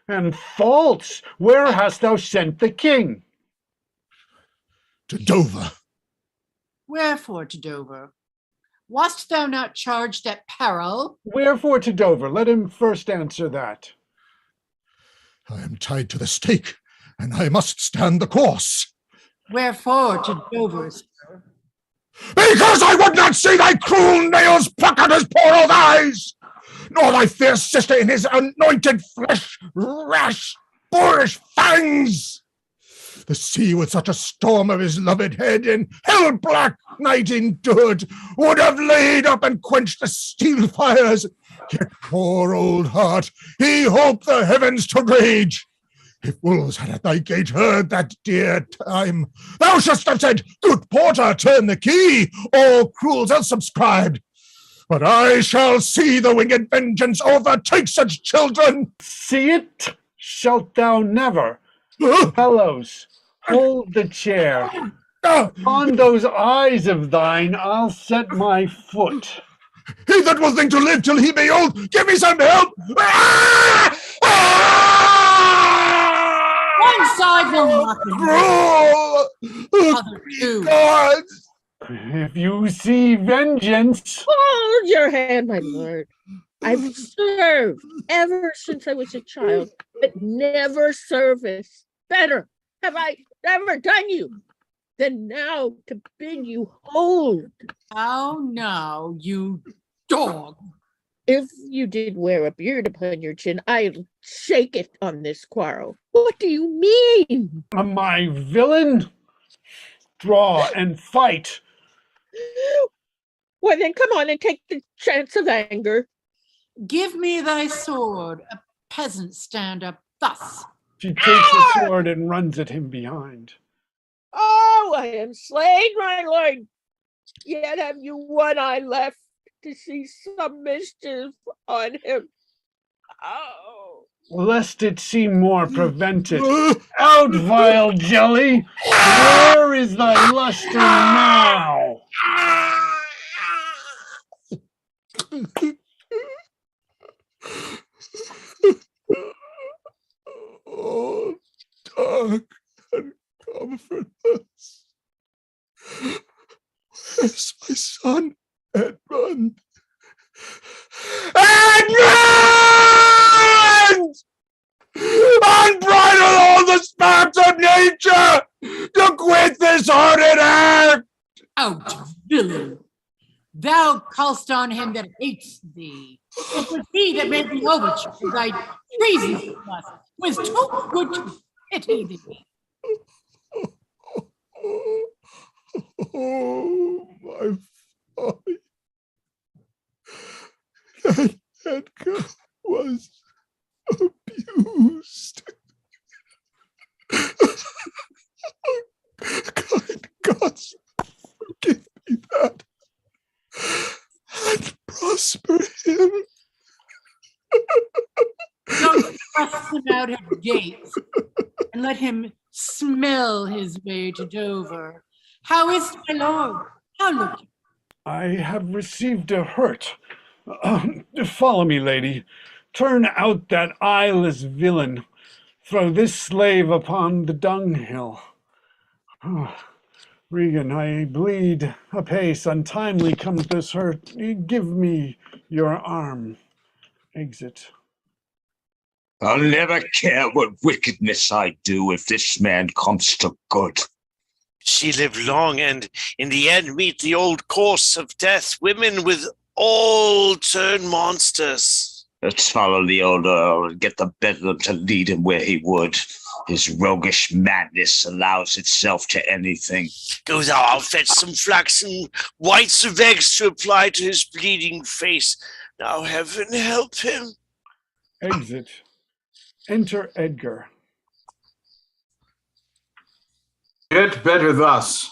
and false. Where hast thou sent the king? To Dover. Wherefore to Dover? Wast thou not charged at peril? Wherefore to Dover? Let him first answer that. I am tied to the stake, and I must stand the course. Wherefore to Dover, sir? Because I would not see thy cruel nails pluck out his poor old eyes, nor thy fierce sister in his anointed flesh rash boorish fangs. The sea with such a storm of his loved head in hell-black night endured would have laid up and quenched the steel fires. Yet poor old heart, he hoped the heavens to rage. If wolves had at thy gate heard that dear time, thou shouldst have said, good porter, turn the key, all cruels else subscribed. But I shall see the winged vengeance overtake such children. See it? Shalt thou never? Fellows, hold the chair. On those eyes of thine, I'll set my foot. He that will think to live till he be old, give me some help! One side will not be other two. God! If you see vengeance. Hold your hand, my lord. I've served ever since I was a child, but never service better have I ever done you than now to bid you hold. How now, you dog? If you did wear a beard upon your chin, I'll shake it on this quarrel. What do you mean? My villain? Draw and fight. Well, then come on and take the chance of anger. Give me thy sword. A peasant stand up thus. She takes the sword and runs at him behind. Oh, I am slain, my lord. Yet have you one eye left to see some mischief on him. Oh. Lest it seem more, prevent it. Out, vile jelly! Where is thy luster now? Oh, dark and comfortless. Where's my son, Edmund? Edmund! Unbridle all the sparks of nature to quit this horrid act! Out, villain! Thou call'st on him that hates thee. It was he that made the overture to thy treason to us, was too good to pity thee. Oh, my folly. That Edgar was abused. Kind gods, forgive me that, and prosper him. Don't thrust him out at gates, and let him smell his way to Dover. How is my lord? How look you? I have received a hurt. Follow me, lady. Turn out that eyeless villain. Throw this slave upon the dunghill. Oh, Regan, I bleed apace. Untimely comes this hurt. Give me your arm. Exit. I'll never care what wickedness I do if this man comes to good. She lived long and in the end meet the old course of death. Women with all turn monsters. Let's follow the old Earl and get the bedlam to lead him where he would. His roguish madness allows itself to anything. Go thou, I'll fetch some flaxen whites of eggs to apply to his bleeding face. Now heaven help him. Exit. Enter Edgar. Yet better thus,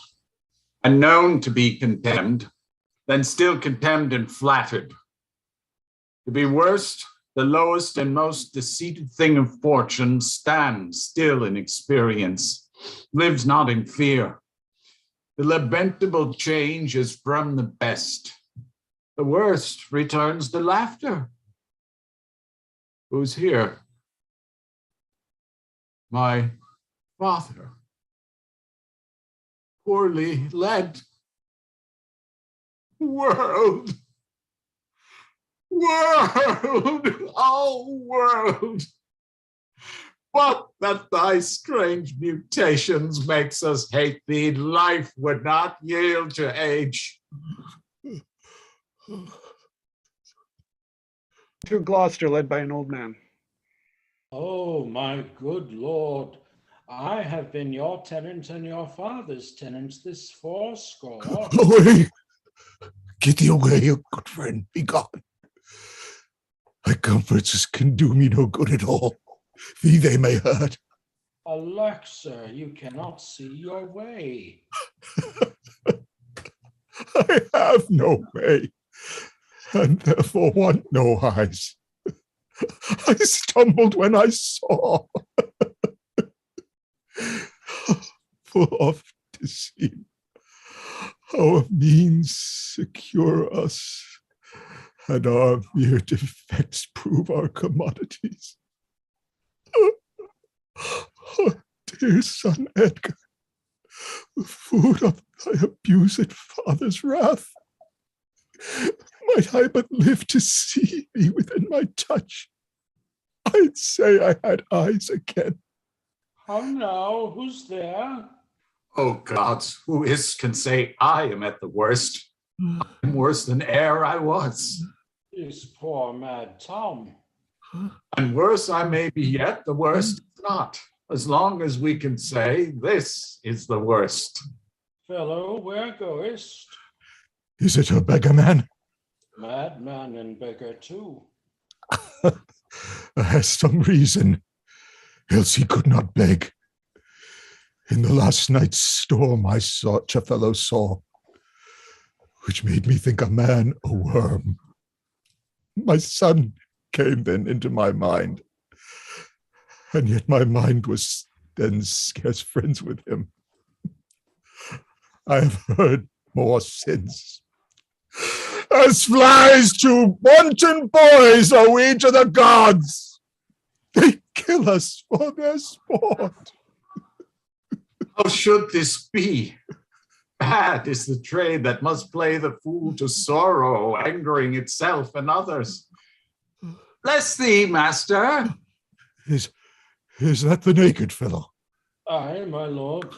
and known to be contemned, than still contemned and flattered. To be worst, the lowest and most deceited thing of fortune stands still in experience, lives not in fear. The lamentable change is from the best. The worst returns to laughter. Who's here? My father. Poorly led. World. World, oh world, what that thy strange mutations makes us hate thee, life would not yield to age. To Gloucester, led by an old man. Oh, my good lord, I have been your tenant and your father's tenant this fourscore. Away! Get thee away, you good friend, be gone. Thy comforts can do me no good at all. Thee they may hurt. Alack, sir, you cannot see your way. I have no way, and therefore want no eyes. I stumbled when I saw. Full of deceit, our means secure us, and our mere defects prove our commodities. Oh, dear son Edgar, the food of thy abused father's wrath, might I but live to see thee within my touch, I'd say I had eyes again. How now, who's there? Oh gods, who can say I am at the worst? I'm worse than e'er I was. Is poor mad Tom. And worse I may be yet, the worst is not, as long as we can say this is the worst. Fellow, where goest? Is it a beggar man? Madman and beggar too. Has some reason, else he could not beg. In the last night's storm I such a fellow saw, which made me think a man a worm. My son came then into my mind, and yet my mind was then scarce friends with him. I have heard more since. As flies to wanton boys are we to the gods. They kill us for their sport. How should this be? Bad is the trade that must play the fool to sorrow, angering itself and others. Bless thee, master. Is that the naked fellow? Aye, my lord.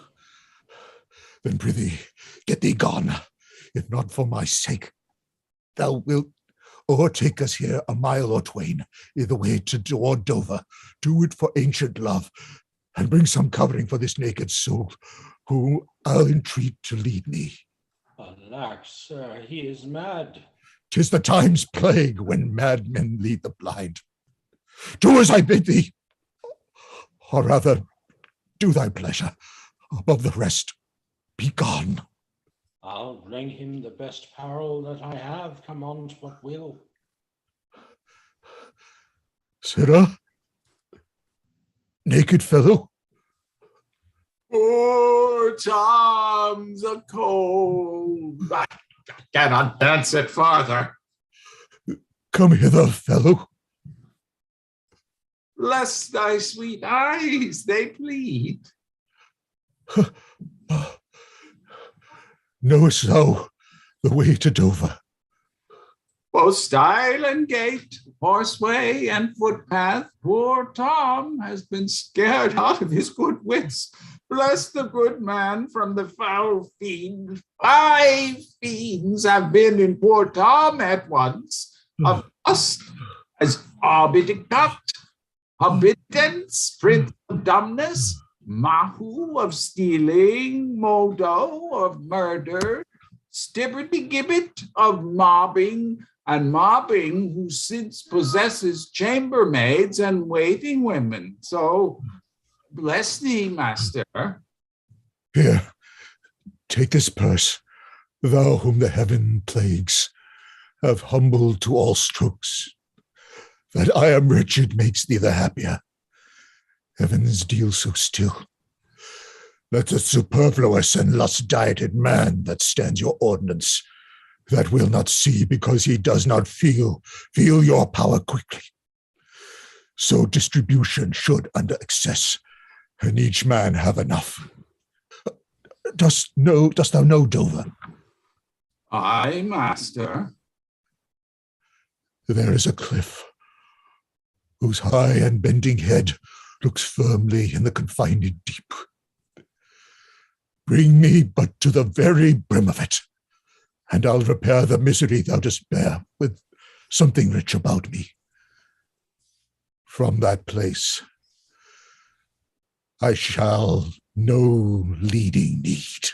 Then prithee, get thee gone, if not for my sake. Thou wilt o'ertake us here a mile or twain, either way toward Dover. Do it for ancient love, and bring some covering for this naked soul, whom I'll entreat to lead me. Alack, sir, he is mad. 'Tis the time's plague when madmen lead the blind. Do as I bid thee, or rather, do thy pleasure. Above the rest, be gone. I'll bring him the best apparel that I have, come on't what will. Sirrah? Naked fellow? Poor Tom's a cold. I cannot dance it farther. Come hither, fellow. Bless thy sweet eyes, they plead. Knowest thou the way to Dover? Both stile and gate, horseway and footpath, poor Tom has been scared out of his good wits. Bless the good man from the foul fiend. 5 fiends have been in poor Tom at once, of lust as Obidicut, Habitants, Prince of Dumbness, Mahu of Stealing, Modo of Murder, Stibberty Gibbet of Mobbing, and Mobbing, who since possesses chambermaids and waiting women. So bless thee, master. Here, take this purse, thou whom the heaven plagues, have humbled to all strokes. That I am wretched makes thee the happier. Heavens deal so still. Let the superfluous and lust-dieted man that stands your ordinance, that will not see because he does not feel your power quickly. So distribution should under excess, and each man have enough. Dost thou know, Dover? Aye, master. There is a cliff, whose high and bending head looks firmly in the confined deep. Bring me but to the very brim of it, and I'll repair the misery thou dost bear with something rich about me. From that place, I shall no leading need.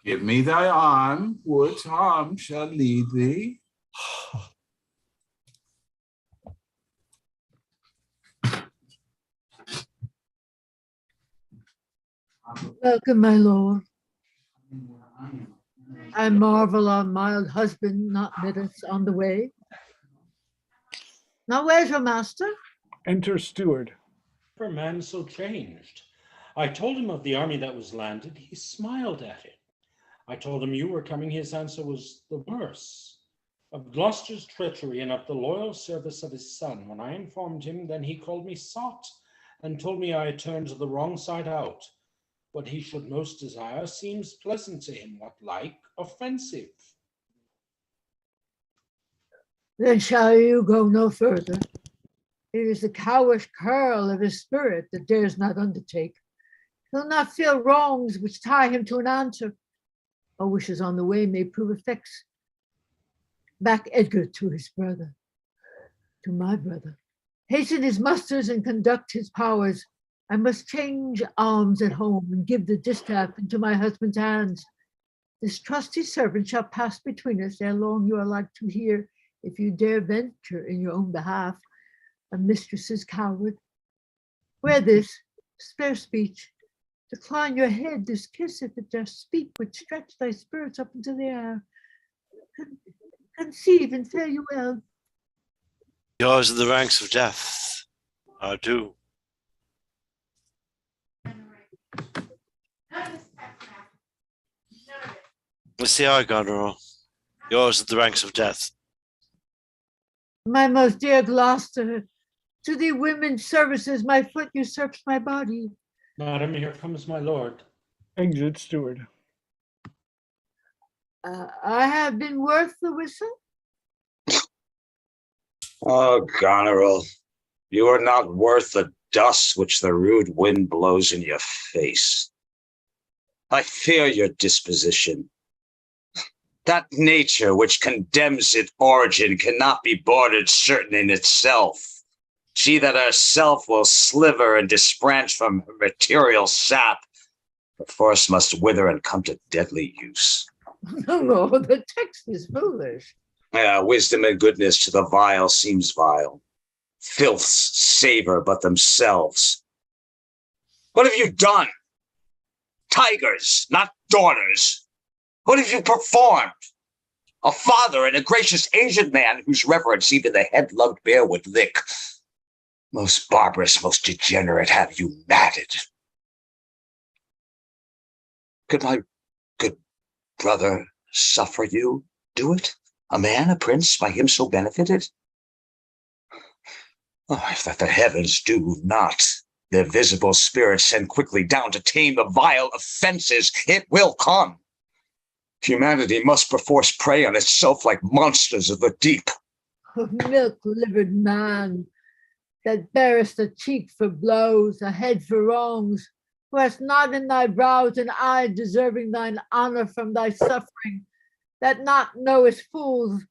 Give me thy arm, which arm shall lead thee? Welcome, my lord. I marvel our mild husband not met us on the way. Now, where's your master? Enter steward. For a man so changed. I told him of the army that was landed. He smiled at it. I told him you were coming. His answer was the worse. Of Gloucester's treachery and of the loyal service of his son. When I informed him, then he called me sot and told me I had turned the wrong side out. What he should most desire seems pleasant to him, what like offensive. Then shall you go no further. It is the cowish curl of his spirit that dares not undertake. He'll not feel wrongs which tie him to an answer. Our wishes on the way may prove effects. Back Edgar to his brother, to my brother. Hasten his musters and conduct his powers. I must change arms at home and give the distaff into my husband's hands. This trusty servant shall pass between us ere long. You are like to hear, if you dare venture in your own behalf, a mistress's coward. Wear this, spare speech. Decline your head, this kiss, if it dare speak, would stretch thy spirits up into the air. Conceive and fare you well. Yours are the ranks of death. Adieu. Let's see how I got her. Yours are the ranks of death. My most dear Gloucester, to thee women's services my foot usurps my body. Madam, here comes my lord. Exit steward. I have been worth the whistle. Oh, Goneril, you are not worth the dust which the rude wind blows in your face. I fear your disposition. That nature which condemns its origin cannot be bordered certain in itself. She that herself will sliver and disbranch from her material sap, perforce must wither and come to deadly use. No, the text is foolish. Yeah, wisdom and goodness to the vile seems vile. Filths savor but themselves. What have you done? Tigers, not daughters. What have you performed? A father and a gracious Asian man whose reverence even the head-lugged bear would lick. Most barbarous, most degenerate have you madded. Could my good brother suffer you do it? A man, a prince, by him so benefited? Oh, if that the heavens do not, their visible spirits send quickly down to tame the vile offenses, it will come. Humanity must perforce prey on itself like monsters of the deep. Oh, milk-livered man, that bearest a cheek for blows, a head for wrongs, who hast not in thy brows an eye deserving thine honor from thy suffering, that not knowest fools,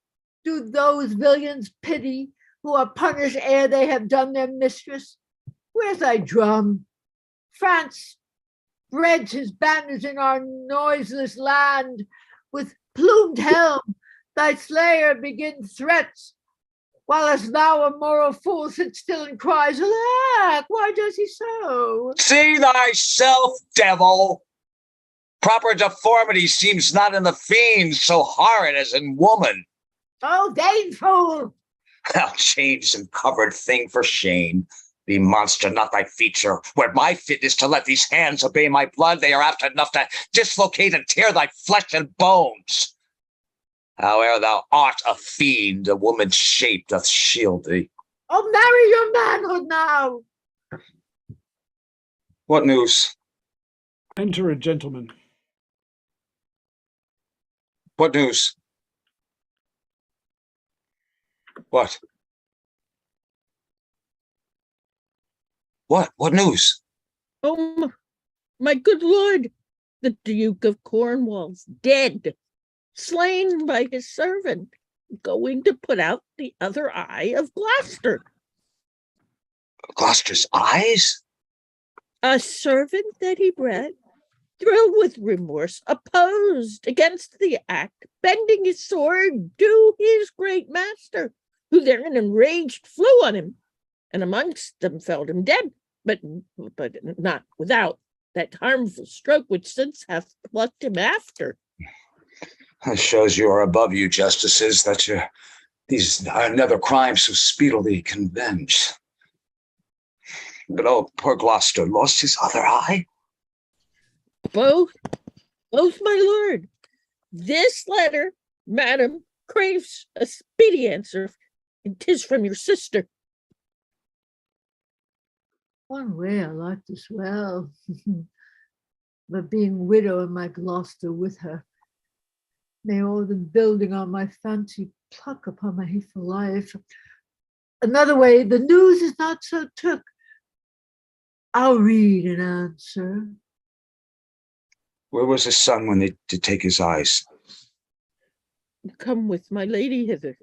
Do those villains pity who are punished ere they have done their mistress? Where's thy drum? France spreads his banners in our noiseless land. With plumed helm, thy slayer begins threats, while as thou, a moral fool, sits still and cries, alack, why does he so? See thyself, devil! Proper deformity seems not in the fiend so horrid as in woman. Oh, vain fool! Thou changed and covered thing for shame. Be monster not thy feature, where my fit is to let these hands obey my blood, they are apt enough to dislocate and tear thy flesh and bones. Howe'er thou art a fiend, a woman's shape doth shield thee. Oh, marry your manhood now! What news? Enter a gentleman. What news? What? What news? Oh, my good lord, the Duke of Cornwall's dead, slain by his servant, going to put out the other eye of Gloucester. Gloucester's eyes? A servant that he bred, thrilled with remorse, opposed against the act, bending his sword to his great master, who therein enraged flew on him, and amongst them felled him dead, but not without that harmful stroke which since hath plucked him after. That shows you are above you, justices, that these are never crimes so speedily can venge. But oh, poor Gloucester lost his other eye. Both, my lord. This letter, madam, craves a speedy answer, and 'tis from your sister. One way I like this well, but being widow and my Gloucester with her, may all the building on my fancy pluck upon my hateful life. Another way, the news is not so took. I'll read an answer. Where was his son when they did take his eyes? Come with my lady hither.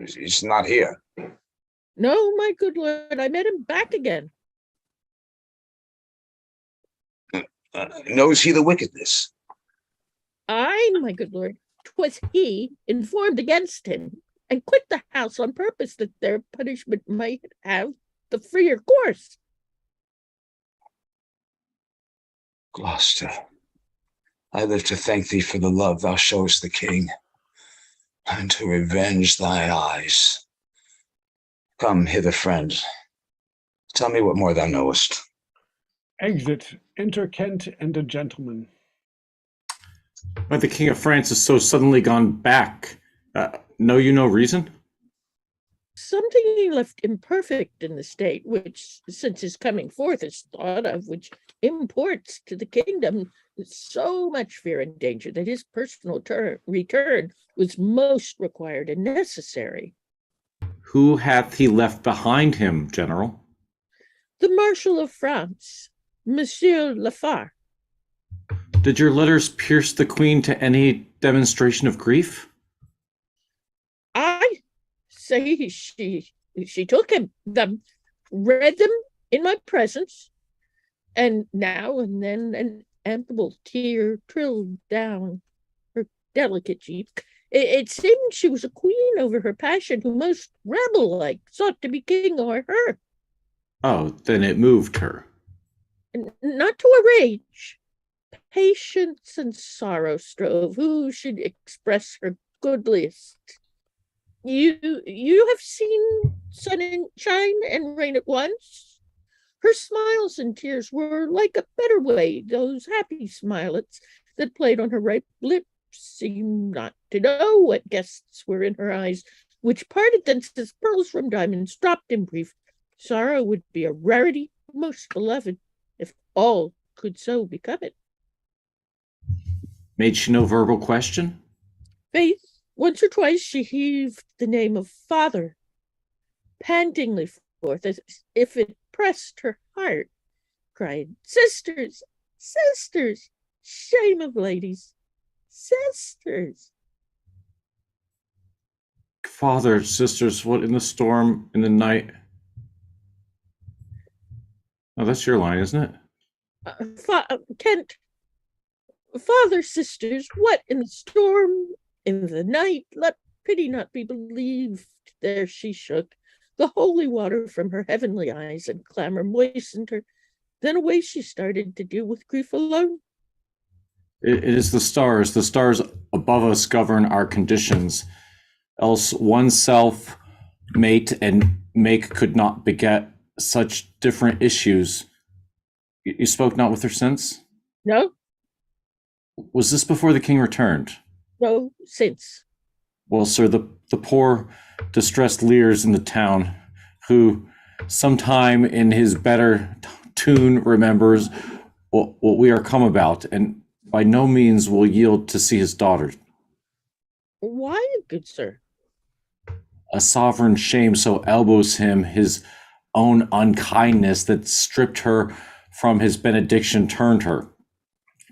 He's not here. No, my good lord, I met him back again. Knows he the wickedness? I, my good lord, 'twas he informed against him, and quit the house on purpose that their punishment might have the freer course. Gloucester, I live to thank thee for the love thou showest the king, and to revenge thy eyes. Come hither, friend. Tell me what more thou knowest. Exit. Enter Kent and a gentleman. Why the King of France is so suddenly gone back? Know you no reason? Something he left imperfect in the state, which, since his coming forth, is thought of, which imports to the kingdom so much fear and danger that his personal return was most required and necessary. Who hath he left behind him, General? The Marshal of France, Monsieur Lafar. Did your letters pierce the Queen to any demonstration of grief? I say she took them, read them in my presence, and now and then an ample tear trilled down her delicate cheek. It seemed she was a queen over her passion, who most rebel-like sought to be king o'er her. Oh, then it moved her. Not to a rage. Patience and sorrow strove who should express her goodliest. You have seen sunshine and rain at once. Her smiles and tears were like a better way. Those happy smilets that played on her ripe lips seemed not to know what guests were in her eyes, which parted thence as pearls from diamonds, dropped in brief. Sorrow would be a rarity most beloved, if all could so become it. Made she no verbal question? Faith, once or twice she heaved the name of father, pantingly forth, as if it pressed her heart, cried, sisters, sisters, shame of ladies, Sisters. Father, sisters, what in the storm, in the night? Oh, that's your line, isn't it? Kent, father, sisters, what in the storm, in the night, let pity not be believed. There she shook the holy water from her heavenly eyes, and clamor moistened her. Then away she started to deal with grief alone. It is the stars. The stars above us govern our conditions. Else oneself, mate and make could not beget such different issues. You spoke not with her since? No. Was this before the king returned? No, since. Well, sir, the poor distressed Lears in the town, who sometime in his better tune remembers what we are come about, and by no means will yield to see his daughter. Why, good sir? A sovereign shame so elbows him his own unkindness that stripped her from his benediction, turned her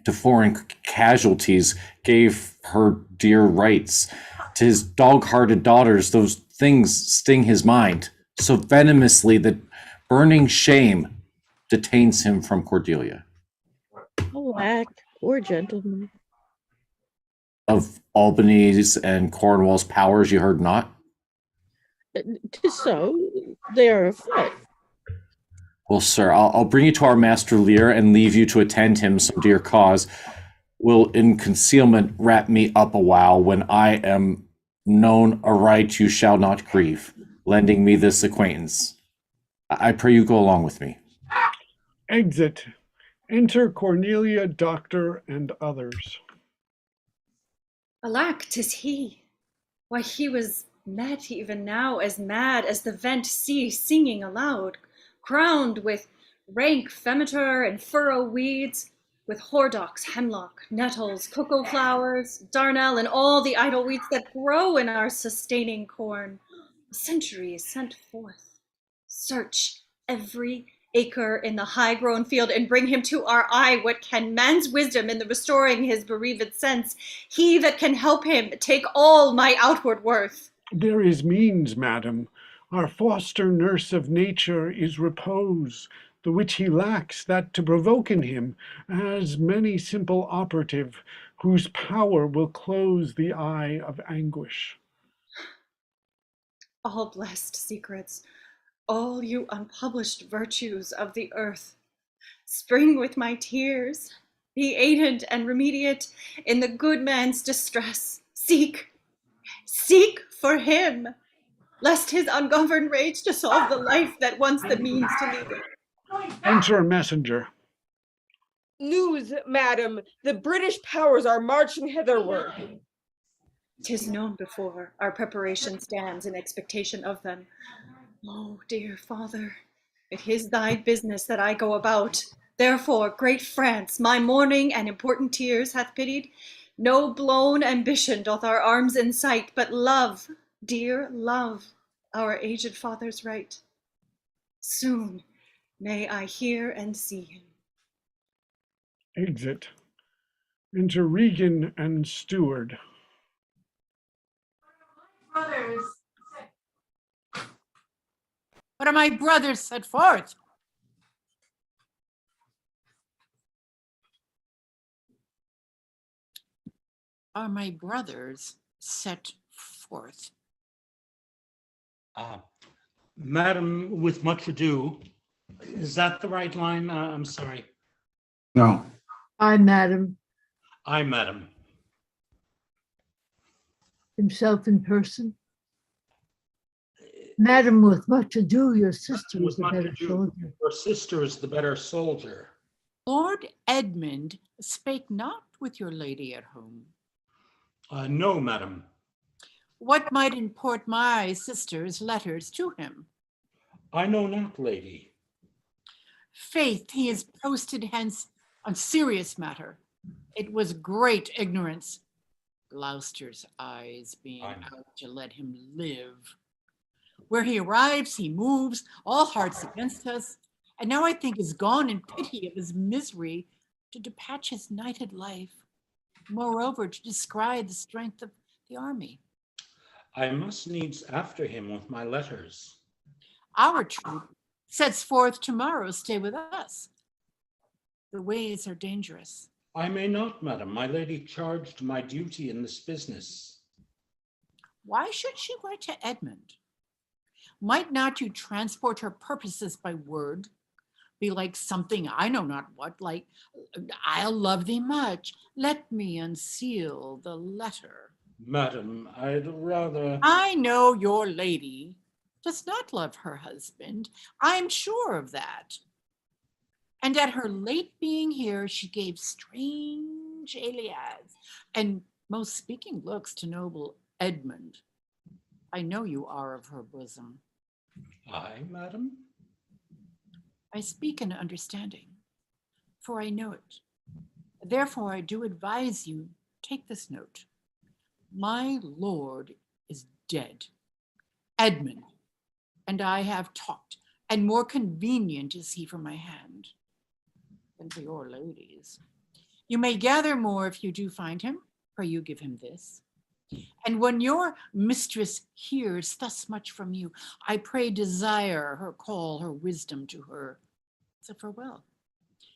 to foreign casualties, gave her dear rights. To his dog-hearted daughters, those things sting his mind so venomously that burning shame detains him from Cordelia. Alack, poor gentleman. Of Albany's and Cornwall's powers you heard not? 'Tis so, they are afoot. Well, sir, I'll bring you to our master Lear and leave you to attend him some dear cause. Will in concealment wrap me up a while. When I am known aright, you shall not grieve, lending me this acquaintance. I pray you go along with me. Exit. Enter Cornelia, Doctor, and others. Alack, 'tis he. Why, he was met even now as mad as the vent sea singing aloud, crowned with rank femiture and furrow weeds, with hordocks, hemlock, nettles, cocoa flowers, darnel, and all the idle weeds that grow in our sustaining corn. A century is sent forth. Search every acre in the high-grown field and bring him to our eye. What can man's wisdom in the restoring his bereaved sense? He that can help him take all my outward worth. There is means, madam. Our foster nurse of nature is repose, the which he lacks, that to provoke in him, as many simple operative, whose power will close the eye of anguish. All blessed secrets, all you unpublished virtues of the earth, spring with my tears, be aided and remediate in the good man's distress. Seek for him, lest his ungoverned rage dissolve the life that wants the means to lead it. Enter a messenger. News, madam, the British powers are marching hitherward. 'Tis known before, our preparation stands in expectation of them. Oh, dear father, it is thy business that I go about. Therefore, great France, my mourning and important tears hath pitied. No blown ambition doth our arms incite, but love, dear love, our aged father's right. Soon may I hear and see him. Exit. Enter Regan and Steward. What are my brothers set forth? Are my brothers set forth? Madam, with much ado, is that the right line? I'm sorry. No. I, madam, I, madam. himself in person. Madam, with much ado, your sister is With the much better ado, soldier. your sister is the better soldier. Lord Edmund spake not with your lady at home. No, madam. What might import my sister's letters to him? I know not, lady. Faith, he is posted hence on serious matter. It was great ignorance. Gloucester's eyes being out to let him live. Where he arrives, he moves, all hearts against us, and now I think is gone in pity of his misery to depatch his nighted life. Moreover, to descry the strength of the army. I must needs after him with my letters. Our troop sets forth tomorrow. Stay with us. The ways are dangerous. I may not, madam. My lady charged my duty in this business. Why should she write to Edmund? Might not you transport her purposes by word? Be like something I know not what, like, I'll love thee much. Let me unseal the letter. Madam, I'd rather... I know your lady does not love her husband. I'm sure of that. And at her late being here, she gave strange alias and most speaking looks to noble Edmund. I know you are of her bosom. I, madam? I speak in understanding, for I know it. Therefore, I do advise you, take this note. My lord is dead. Edmund and I have talked, and more convenient is he for my hand than for your ladies. You may gather more if you do find him, pray you give him this. And when your mistress hears thus much from you, I pray desire her call, her wisdom to her. So farewell.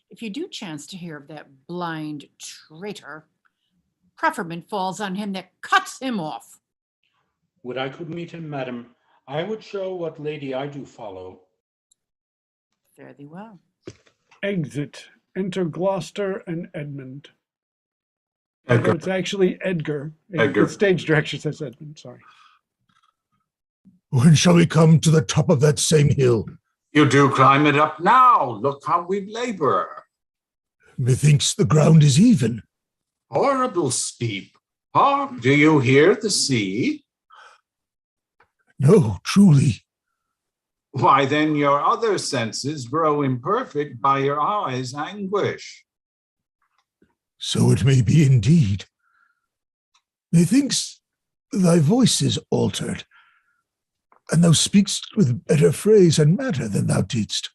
If you do chance to hear of that blind traitor, preferment falls on him that cuts him off. Would I could meet him, madam, I would show what lady I do follow. Fare thee well. Exit. Enter Gloucester and Edmund. Edgar. It's actually Edgar. Edgar. The stage direction says Edmund, sorry. When shall we come to the top of that same hill? You do climb it up now. Look how we labor. Methinks the ground is even. Horrible steep. Hark, do you hear the sea? No, truly. Why, then your other senses grow imperfect by your eyes' anguish. So it may be indeed. Methinks thy voice is altered, and thou speakst with better phrase and matter than thou didst.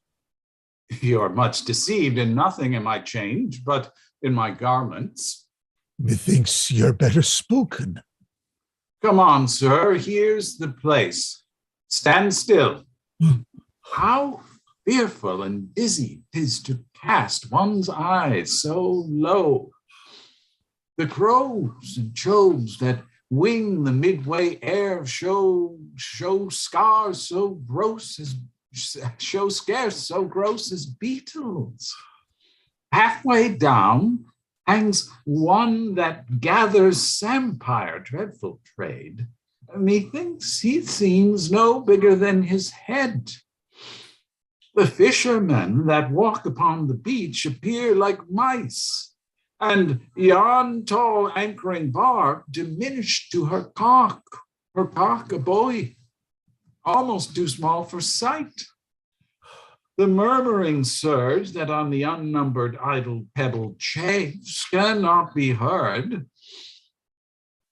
You are much deceived. In nothing am I changed, but in my garments. Methinks you're better spoken. Come on, sir, here's the place. Stand still. How fearful and dizzy 'tis to cast one's eyes so low. The crows and choves that wing the midway air show scars so gross as show scarce so gross as beetles. Halfway down hangs one that gathers samphire, dreadful trade. Methinks he seems no bigger than his head. The fishermen that walk upon the beach appear like mice, and yon tall anchoring bark diminished to her cock a buoy, almost too small for sight. The murmuring surge that on the unnumbered idle pebble chafes cannot be heard.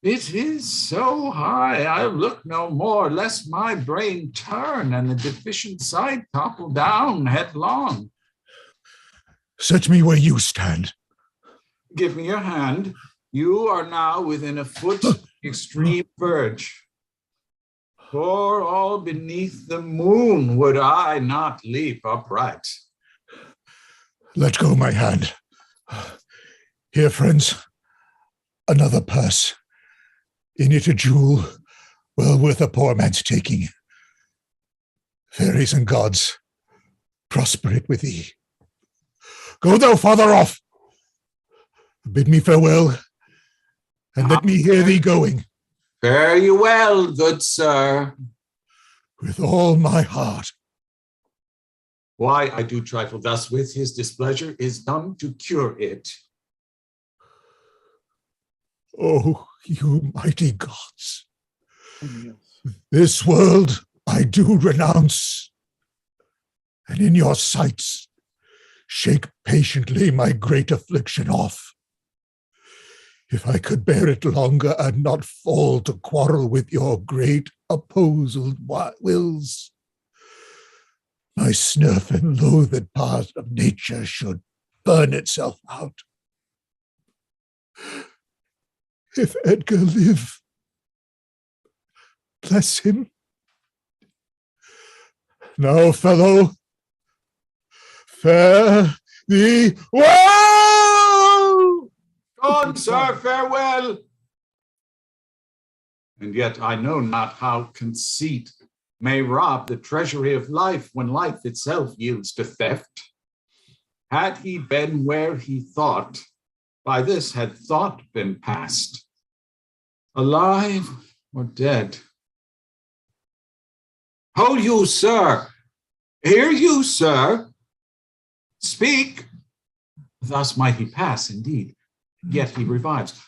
It is so high, I'll look no more, lest my brain turn and the deficient side topple down headlong. Set me where you stand. Give me your hand. You are now within a foot of the extreme verge. For all beneath the moon would I not leap upright. Let go my hand. Here, friends, another purse. In it a jewel, well worth a poor man's taking. Fairies and gods, prosper it with thee. Go thou farther off. Bid me farewell, and let me hear thee going. Fare you well, good sir. With all my heart. Why I do trifle thus with his displeasure is done to cure it. Oh, you mighty gods, this world I do renounce, and in your sights shake patiently my great affliction off. If I could bear it longer, I'd not fall to quarrel with your great opposed wills. My snurf and loathed part of nature should burn itself out. If Edgar live, bless him. Now, fellow, fare thee well! Gone, sir, farewell. And yet I know not how conceit may rob the treasury of life when life itself yields to theft. Had he been where he thought, by this had thought been past, alive or dead. Ho you, sir! Hear you, sir! Speak! Thus might he pass, indeed, yet he revives.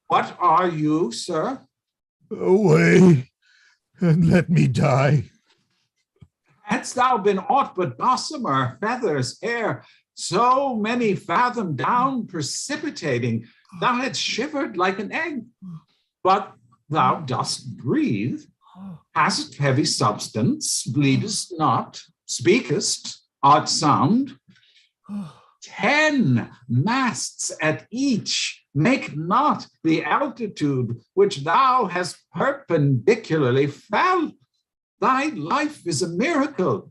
What are you, sir? Away, and let me die. Hadst thou been aught but gossamer, feathers, hair, so many fathom down precipitating, thou hadst shivered like an egg. But thou dost breathe, hast heavy substance, bleedest not, speakest, art sound. 10 masts at each make not the altitude which thou hast perpendicularly fell. Thy life is a miracle.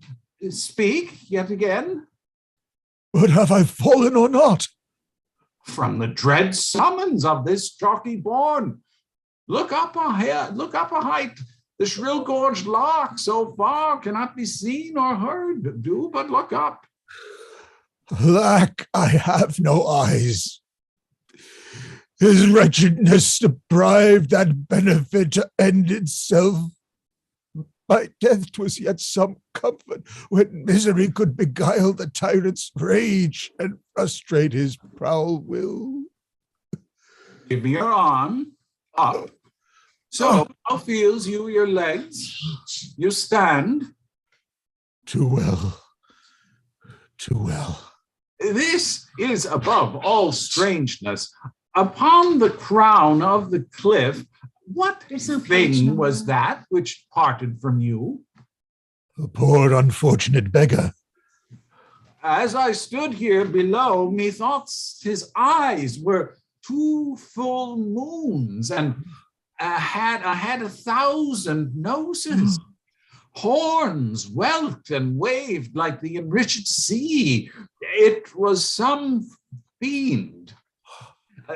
Speak yet again. But have I fallen or not? From the dread summons of this jockey born. Look up ahead, look up a height. The shrill gorged lark so far cannot be seen or heard. Do but look up. Alack, I have no eyes. His wretchedness deprived that benefit to end itself. My death 'twas yet some comfort when misery could beguile the tyrant's rage and frustrate his proud will. Give me your arm. Up. So, how feels you your legs? You stand. Too well. Too well. This is above all strangeness. Upon the crown of the cliff, what thing was that which parted from you? A poor unfortunate beggar. As I stood here below, methought his eyes were 2 full moons, and had 1,000 noses. Horns whelked and waved like the enriched sea. It was some fiend.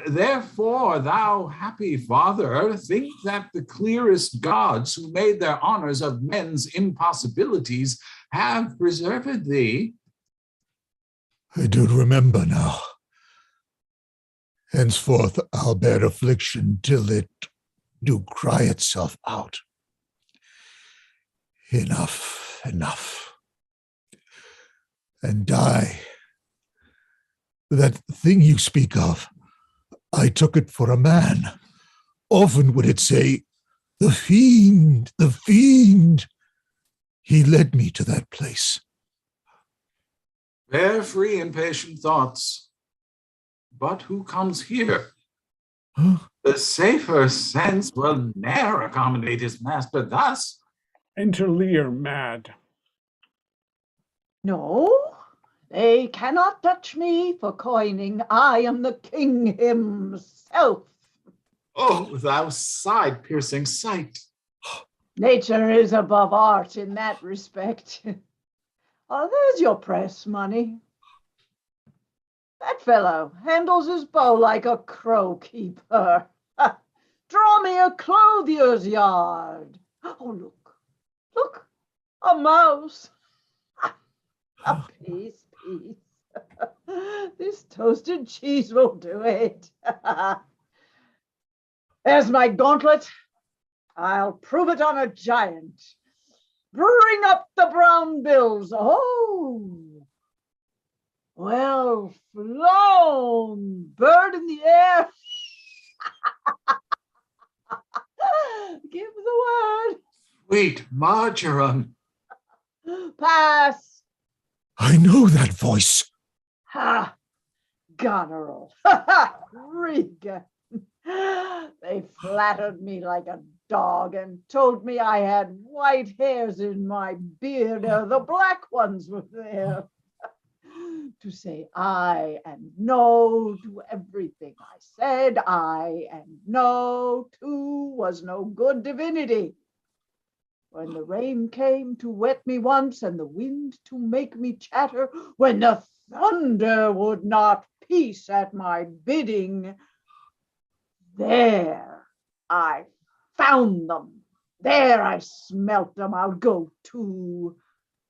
Therefore, thou happy father, think that the clearest gods who made their honors of men's impossibilities have preserved thee. I do remember now. Henceforth I'll bear affliction till it do cry itself out. Enough, enough. And die. That thing you speak of, I took it for a man. Often would it say, the fiend, the fiend. He led me to that place. Bear free and patient thoughts. But who comes here? Huh? The safer sense will ne'er accommodate his master thus. Enter Lear mad. No, they cannot touch me for coining. I am the king himself. Oh, thou side-piercing sight. Nature is above art in that respect. Oh, there's your press money. That fellow handles his bow like a crow keeper. Draw me a clothier's yard. Oh, look, a mouse. A piece. This toasted cheese will do it. There's my gauntlet. I'll prove it on a giant. Bring up the brown bills. Oh, well flown, bird in the air. Give the word. Sweet marjoram. Pass. I know that voice. Ha, Goneril. Rig. They flattered me like a dog and told me I had white hairs in my beard. The black ones were there. to say aye and no to everything I said. Aye and no too was no good divinity. When the rain came to wet me once and the wind to make me chatter, when the thunder would not peace at my bidding, there I found them. There I smelt them. I'll go too.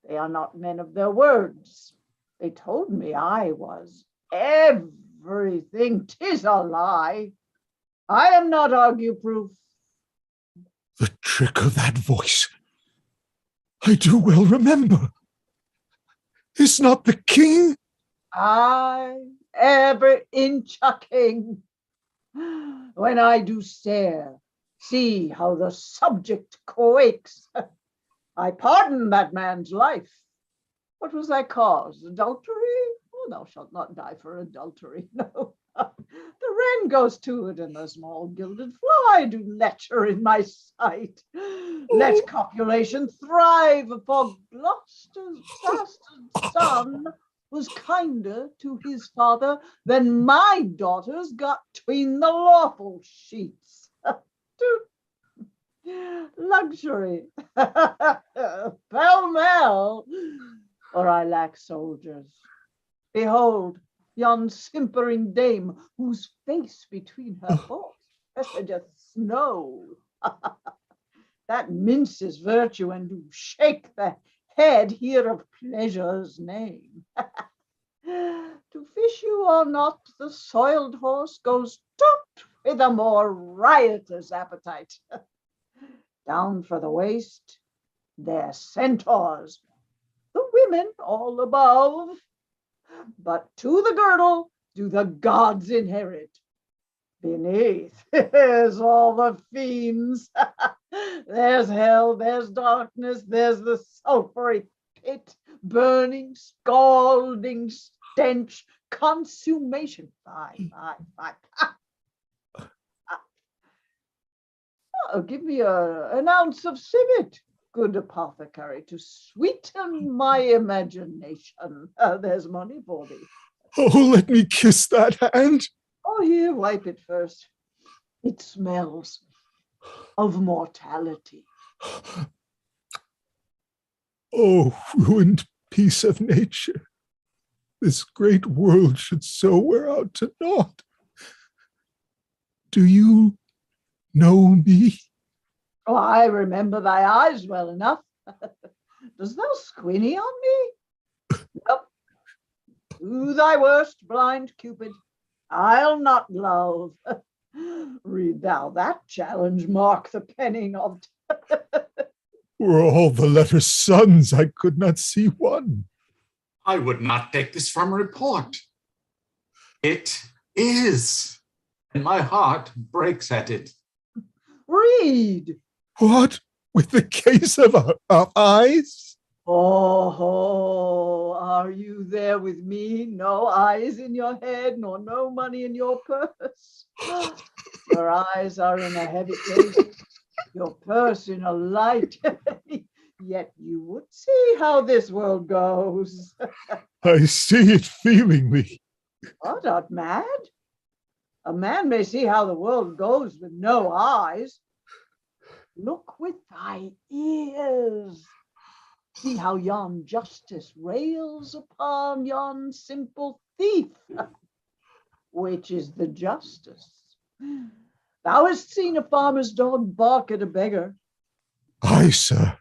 They are not men of their words. They told me I was everything. 'Tis a lie. I am not argue-proof. The trick of that voice, I do well remember. Is not the king? I every inch a king. When I do stare, see how the subject quakes. I pardon that man's life. What was thy cause? Adultery? Oh, thou shalt not die for adultery. No. The wren goes to it, and the small gilded fly do lecher in my sight. Let copulation thrive, for Gloucester's bastard son was kinder to his father than my daughters got tween the lawful sheets. Luxury, pell-mell, or I lack soldiers. Behold, yon simpering dame, whose face between her paws presageth snow. That minces virtue, and do shake the head here of pleasure's name. To fish you or not, the soiled horse goes toot with a more riotous appetite. Down for the waist, their centaurs, the women all above, but to the girdle do the gods inherit. Beneath is all the fiends. There's hell, there's darkness, there's the sulphury pit, burning, scalding stench, consummation. Fie. Oh, give me an ounce of civet, good apothecary, to sweeten my imagination. There's money for thee. Oh, let me kiss that hand. Oh, here, wipe it first. It smells of mortality. Oh, ruined piece of nature. This great world should so wear out to naught. Do you know me? Oh, I remember thy eyes well enough. Dost thou squinny on me? Nope. Do thy worst, blind Cupid. I'll not love. Read thou that challenge, mark the penning of. Were all the letters suns, I could not see one. I would not take this from report. It is, and my heart breaks at it. Read. What? With the case of eyes? Oh, are you there with me? No eyes in your head, nor no money in your purse. Your eyes are in a heavy case, your purse in a light. Yet you would see how this world goes. I see it feelingly. What, art mad? A man may see how the world goes with no eyes. Look with thy ears. See how yon justice rails upon yon simple thief. Which is the justice? Thou hast seen a farmer's dog bark at a beggar. Aye, sir.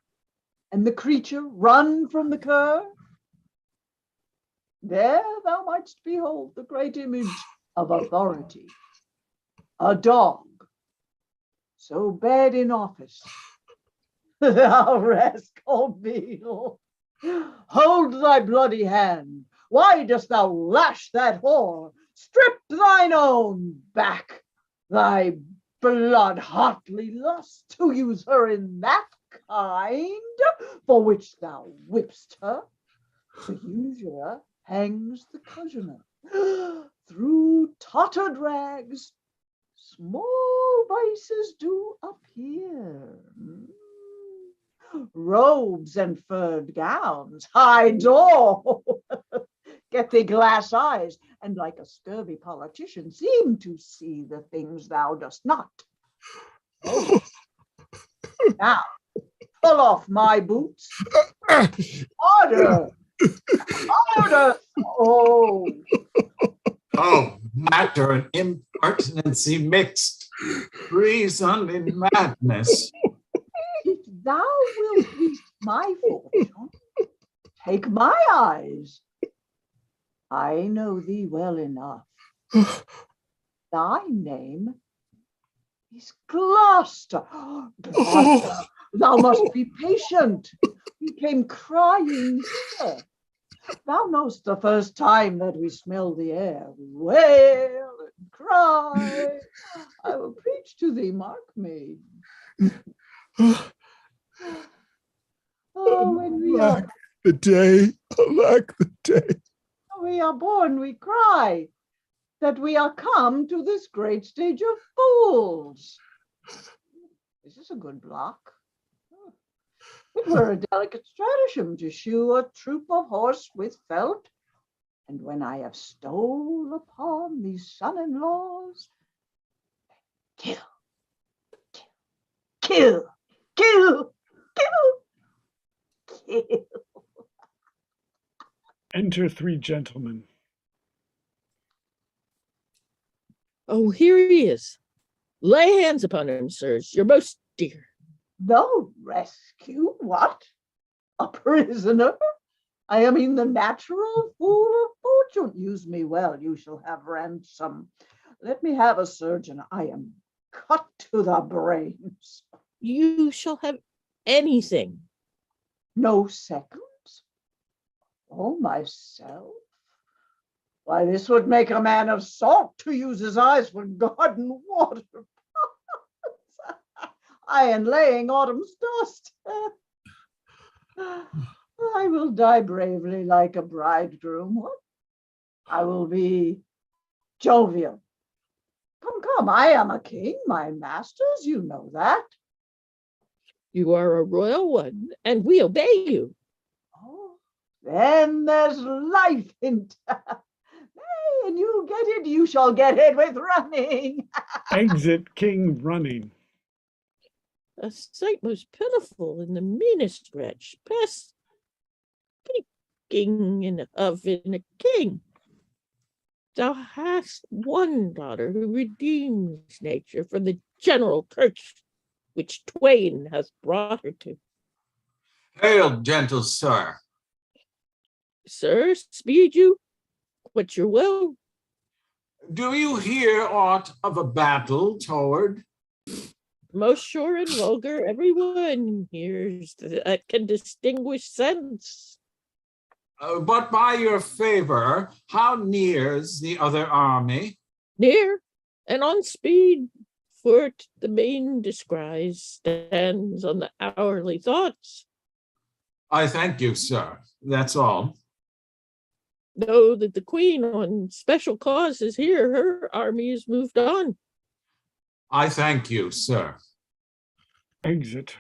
And the creature run from the cur? There thou mightst behold the great image of authority. A dog, so bad in office. Thou rascal beetle, hold thy bloody hand. Why dost thou lash that whore? Strip thine own back, thy blood hotly lust to use her in that kind for which thou whipst her. The usurer hangs the cozener. Through tottered rags, small vices do appear. Robes and furred gowns hides all. get thee glass eyes, and like a scurvy politician, seem to see the things thou dost not. Oh. Now, pull off my boots. Order! Order! Oh. Oh, matter and impertinency mixed, reason in madness. If thou wilt waste my fortune, take my eyes. I know thee well enough. Thy name is Gloucester. Gloucester, thou must be patient. We came crying here. Thou know'st the first time that we smell the air, we wail and cry. I will preach to thee, mark me. Oh, when we are, The day, alack the day. we are born, we cry that we are come to this great stage of fools. Is this a good block? It were a delicate stratagem to shoe a troop of horse with felt, and when I have stole upon these son-in-laws, kill, kill, kill, kill, kill. Enter 3 gentlemen. Oh, here he is. Lay hands upon him, sirs, your most dear. No rescue, what? A prisoner? I mean the natural fool of fortune. Use me well, you shall have ransom. Let me have a surgeon. I am cut to the brains. You shall have anything. No seconds? Oh, myself? Why, this would make a man of salt to use his eyes for garden water. I am laying autumn's dust. I will die bravely like a bridegroom. What? I will be jovial. Come, come, I am a king, my masters, you know that. You are a royal one, and we obey you. Oh, then there's life in town. Hey, and you get it, you shall get it with running. Exit king running. A sight most pitiful in the meanest wretch. Pest, king and of in a king. Thou hast one daughter who redeems nature from the general curse which twain hath brought her to. Hail, gentle sir. Sir, speed you, what your will. Do you hear aught of a battle toward? Most sure and vulgar, everyone hears that can distinguish sense. But by your favor, how near's the other army? Near and on speed, for the main descries stands on the hourly thoughts. I thank you, sir. That's all. Know that the queen on special cause is here, her army is moved on. I thank you, sir. Exit.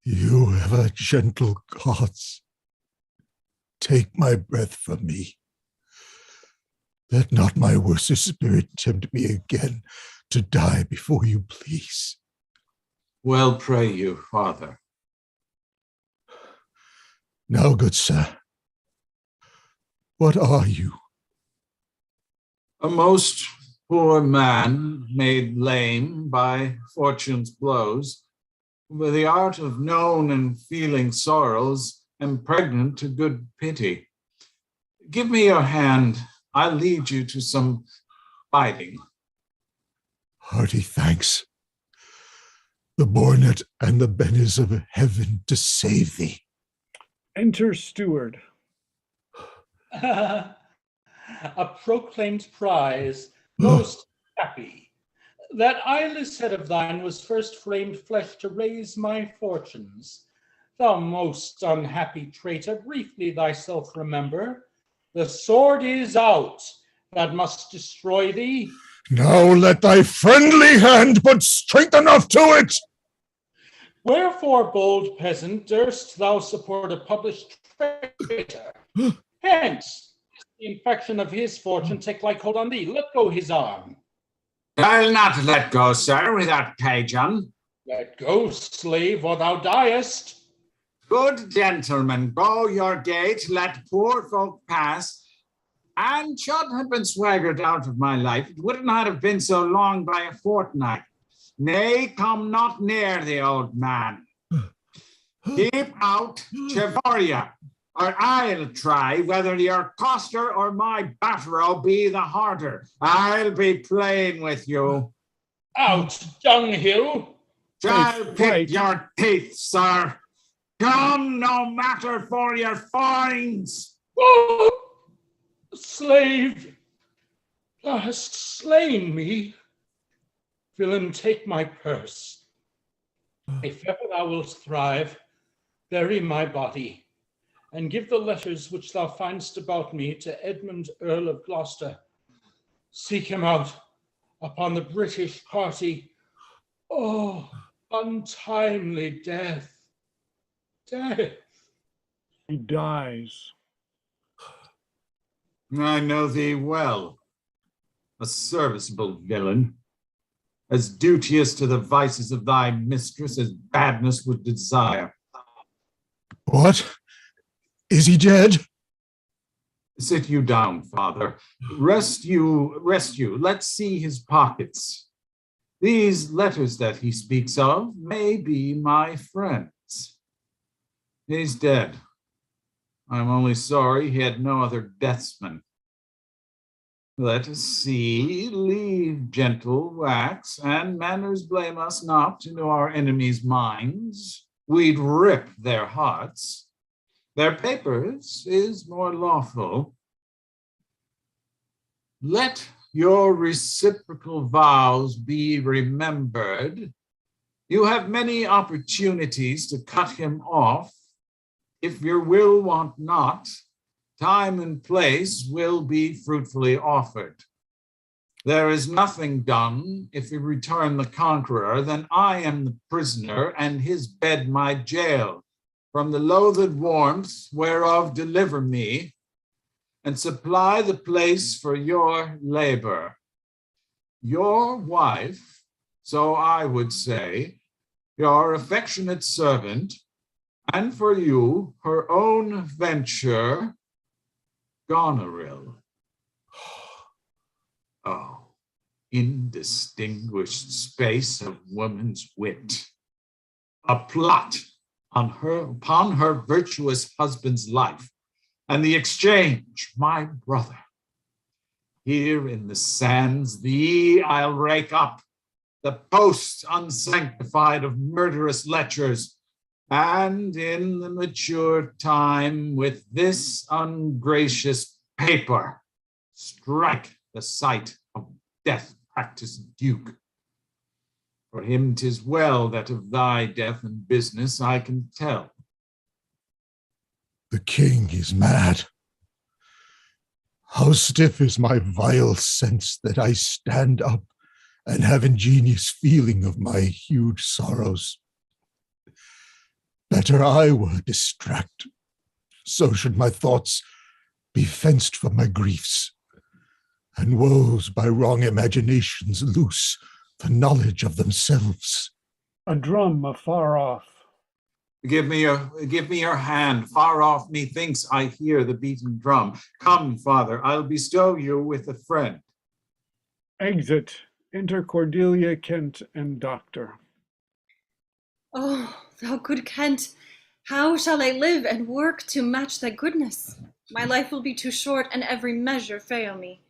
You ever gentle gods, take my breath from me. Let not my worstest spirit tempt me again to die before you please. Well pray you, father. Now, good sir, what are you? A most poor man made lame by fortune's blows, with the art of known and feeling sorrows, and pregnant to good pity. Give me your hand, I'll lead you to some fighting. Hearty thanks. The Bornet and the Bennies of heaven to save thee. Enter steward. A proclaimed prize, most happy. That eyeless head of thine was first framed flesh to raise my fortunes. Thou most unhappy traitor, briefly thyself remember. The sword is out that must destroy thee. Now let thy friendly hand put strength enough to it. Wherefore, bold peasant, durst thou support a published traitor? Hence, the infection of his fortune take like hold on thee. Let go his arm. I'll not let go, sir, without cage on. Let go, slave, or thou diest. Good gentlemen, go your gait, let poor folk pass. And should have been swaggered out of my life, it would not have been so long by a fortnight. Nay, come not near the old man. Keep out, Chivoria, or I'll try whether your coster or my batterow be the harder. I'll be playing with you. Out, dunghill. I'll pick your teeth, sir. Come, no matter for your fines. Oh, slave, thou hast slain me. Villain, take my purse. If ever thou wilt thrive, bury my body, and give the letters which thou find'st about me to Edmund, Earl of Gloucester. Seek him out upon the British party. Oh, untimely death. Death. He dies. I know thee well, a serviceable villain, as duteous to the vices of thy mistress as badness would desire. What? Is he dead? Sit you down, father. Rest you. Let's see his pockets. These letters that he speaks of may be my friends. He's dead. I'm only sorry he had no other deathsman. Let us see, leave gentle wax, and manners blame us not into our enemies' minds. We'd rip their hearts. Their papers is more lawful. Let your reciprocal vows be remembered. You have many opportunities to cut him off. If your will want not, time and place will be fruitfully offered. There is nothing done if you return the conqueror, then I am the prisoner and his bed my jail. From the loathed warmth whereof deliver me, and supply the place for your labor. Your wife, so I would say, your affectionate servant, and for you, her own venture, Goneril. Oh, indistinguished space of woman's wit. A plot upon her virtuous husband's life, and the exchange, my brother. Here in the sands, thee I'll rake up, the post unsanctified of murderous lechers, and in the mature time with this ungracious paper, strike the sight of death-practiced duke. For him 'tis well that of thy death and business I can tell. The king is mad. How stiff is my vile sense that I stand up and have ingenious feeling of my huge sorrows. Better I were distract, so should my thoughts be fenced from my griefs, and woes by wrong imaginations loose the knowledge of themselves. A drum afar off. Give me your hand. Far off, methinks I hear the beating drum. Come, father, I'll bestow you with a friend. Exit. Enter Cordelia, Kent, and Doctor. Oh, thou good Kent, how shall I live and work to match thy goodness? My life will be too short, and every measure fail me.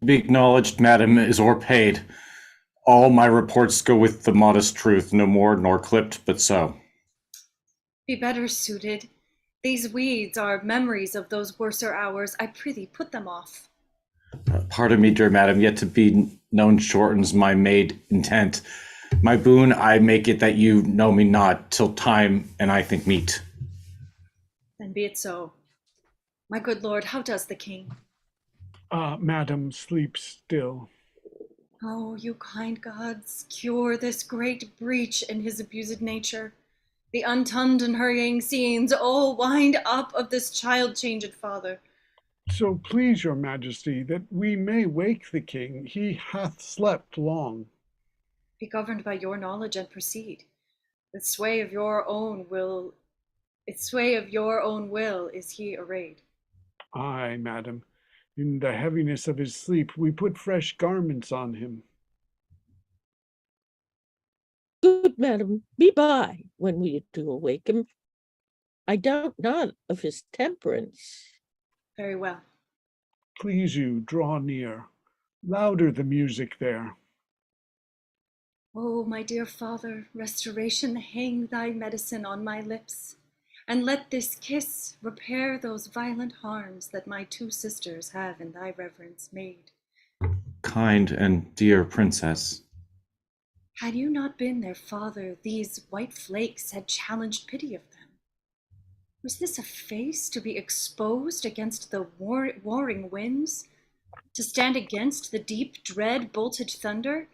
Be acknowledged, madam, is o'erpaid. All my reports go with the modest truth, no more nor clipped, but so. Be better suited. These weeds are memories of those worser hours. I prithee put them off. Pardon me, dear madam, yet to be known shortens my made intent. My boon, I make it that you know me not, till time and I think meet. Then be it so. My good lord, how does the king? Madam sleeps still. Oh, you kind gods, cure this great breach in his abused nature. The unturned and hurrying scenes, oh, wind up of this child-changed father. So please your majesty, that we may wake the king, he hath slept long. Be governed by your knowledge and proceed. The sway of your own will, its sway of your own will is he arrayed. Aye, madam, in the heaviness of his sleep we put fresh garments on him. Good madam, be by when we do awake him. I doubt not of his temperance. Very well. Please you, draw near. Louder the music there. Oh, my dear father, restoration, hang thy medicine on my lips, and let this kiss repair those violent harms that my two sisters have in thy reverence made. Kind and dear princess. Had you not been their father, these white flakes had challenged pity of them. Was this a face to be exposed against the warring winds, to stand against the deep dread bolted thunder?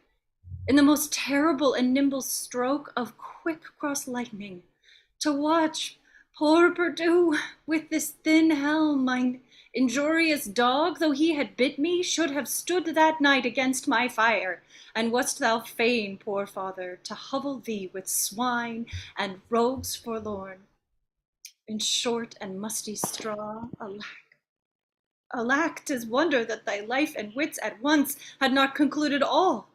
In the most terrible and nimble stroke of quick cross lightning, to watch poor Perdue with this thin helm, mine injurious dog, though he had bit me, should have stood that night against my fire. And wast thou fain, poor father, to hovel thee with swine and rogues forlorn, in short and musty straw? Alack, alack, 'tis wonder that thy life and wits at once had not concluded all.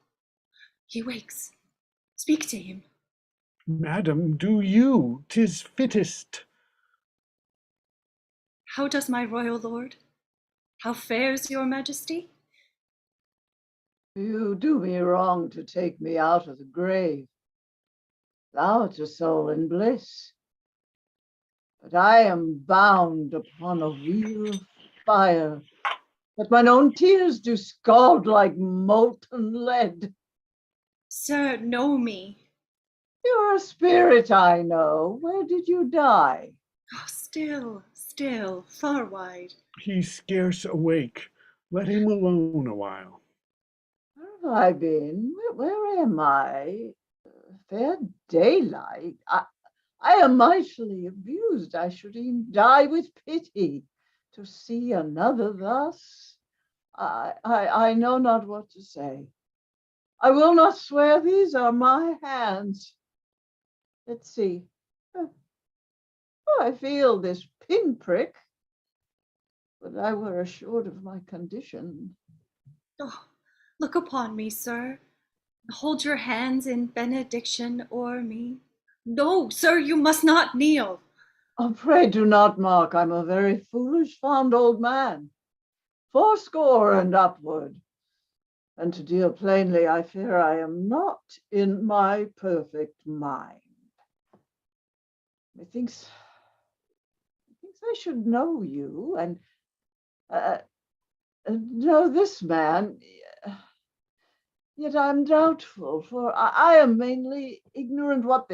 He wakes. Speak to him. Madam, do you, 'tis fittest. How does my royal lord? How fares your majesty? You do me wrong to take me out of the grave. Thou'rt a soul in bliss. But I am bound upon a wheel of fire, that mine own tears do scald like molten lead. Sir, know me. You're a spirit, I know. Where did you die? Oh, still, far wide. He's scarce awake. Let him alone a while. Where have I been? Where am I? Fair daylight. I am mightily abused. I should e'en die with pity to see another thus. I know not what to say. I will not swear these are my hands. Let's see. Oh, I feel this pinprick, but I were assured of my condition. Oh, look upon me, sir. Hold your hands in benediction o'er me. No, sir, you must not kneel. Oh, pray do not mock. I'm a very foolish, fond old man, 80 and upward. And to deal plainly, I fear I am not in my perfect mind. Methinks I should know you and know this man. Yet I'm doubtful, for I am mainly ignorant what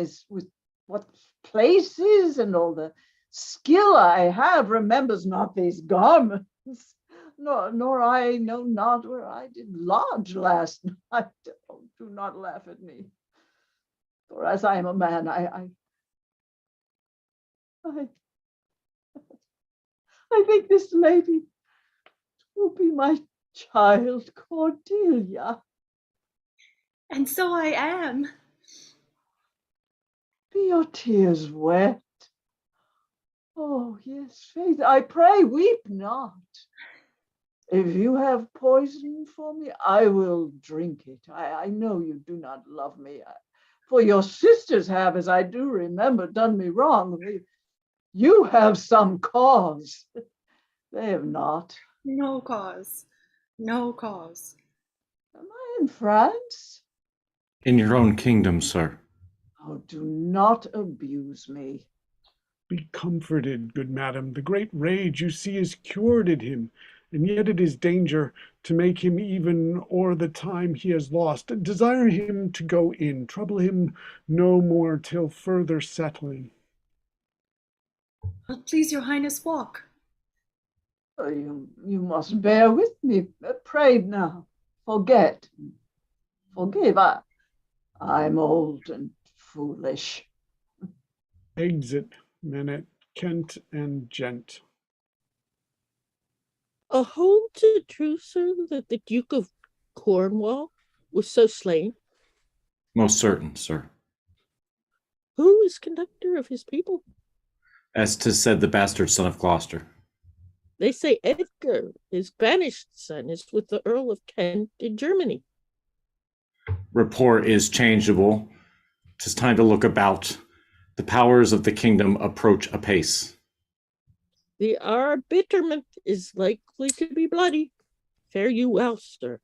place is, and all the skill I have remembers not these garments, nor I know not where I did lodge last night. Oh, do not laugh at me, for as I am a man, I think this lady will be my child, Cordelia. And so I am. Be your tears wet? Oh, yes, faith, I pray, weep not. If you have poison for me, I will drink it. I know you do not love me, for your sisters have, as I do remember, done me wrong. You have some cause. They have not. No cause. No cause. Am I in France? In your own kingdom, sir. Oh, do not abuse me. Be comforted, good madam. The great rage you see is cured in him, and yet it is danger to make him even o'er the time he has lost. Desire him to go in, trouble him no more till further settling. Well, please your highness, walk. Oh, you must bear with me. Pray now, forgive. I'm old and foolish. Exit, men at Kent and Gent. A hold to true, sir, that the Duke of Cornwall was so slain? Most certain, sir. Who is conductor of his people? As 'tis said, the bastard son of Gloucester. They say Edgar, his banished son, is with the Earl of Kent in Germany. Report is changeable. 'Tis time to look about. The powers of the kingdom approach apace. The arbiterment is likely to be bloody. Fare you well, sir.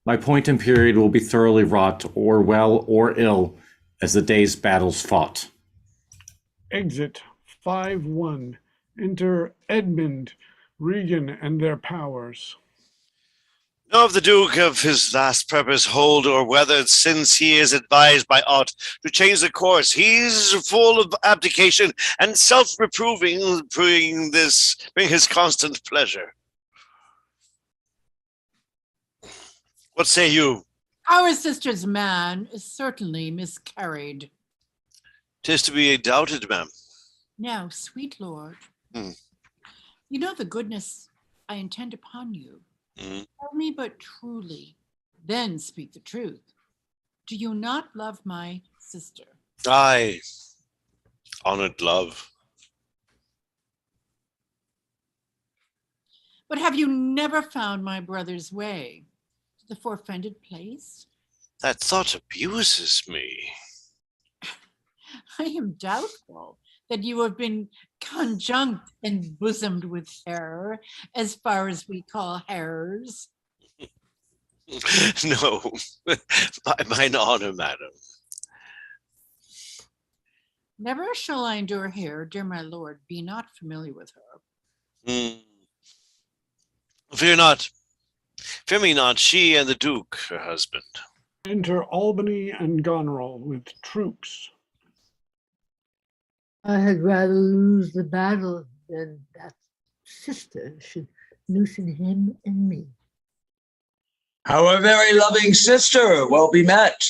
My point and period will be thoroughly wrought, or well or ill, as the day's battles fought. Exit 5-1. Enter Edmund, Regan, and their powers. Know of the Duke of his last purpose hold, or whether since he is advised by aught to change the course, he's full of abdication and self-reproving, bring his constant pleasure. What say you? Our sister's man is certainly miscarried. 'Tis to be doubted, ma'am. Now, sweet lord, Hmm. you know the goodness I intend upon you. Tell me but truly, then speak the truth. Do you not love my sister? Aye, honored love. But have you never found my brother's way to the forfended place? That thought abuses me. I am doubtful that you have been conjunct and bosomed with her, as far as we call hers. No, by mine honor, madam. Never shall I endure here, dear my lord, be not familiar with her. Fear not. Fear me not, she and the Duke, her husband. Enter Albany and Goneril with troops. I had rather lose the battle than that sister should loosen him and me. Our very loving sister, well be met.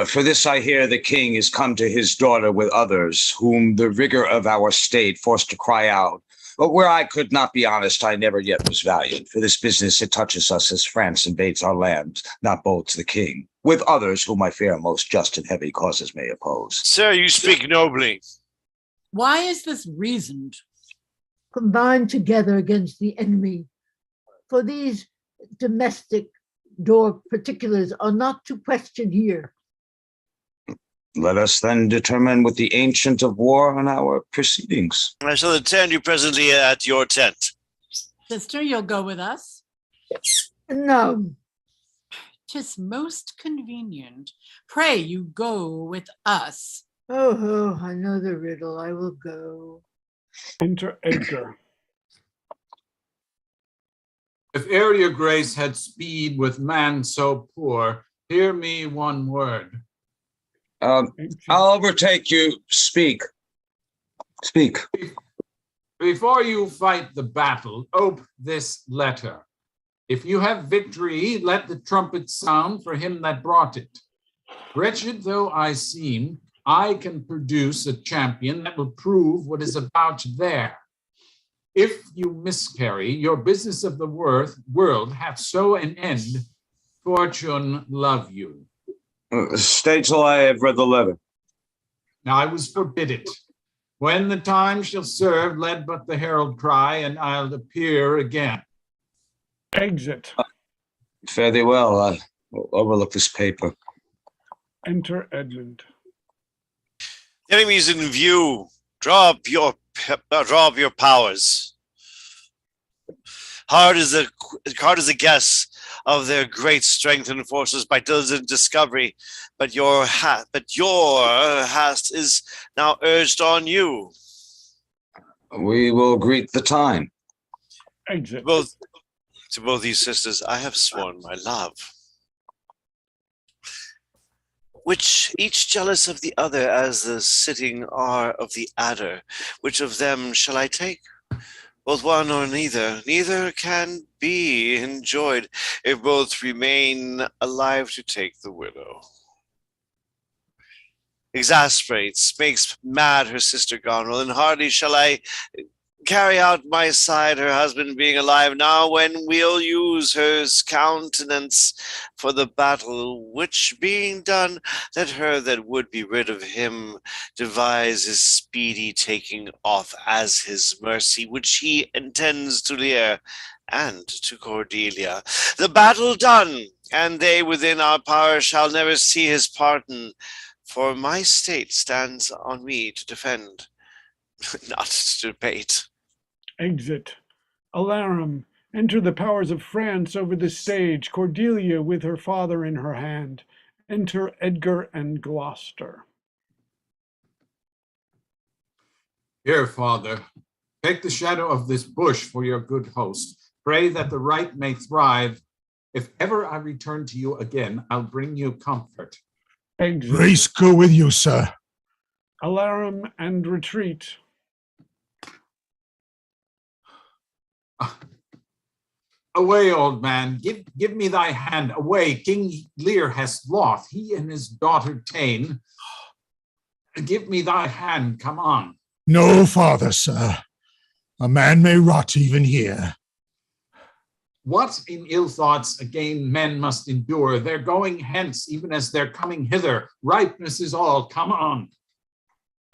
For this I hear the king is come to his daughter with others, whom the rigor of our state forced to cry out. But where I could not be honest, I never yet was valiant. For this business it touches us as France invades our land, not bolds the king, with others whom I fear most just and heavy causes may oppose. Sir, you speak nobly. Why is this reasoned? Combined together against the enemy. For these domestic door particulars are not to question here. Let us then determine with the ancient of war on our proceedings. I shall attend you presently at your tent. Sister, you'll go with us? No. 'Tis most convenient. Pray you go with us. Oh, I know the riddle. I will go. Enter Edgar. If e'er your grace had speed with man so poor, hear me one word. I'll overtake you. Speak. Speak. Before you fight the battle, ope this letter. If you have victory, let the trumpet sound for him that brought it. Wretched though I seem, I can produce a champion that will prove what is about there. If you miscarry, your business of the world hath so an end. Fortune love you. Stay till I have read the letter. Now I was forbid it. When the time shall serve, let but the herald cry, and I'll appear again. Exit. Fare thee well. I will overlook this paper. Enter Edmund. The enemy is in view. Draw up your powers. Hard is the guess of their great strength and forces by diligent discovery, but your hast is now urged on you. We will greet the time. Exit. To both these sisters, I have sworn my love, which each jealous of the other as the sitting are of the adder. Which of them shall I take? Both one or neither. Neither can be enjoyed if both remain alive to take the widow. Exasperates, makes mad her sister Goneril, and hardly shall I carry out my side, her husband being alive now, when we'll use her countenance for the battle, which being done, let her that would be rid of him devise his speedy taking off as his mercy, which he intends to Lear and to Cordelia. The battle done, and they within our power shall never see his pardon, for my state stands on me to defend, not to debate. Exit. Alarum, enter the powers of France over the stage, Cordelia with her father in her hand. Enter Edgar and Gloucester. Here, Father, take the shadow of this bush for your good host. Pray that the right may thrive. If ever I return to you again, I'll bring you comfort. Exit. Grace go with you, sir. Alarum and retreat. Away, old man, give me thy hand. Away, King Lear has lost, he and his daughter ta'en. Give me thy hand, come on. No farther, sir. A man may rot even here. What in ill thoughts again men must endure? They're going hence, even as they're coming hither. Ripeness is all, come on.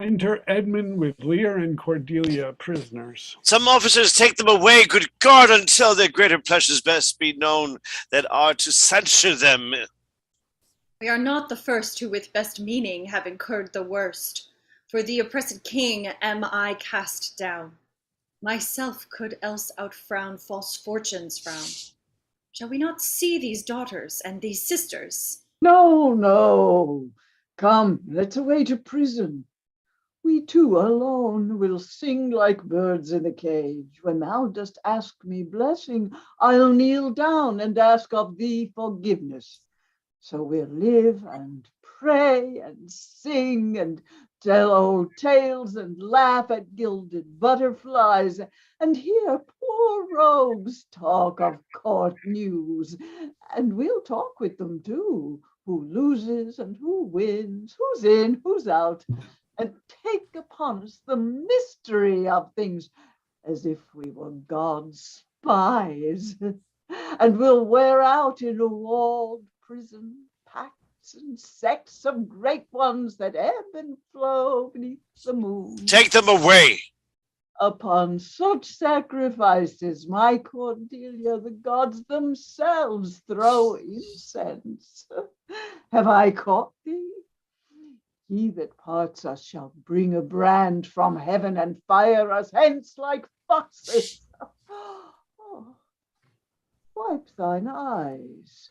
Enter Edmund with Lear and Cordelia prisoners. Some officers take them away, good God, until their greater pleasures best be known that are to censure them. We are not the first who with best meaning have incurred the worst. For the oppressed king am I cast down. Myself could else outfrown false fortune's frown. Shall we not see these daughters and these sisters? No, no. Come, let's away to prison. We two alone will sing like birds in the cage. When thou dost ask me blessing, I'll kneel down and ask of thee forgiveness. So we'll live and pray and sing and tell old tales and laugh at gilded butterflies and hear poor rogues talk of court news. And we'll talk with them too, who loses and who wins, who's in, who's out, and take upon us the mystery of things as if we were God's spies. And we'll wear out in a walled prison pacts and sects of great ones that ebb and flow beneath the moon. Take them away. Upon such sacrifices, my Cordelia, the gods themselves throw incense. Have I caught thee? He that parts us shall bring a brand from heaven and fire us hence like foxes. Oh, wipe thine eyes.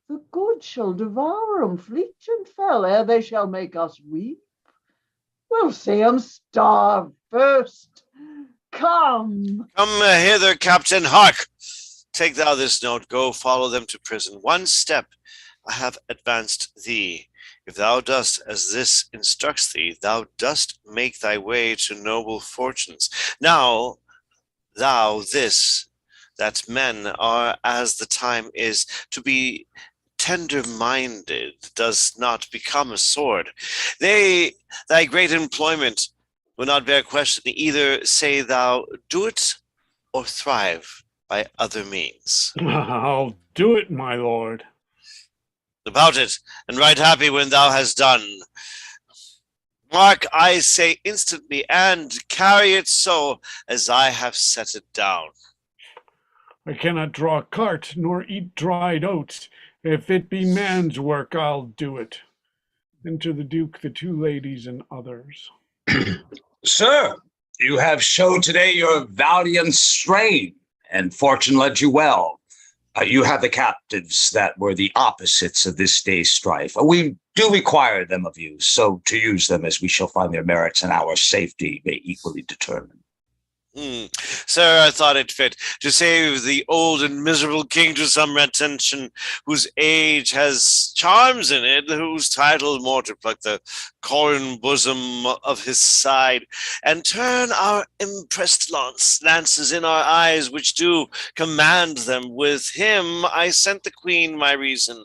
The good shall devour 'em, fleet and fell, ere they shall make us weep. We'll see 'em starve first. Come. Come hither, Captain. Hark! Take thou this note, go follow them to prison. One step I have advanced thee. If thou dost as this instructs thee, thou dost make thy way to noble fortunes. Now, thou this, that men are, as the time is, to be tender-minded, does not become a sword. Thy great employment will not bear question. Either say thou do it, or thrive by other means. I'll do it, my lord. About it, and right happy when thou hast done. Mark, I say instantly, and carry it so as I have set it down. I cannot draw a cart, nor eat dried oats. If it be man's work, I'll do it. Enter the Duke, the two ladies, and others. Sir, you have showed today your valiant strain, and fortune led you well. You have the captives that were the opposites of this day's strife. We do require them of you, so to use them as we shall find their merits and our safety may equally determine. Sir, I thought it fit to save the old and miserable king to some retention, whose age has charms in it, whose title more to pluck the corn bosom of his side, and turn our impressed lances in our eyes, which do command them. With him I sent the queen my reason,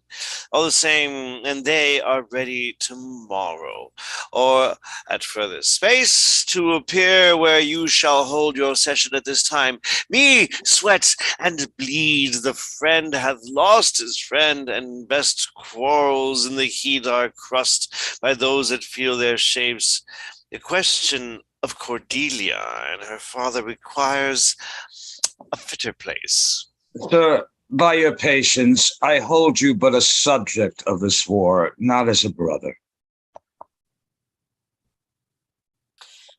all the same, and they are ready tomorrow, or at further space, to appear where you shall hold your session at this time. Me sweat and bleed, the friend hath lost his friend, and best quarrels in the heat are crust by those that feel their shapes. The question of Cordelia and her father requires a fitter place. Sir, by your patience, I hold you but a subject of this war, not as a brother.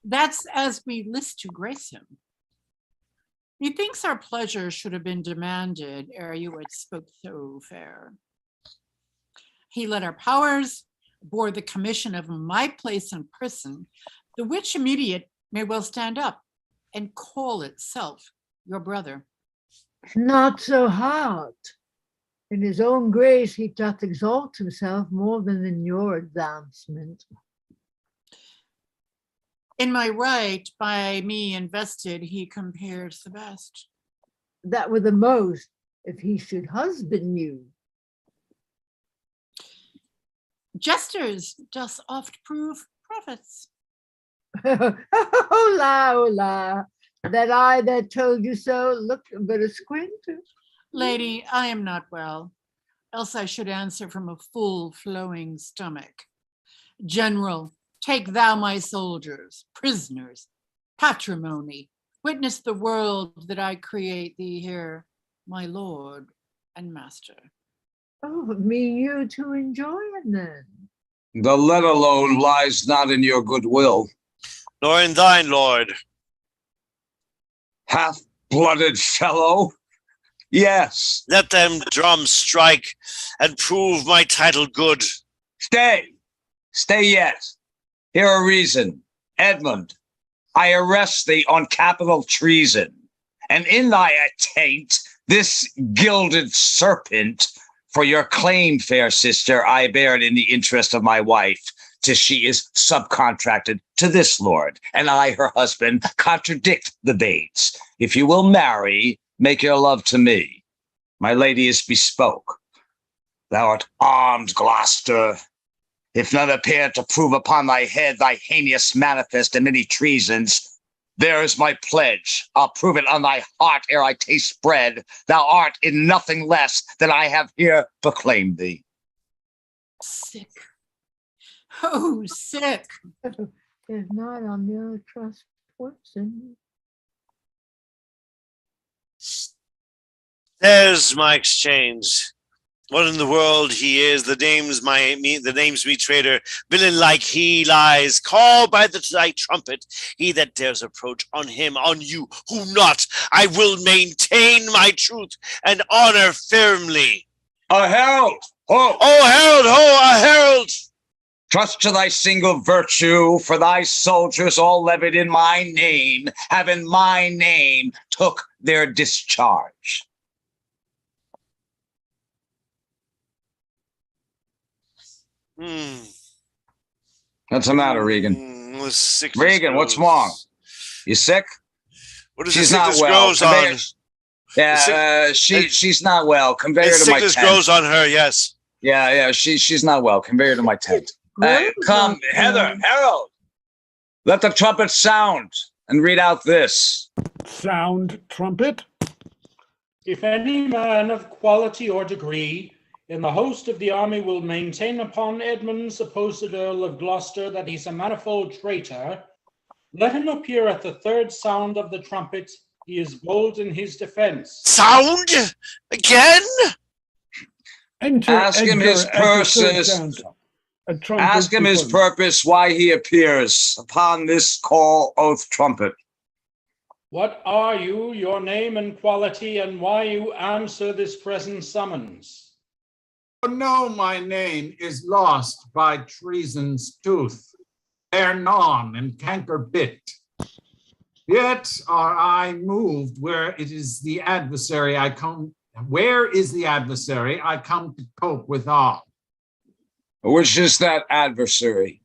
That's as we list to grace him. Methinks our pleasure should have been demanded ere you had spoke so fair. He led our powers, bore the commission of my place and person, the which immediate may well stand up and call itself your brother. Not so hard. In his own grace he doth exalt himself more than in your advancement. In my right, by me invested, he compares the best. That were the most, if he should husband you. Jesters doth oft prove prophets. Hola, hola. That eye that told you so looked but a squint. Lady, I am not well, else I should answer from a full flowing stomach. General, take thou my soldiers, prisoners, patrimony, witness the world that I create thee here, my lord and master. Oh, mean you to enjoy it then? The let alone lies not in your goodwill, nor in thine, lord. Half-blooded fellow. Yes. Let them drums strike and prove my title good. Stay yet. Hear a reason. Edmund, I arrest thee on capital treason, and in thy attaint this gilded serpent. For your claim, fair sister, I bear it in the interest of my wife, 'tis she is subcontracted to this lord, and I, her husband, contradict the baits. If you will marry, make your love to me. My lady is bespoke. Thou art armed, Gloucester. If none appear to prove upon thy head thy heinous manifest and many treasons, there is my pledge. I'll prove it on thy heart ere I taste bread. Thou art in nothing less than I have here proclaimed thee. Sick. Oh, sick. If not, on your trust person. There's my exchange. What in the world he is, the names me traitor, villain like he lies. Call by thy trumpet, he that dares approach, on him, on you, who not. I will maintain my truth and honor firmly. A herald, ho! Oh, herald, ho, a herald! Trust to thy single virtue, for thy soldiers all levied in my name, have in my name took their discharge. What's the matter, Regan? Regan, what's wrong? You sick? What is she's the not sickness well. grows on? Yeah, she's not well. Convey her to my tent. Sickness grows on her, yes. Yeah, she's not well. Convey her to my tent. Come, Heather, Harold. Let the trumpet sound and read out this. Sound trumpet. If any man of quality or degree in the host of the army will maintain upon Edmund, supposed Earl of Gloucester, that he's a manifold traitor, let him appear at the third sound of the trumpet. He is bold in his defense. Sound? Again? Ask him his purpose. Ask him his purpose, why he appears upon this call oath trumpet. What are you, your name and quality, and why you answer this present summons? No, my name is lost by treason's tooth, ere gnawn and canker bit. Yet are I moved where it is the adversary I come. Where is the adversary I come to cope with all? Which is that adversary?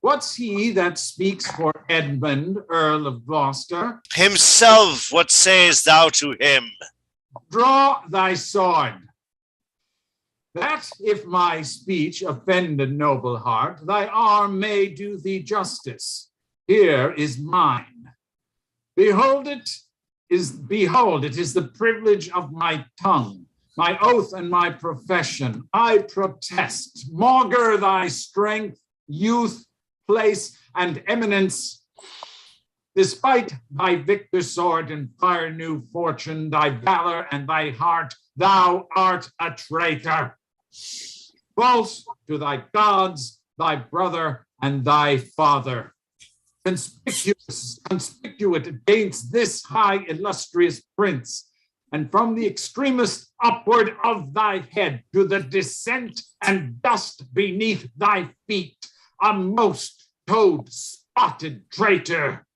What's he that speaks for Edmund, Earl of Gloucester? Himself, what sayest thou to him? Draw thy sword. That if my speech offend a noble heart, thy arm may do thee justice. Here is mine. Behold, it is the privilege of my tongue, my oath and my profession. I protest, maugre thy strength, youth, place, and eminence. Despite thy victor sword and fire new fortune, thy valor and thy heart, thou art a traitor. False to thy gods, thy brother, and thy father. Conspicuous against this high illustrious prince, and from the extremest upward of thy head to the descent and dust beneath thy feet, a most toad-spotted traitor.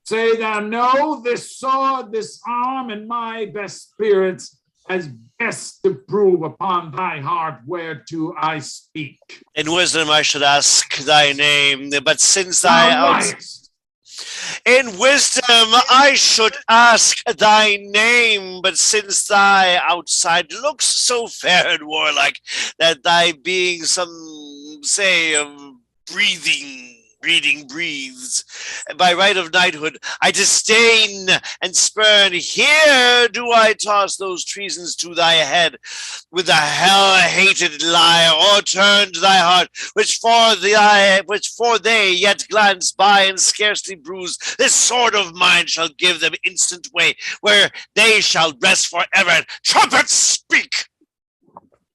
Say thou no, this sword, this arm, and my best spirits, as best to prove upon thy heart whereto I speak. In wisdom I should ask thy name, but since thy in wisdom I should ask thy name, but since thy outside looks so fair and warlike, that thy being some say of breathing breathes. By right of knighthood, I disdain and spurn. Here do I toss those treasons to thy head, with the hell-hated lie o'erturned thy heart, which for they yet glance by and scarcely bruise. This sword of mine shall give them instant way, where they shall rest forever. Trumpets, speak!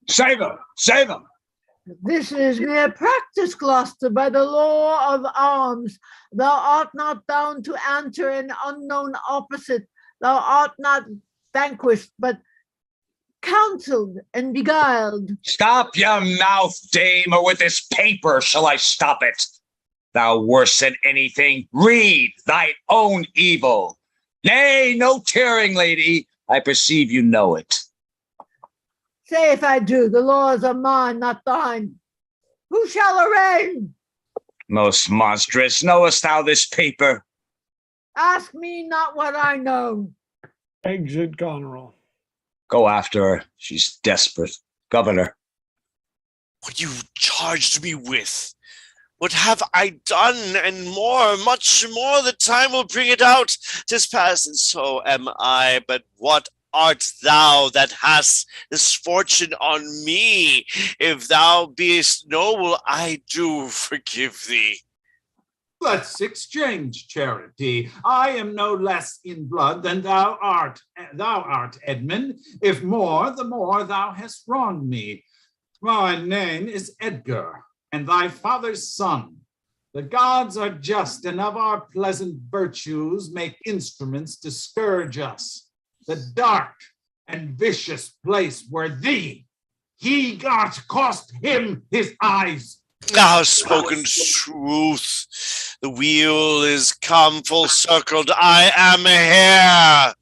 Save him! Save him! This is mere practice, Gloucester, by the law of arms. Thou art not bound to answer an unknown opposite. Thou art not vanquished, but counseled and beguiled. Stop your mouth, dame, or with this paper shall I stop it. Thou worse than anything, read thine own evil. Nay, no tearing, lady. I perceive you know it. Say if I do, the laws are mine, not thine. Who shall arraign? Most monstrous, knowest thou this paper? Ask me not what I know. Exit Goneril. Go after her. She's desperate. Governor. What you charged me with? What have I done, and more, much more? The time will bring it out. 'Tis past, and so am I. But what art thou that hast this fortune on me? If thou beest noble, I do forgive thee. Let's exchange charity. I am no less in blood than thou art, Edmund. If more, the more thou hast wronged me. My name is Edgar, and thy father's son. The gods are just, and of our pleasant virtues make instruments to scourge us. The dark and vicious place where he got cost him his eyes. Thou hast spoken truth. The wheel is come full circled. I am here.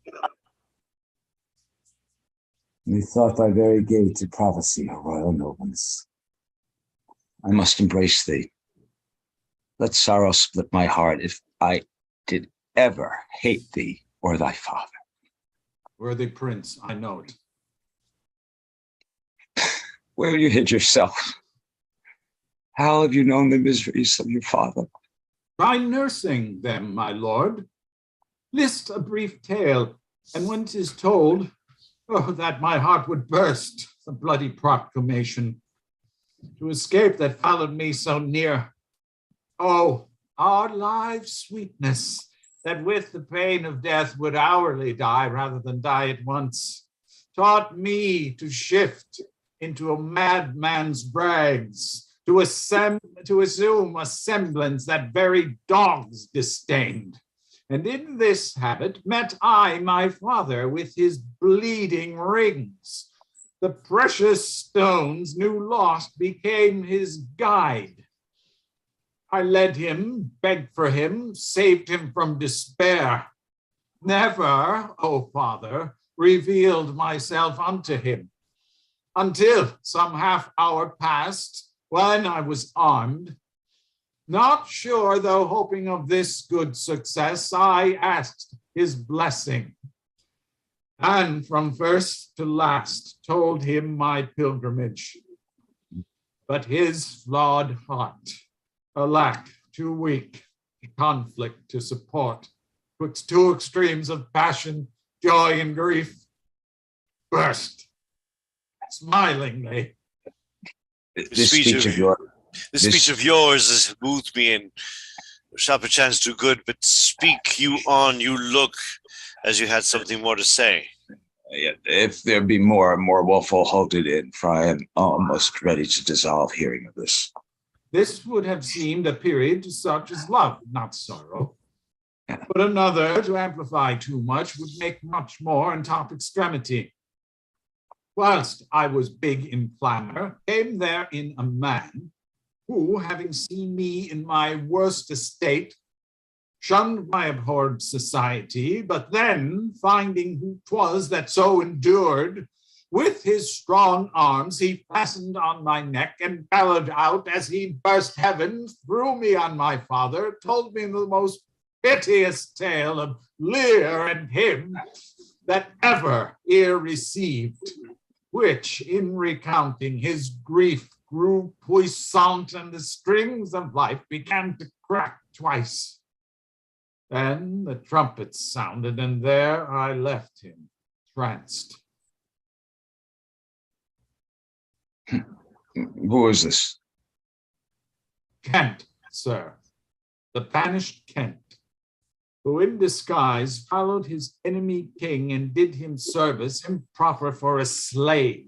Methought thy very gate to prophecy, O royal nobleness. I must embrace thee. Let sorrow split my heart if I did ever hate thee or thy father. Worthy prince, I know it. Where have you hid yourself? How have you known the miseries of your father? By nursing them, my lord. List a brief tale, and when 'tis told, oh, that my heart would burst, the bloody proclamation. To escape that followed me so near. Oh, our lives' sweetness, that with the pain of death would hourly die rather than die at once, taught me to shift into a madman's brags, to assume a semblance that very dogs disdained. And in this habit met I my father with his bleeding rings. The precious stones new lost became his guide. I led him, begged for him, saved him from despair. Never, O Father, revealed myself unto him, until some half hour passed, when I was armed. Not sure, though hoping of this good success, I asked his blessing. And from first to last told him my pilgrimage. But his flawed heart, alack, too weak, conflict to support, twixt two extremes of passion, joy, and grief, burst smilingly. This speech of yours has moved me, and shall perchance do good, but speak you on, you look as you had something more to say. If there be more woeful, hold it in, for I am almost ready to dissolve hearing of this. This would have seemed a period to such as love, not sorrow. But another, to amplify too much, would make much more in top extremity. Whilst I was big in clamor, came there in a man who, having seen me in my worst estate, shunned my abhorred society, but then, finding who 'twas that so endured, with his strong arms he fastened on my neck and bellowed out as he burst heaven, threw me on my father, told me the most piteous tale of Lear and him that ever ear received, which in recounting his grief grew puissant and the strings of life began to crack twice. Then the trumpets sounded, and there I left him, tranced. Who is this? Kent, sir, the banished Kent, who in disguise followed his enemy king and did him service improper for a slave.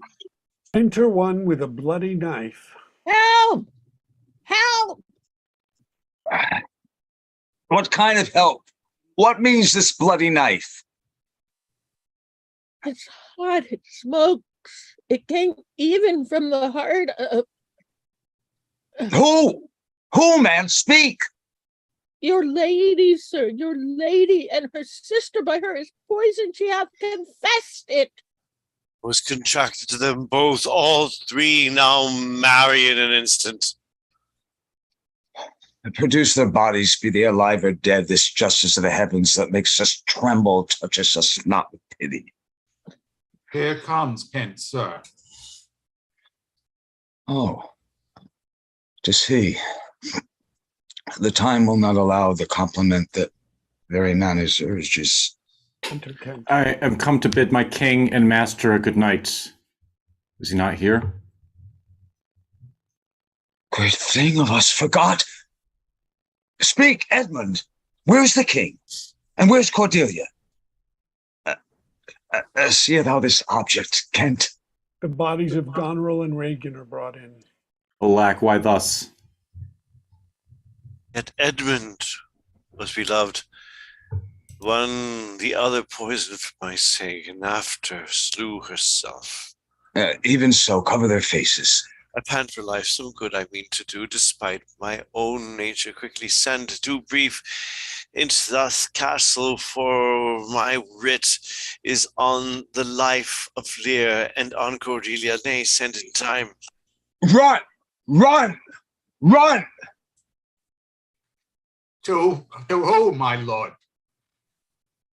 Enter one with a bloody knife. Help! Help! What kind of help? What means this bloody knife? It's hot, it smokes. It came even from the heart of... Who? Who, man? Speak! Your lady, sir, your lady, and her sister by her is poisoned. She hath confessed it. Was contracted to them both, all three now marry in an instant. Produce their bodies, be they alive or dead. This justice of the heavens that makes us tremble touches us not with pity. Here comes Kent, sir. Oh, 'tis he. The time will not allow the compliment that very man is urges. I am come to bid my king and master a good night. Is he not here? Great thing of us forgot. Speak, Edmund. Where's the king? And where's Cordelia? See thou this object, Kent. The bodies of Goneril and Regan are brought in. Alack, why thus? Yet Edmund was beloved. One, the other poisoned for my sake, and after slew herself. Even so, cover their faces. I pant for life, some good I mean to do, despite my own nature quickly send, too brief into that castle, for my writ is on the life of Lear and on Cordelia, nay, send in time. Run! Run! Run! To who, my lord?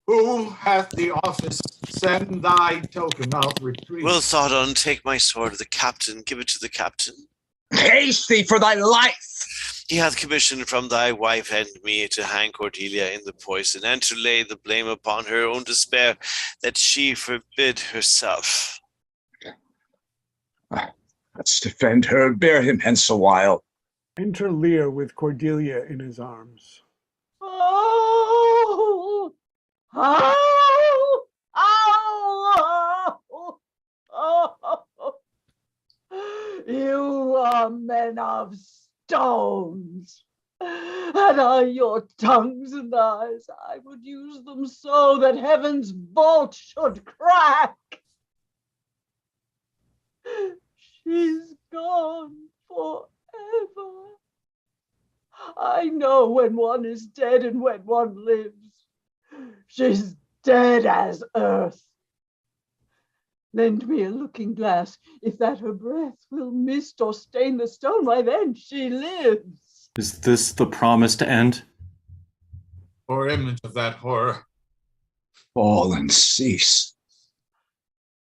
Who hath the office send thy token of retreat? Well thought on, take my sword, the captain, give it to the captain. Haste thee for thy life! He hath commissioned from thy wife and me to hang Cordelia in the poison, and to lay the blame upon her own despair, that she forbid herself. Let's defend her, bear him hence a while. Enter Lear with Cordelia in his arms. Oh! Oh! Oh! Oh! You are men of stones, and are your tongues and eyes. I would use them so that heaven's vault should crack. She's gone forever. I know when one is dead and when one lives. She's dead as earth. Lend me a looking glass. If that her breath will mist or stain the stone, why then she lives. Is this the promised end? Or image of that horror. Fall and cease.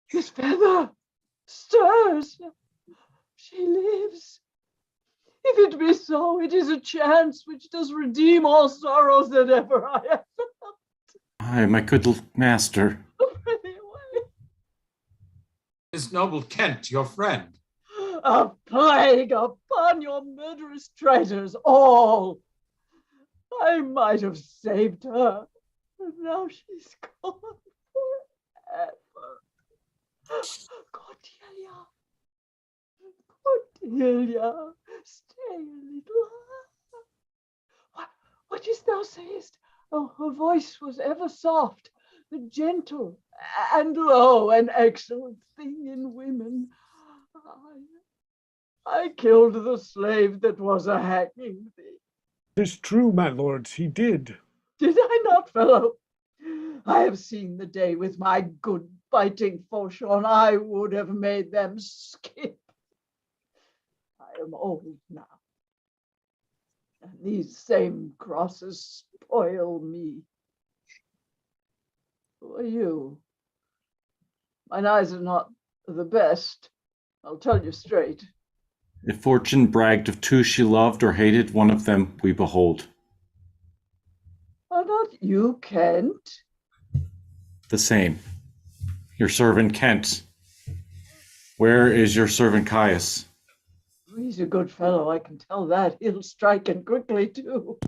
His feather stirs. She lives. If it be so, it is a chance which does redeem all sorrows that ever I have felt. Aye, my good master. Is noble Kent your friend? A plague upon your murderous traitors all. I might have saved her, but now she's gone forever. Cordelia, stay a little. What didst thou sayest? Oh, her voice was ever soft, gentle, and lo, an excellent thing in women. I killed the slave that was a hanging thee. 'Tis true, my lords, he did. Did I not, fellow? I have seen the day with my good fighting Fauchon. I would have made them skip. I am old now, and these same crosses spoil me. Who are you? Mine eyes are not the best, I'll tell you straight. If fortune bragged of two she loved or hated, one of them we behold. Are not you Kent? The same. Your servant Kent. Where is your servant Caius? He's a good fellow, I can tell that. He'll strike and quickly too.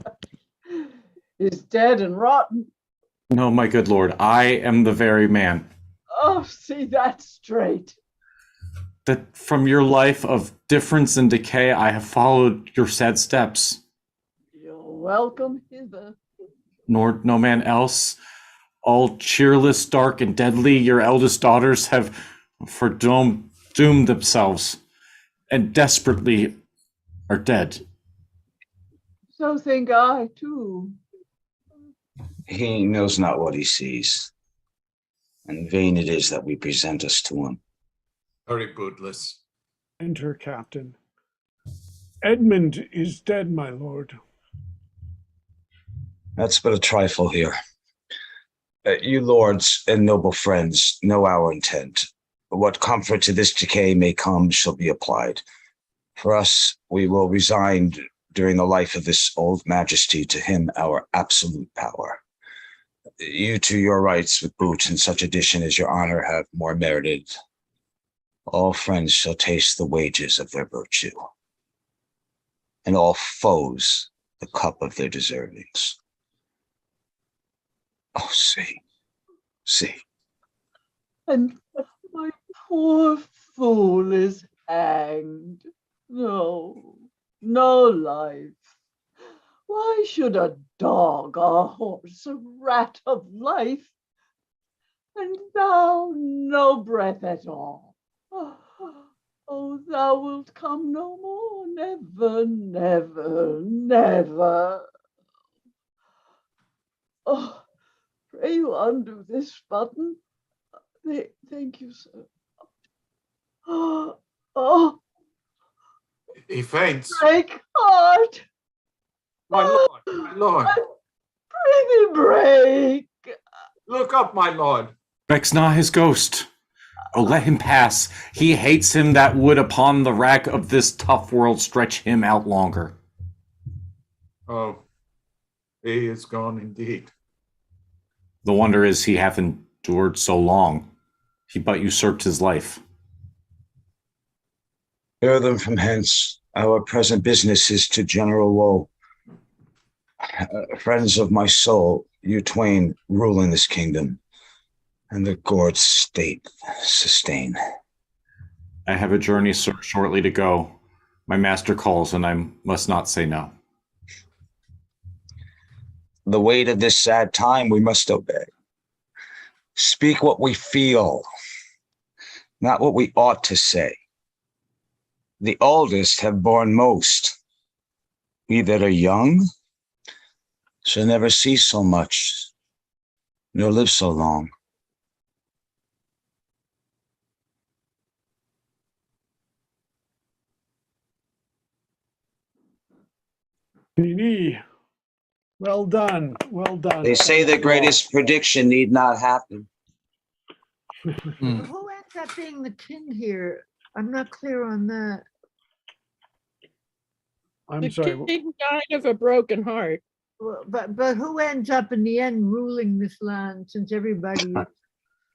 He's dead and rotten. No, my good lord, I am the very man. Oh, see that straight. That from your life of difference and decay I have followed your sad steps. You're welcome hither. Nor no man else. All cheerless, dark, and deadly, your eldest daughters have doomed themselves, and desperately are dead. So think I too. He knows not what he sees, and vain it is that we present us to him. Very bootless. Enter, Captain. Edmund is dead, my lord. That's but a trifle here. You lords and noble friends know our intent. What comfort to this decay may come shall be applied. For us, we will resign during the life of this old majesty to him our absolute power. You to your rights with boot and such addition as your honor have more merited. All friends shall taste the wages of their virtue, and all foes the cup of their deservings. Oh, see. And my poor fool is hanged. No life. Why should a dog, a horse, a rat of life, and thou no breath at all? Oh, thou wilt come no more, never, never, never. Oh, pray you undo this button. Thank you, sir. Oh, He faints. break heart. My lord, my lord. Prithee break. Look up, my lord. Vex not his ghost. Oh, let him pass. He hates him that would upon the rack of this tough world stretch him out longer. Oh, he is gone indeed. The wonder is he hath endured so long. He but usurped his life. Bear them from hence. Our present business is to general woe. Friends of my soul, you twain rule in this kingdom, and the gourd state sustain. I have a journey shortly to go. My master calls, and I must not say no. The weight of this sad time we must obey. Speak what we feel, not what we ought to say. The oldest have borne most. We that are young shall never see so much, nor live so long. Nini, well done, well done. They say Thank the you greatest prediction need not happen. Who ends up being the king here? I'm not clear on that. all. I'm The sorry. king died of a broken heart. Well, but who ends up in the end ruling this land since everybody? What's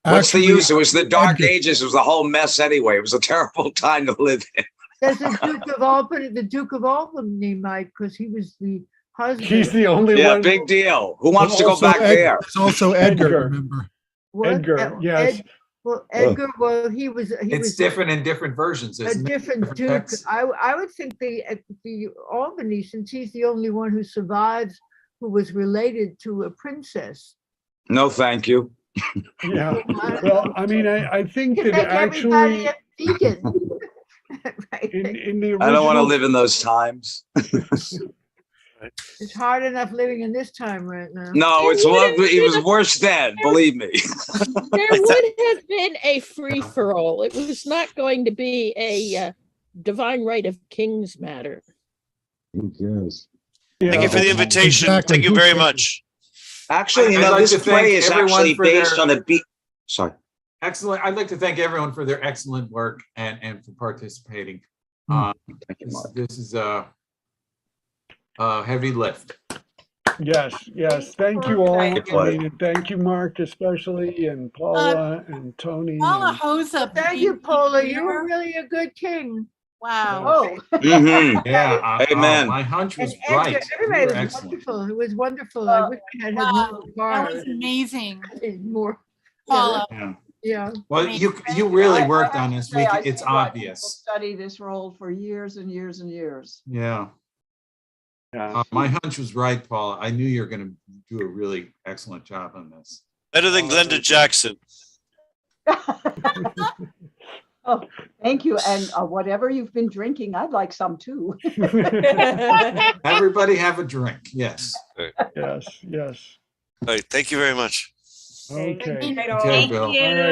the Actually, use? It was the Dark Edgar. Ages. It was a whole mess anyway. It was a terrible time to live in. There's the Duke of Albany might, because he was the husband. He's the only Yeah, one. big deal. Who wants to go Also back there? There's also Edgar, Edgar. remember? What? Edgar, yes. Well, Edgar, well, he was It's different in different versions, a isn't it? different Duke. texts? I would think the Albany, since he's the only one who survives, who was related to a princess. No, thank you. Yeah. Well, I mean, I think You that make everybody actually a vegan. Right. in the original. I don't want to live in those times. It's hard enough living in this time right now. No, it's it was worse then, believe me. There would have been a free-for-all. It was not going to be a divine right of kings matter. Who cares? Thank you for the invitation. Exactly. Thank you very much. Actually, I'd like this to play thank is everyone actually for based their- on a beat. Sorry. Excellent. I'd like to thank everyone for their excellent work and for participating. Thank you, Mark. This is a heavy lift. Yes, yes. Thank you all. Thank I mean, and thank you, Mark, especially, and Paula and Tony. Paula and- Hosa. Thank you, Paula. You Lear. were really a good king. Wow. Oh, Mhm. Yeah. Amen. My hunch was And right. Edgar, You everybody were was excellent. wonderful. It was wonderful. I wish I had Wow, more that bars. was amazing, More. Paula. Yeah. Yeah. Well, you really I worked have on to this. say, I It's see why people obvious. Study this role for years and years and years. Yeah. Yeah. My hunch was right, Paula. I knew you were going to do a really excellent job on this. Better than Glenda Jackson. Oh, thank you. And whatever you've been drinking, I'd like some too. Everybody have a drink. Yes. Yes, yes. All right. Thank you very much. Okay. Okay, Bill. All right.